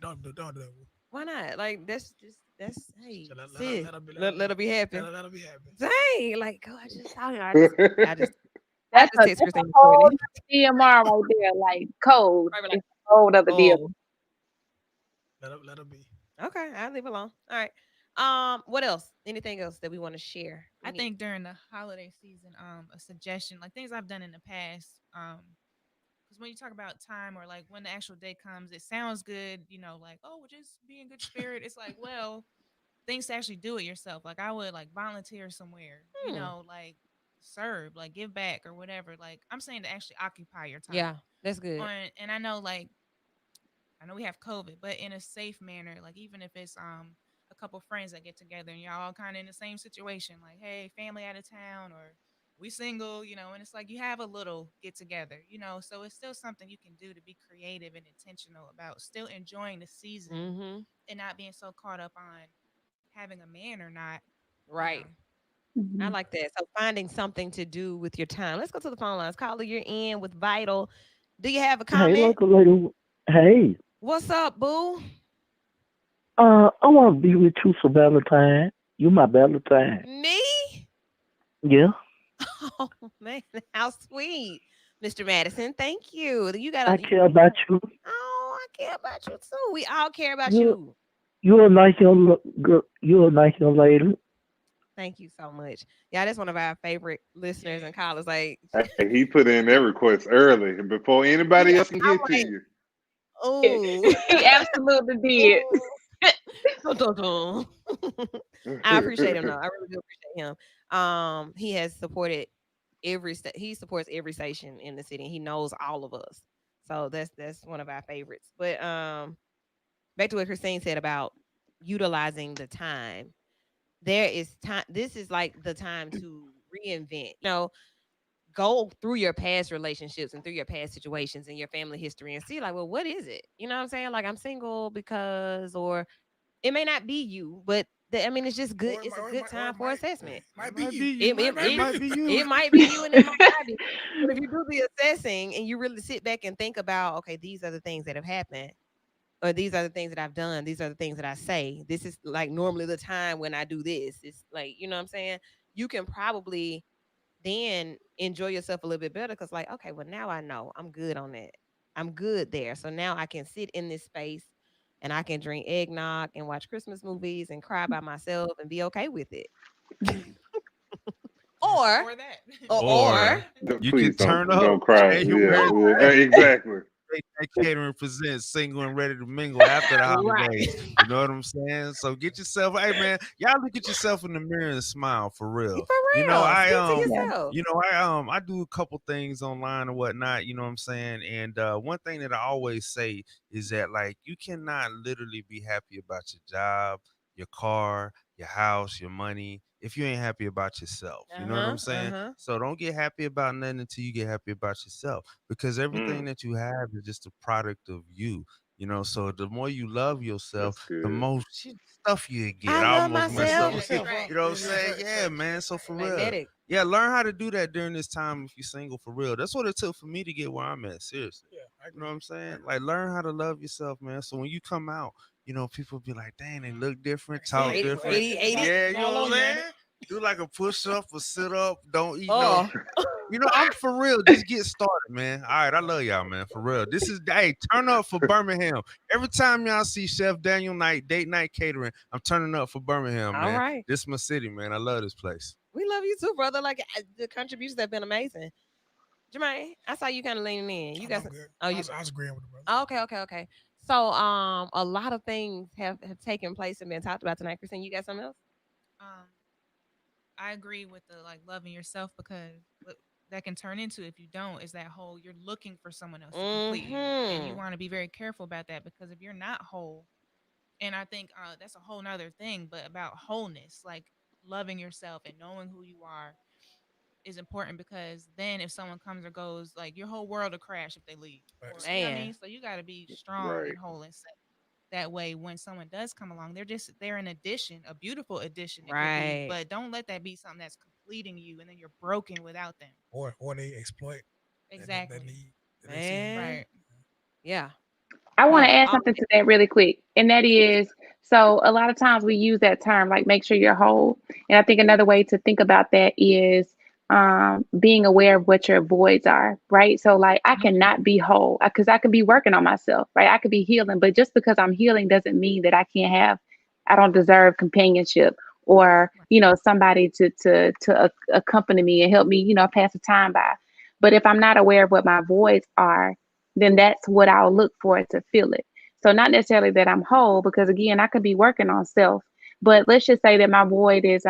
don't do that. Why not? Like that's hey, So sis. let her be Let her be happy. let her be happy. Dang, like, oh, I just saw him. I That's just a text that's a Christina whole Courtney. other DMR right there. Like code. Probably like, It's a whole other deal. oh, Let her be. okay, I'll leave it alone. All right. What else? Anything else that we want to share? We I need. think during the holiday season, a suggestion, like things I've done in the past, because when you talk about time or like when the actual day comes, it sounds good, like, oh, well, just be in good spirit. It's like, well, things to actually do it yourself. Like I would like volunteer somewhere, Hmm. like serve, like give back or whatever. Like I'm saying to actually occupy your Yeah. time. That's good. And I know like I know we have COVID, but in a safe manner. Like even if it's a couple friends that get together and y'all all kind of in the same situation, like hey, family out of town or we single, and it's like you have a little get together, so it's still something you can do to be creative and intentional about still enjoying the season Mm-hmm. and not being so caught up on having a man or not, you know. Right. I Mhm. like that. So finding something to do with your time. Let's go to the phone lines. Caller, you're in with Vital. Do you have a Hey, comment? local lady. Hey, What's up, boo? I want to be with you for Valentine. You my Valentine. Me? Yeah, Oh man, how sweet, Mr. Madison. Thank you. You got I a. care about you. Oh, I care about you too. We all care about You, you. you're a nice young girl. You're a nice young lady. Thank you so much. Yeah, that's one of our favorite listeners and callers. Like, Hey, he put in that request early before yeah, anybody else can I'm get to like, you. oh, He absolutely did. dun, dun, dun. I appreciate him though. I really do appreciate him. He has supported he supports every station in the city. He knows all of us. So that's one of our favorites. But back to what Christine said about utilizing the time. There is time. This is like the time to reinvent. Go through your past relationships and through your past situations and your family history and see like, well, what is it? You know what I'm saying? Like I'm single because, or it may not be you, but I mean, it's just good. It's a good Or time for assessment. might It be might be you. you. It, it, Might It be it, might you. be you. it might be you and it might not be. But if you do the assessing and you really sit back and think about, okay, these are the things that have happened, or these are the things that I've done, these are the things that I say. This is like normally the time when I do this. It's like, you know what I'm saying? You can probably then enjoy yourself a little bit better because, like, okay, well, now I know I'm good on that. I'm good there. So now I can sit in this space and I can drink eggnog and watch Christmas movies and cry by myself and be okay with it. Or, Or that. or, Or you can Please turn don't up don't cry. January. Yeah, exactly. That catering presents single and ready to mingle after the holidays. right. You know what I'm saying? So get yourself, hey man, y'all look at yourself in the mirror and smile for real. For You know, real. Speak to Yeah. yourself. I do a couple things online and whatnot, you know what I'm saying? And one thing that I always say is that like you cannot literally be happy about your job, your car, your house, your money, if you ain't happy about yourself. You know what I'm Uh-huh. saying? Uh-huh. So don't get happy about nothing until you get happy about yourself because everything Mm, that you have is just a product of you. So the more you love yourself, that's the good. more stuff you get. I I love almost messed up. myself. Yes, Right. You know what I'm yeah, saying? facts, Yeah, facts. man. So for real. Magnetic. Yeah, learn how to do that during this time if you're single for real. That's what it took for me to get where I'm at. Seriously. Yeah, I You know agree. what I'm I saying? agree. Like learn how to love yourself, man. So when you come out, people be like, dang, they look different, Like, see, talk 80, different. 80, 80. Yeah, you fall know on what you, I'm ain't saying? it? Do like a push up or sit up. Don't eat no. Oh. I'm for real. Just get started, man. All right, I love y'all, man. For real. This is hey, turn up for Birmingham. Every time y'all see Chef Daniel Night, date night catering, I'm turning up for Birmingham, All man. right. This is my city, man. I love this place. We love you too, brother. Like the contributions have been amazing. Jermaine, I saw you kind of leaning in. You Oh, no, got I'm some. good. Oh, you. I was agreeing with the brother. Oh, okay, okay, okay. So, a lot of things have taken place and been talked about tonight. Christine, you got something else? Um, I agree with the like loving yourself because what that can turn into if you don't is that whole you're looking for someone else to complete you, and you Mm-hmm. want to be very careful about that because if you're not whole, and I think that's a whole nother thing, but about wholeness, like loving yourself and knowing who you are is important because then if someone comes or goes, like your whole world will crash if they leave, or Facts. you know what I mean. Man, So you got to be strong Right. and whole and set. That way, when someone does come along, they're an addition, a beautiful addition it could be, right, but don't let that be something that's completing you and then you're broken without them. Or they exploit that Exactly. need that they see in you. man. Right. Yeah, I want to yeah. add something to that really quick, and that is so a lot of times we use that term like make sure you're whole, and I think another way to think about that is being aware of what your voids are, right? So like I Mhm. cannot be whole because I could be working on myself, right? I could be healing, but just because I'm healing doesn't mean that I don't deserve companionship or Right. somebody to accompany me and help me pass the time by. But if I'm not aware of what my voids are, then that's what I'll look for to fill it. So not necessarily that I'm whole, because again, I could be working on self, but let's just say that my void is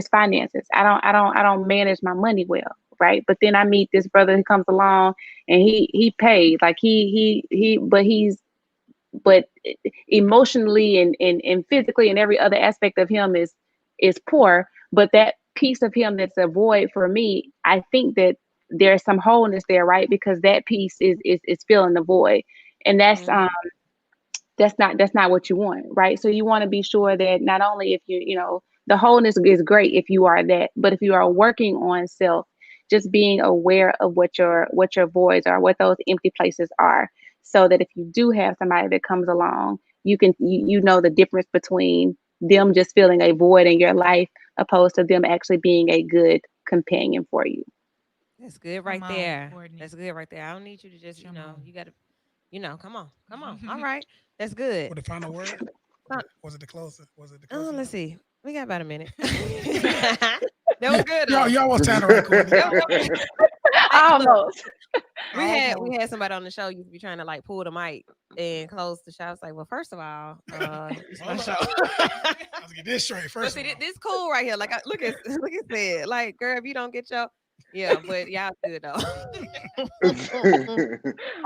finances. I don't manage my money well, right? But then I meet this brother who comes along and he paid, like but but emotionally and physically and every other aspect of him is poor. But that piece of him that's a void for me, I think that there's some wholeness there, right? Because that piece is filling the void, and that's not what you want, right? So you want to be sure that not only if the wholeness is great if you are that, but if you are working on self, just being aware of what your voids are, what those empty places are, so that if you do have somebody that comes along, you know the difference between them just filling a void in your life opposed to them actually being a good companion for you. That's good Come right on, there. Courtney. That's good right there. I don't need you to just, Come on. you got to, come on, come on. All right, that's good. For the final word, Uh, was it the closer? Was it the Oh, closing let's line? see. We got about a minute. That was good Y'all, though. y'all was time to right, Courtney. Hey, look, Almost. we had somebody on the show used to be trying to like pull the mic and close the show. I was like, well, first of all, it's my Hold show. up. I was get this straight But first see, of all. this cool right here. Like, look at look at that. Like, girl, if you don't get your but y'all good though.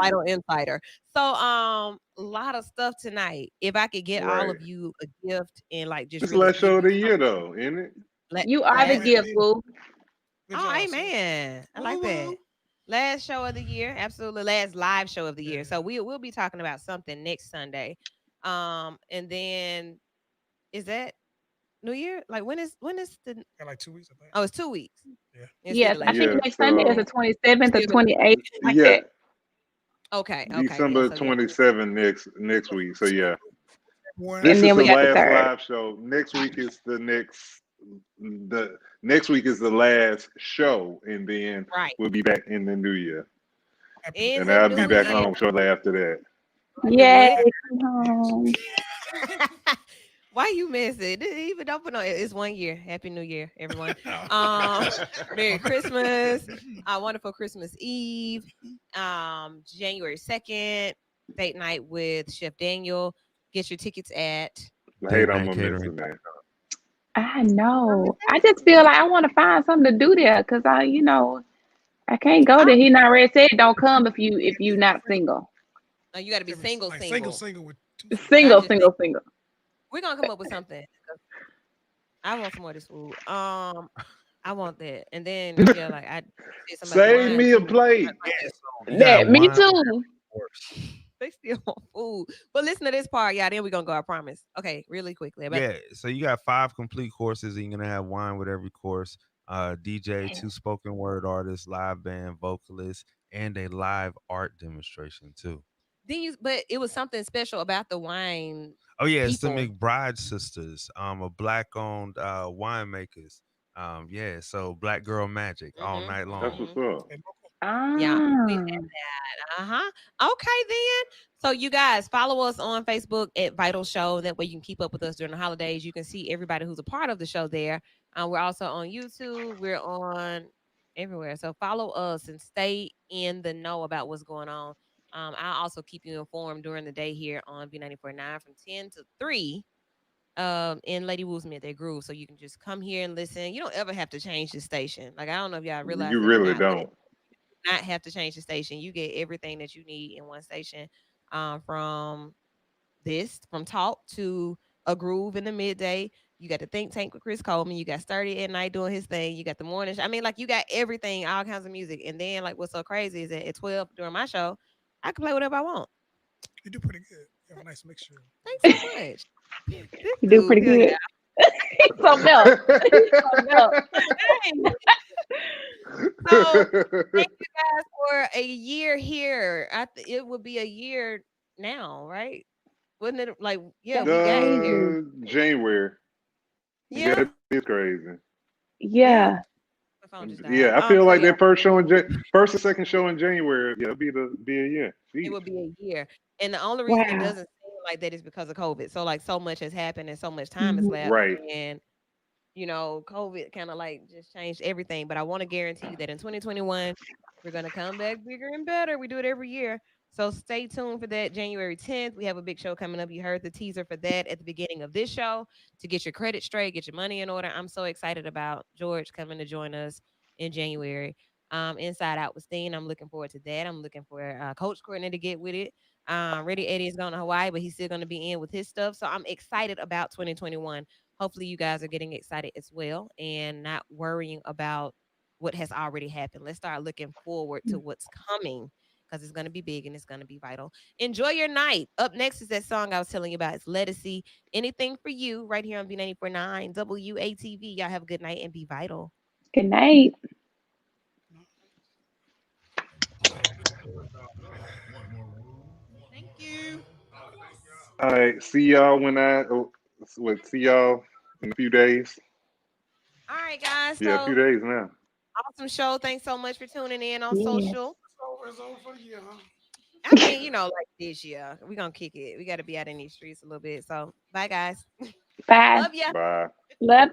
Vital insider. So, a lot of stuff tonight. If I could get all Right. of you a gift and like just It's the really last give show of you the year, something, though, isn't it? let You are the last. Amen. gift, boo. Good Oh, job, sis. amen. I like Woo that. woo. Last show of the year, absolutely last live show of the year. So we'll be talking about something next Sunday. And then is that New Year? Like when is the Got like 2 weeks, I think. oh, it's 2 weeks. Yeah. It's still Yes, the I last show. think Yeah. next Sunday is So the 27th or Still the 28th, like yeah, that. okay, yeah. December So yeah. 27 next week. So yeah, One. this And is then the we got the last third. live show. Next week is the next week is the last show, and then Right. we'll be back in the new year, Happy, In and the I'll be new back year. home shortly after that. The Yay, what? come home. Why you miss it? Even don't put on it's 1 year. Happy New Year, everyone. Merry Christmas. Wonderful Christmas Eve. January 2nd, date night with Chef Daniel. Get your tickets at I Date hate I'm night gonna miss catering. it, man. I know. I just feel like I want to find something to do there because I can't go there. oh, He not already said don't come if you not single. no, you gotta be single, like single, single. single with two C's. Not Single, just single. single, single. We're gonna come up with something. I want some more of this food. I want that. And then yeah, like I said something about the Save wine me a too. plate. Yeah, so you got That me wine, too. of course. They still want food. But listen to this part, y'all. Then we're gonna go, I promise. Okay, really quickly. About Yeah, so you got 5 complete courses, and you're gonna have wine with every course. DJ, 2 spoken word artists, live band, vocalist, and a live art demonstration too. then you but it was something special about the wine Oh yeah, it's the people. McBride sisters, a black-owned winemakers. Yeah, so Black Girl Magic all Mm-hmm. night That's long. what's Mm-hmm. up. Yeah. We Ah. had that. Uh-huh. Okay then. So you guys follow us on Facebook at Vital Show. That way you can keep up with us during the holidays. You can see everybody who's a part of the show there. We're also on YouTube. We're on everywhere. So follow us and stay in the know about what's going on. I'll also keep you informed during the day here on B94.9 from 10 to 3 in Lady Wu's Midday Groove. So you can just come here and listen. You don't ever have to change the station. Like I don't know if y'all realize You that or really not, but don't. not have to change the station. You get everything that you need in one station. From from talk to a groove in the midday. You got the think tank with Chris Coleman. You got Sturdy at night doing his thing. You got the morning. I mean, like you got everything, all kinds of music. And then like what's so crazy is that at 12 during my show, I can play whatever I want. You do pretty good. You have a nice mixture. Thanks so much. This You do dude, pretty hell good. yeah. He's something else. He's something else. Dang. So thank you guys for a year here. It would be a year now, right? Wouldn't it like yeah, That's we got here. crazy. January. Yeah, Yeah. that is crazy. Yeah. Yeah. My phone just died. Yeah, I feel So like yeah, that first and second show in January. Yeah, it'll be a year. it Jeez. would be a year. And the only reason it Wow. doesn't seem like that is because of COVID. So like so much has happened and so much time has Mhm. lapsed. Right. And COVID kind of like just changed everything. But I want to guarantee you that in 2021, we're gonna come back bigger and better. We do it every year. So stay tuned for that. January 10th, we have a big show coming up. You heard the teaser for that at the beginning of this show to get your credit straight, get your money in order. I'm so excited about George coming to join us in January. Inside Out with Steen. I'm looking forward to that. I'm looking for Coach Courtney to get with it. Ready Eddie is going to Hawaii, but he's still going to be in with his stuff. So I'm excited about 2021. Hopefully, you guys are getting excited as well and not worrying about what has already happened. Let's start looking forward to what's coming because it's going to be big and it's going to be vital. Enjoy your night. Up next is that song I was telling you about. It's Legacy. Anything for you right here on B94.9 WATV. Y'all have a good night and be vital. Good night. Thank you. All right, see y'all when see y'all in a few days. All right, guys. Yeah, a few So days now. awesome show. Thanks so much for tuning in on Yeah. social. It's over for the year, huh? I mean, like this year, we're going to kick it. We got to be out in these streets a little bit. So, bye, guys. Bye. Love ya. Bye. Love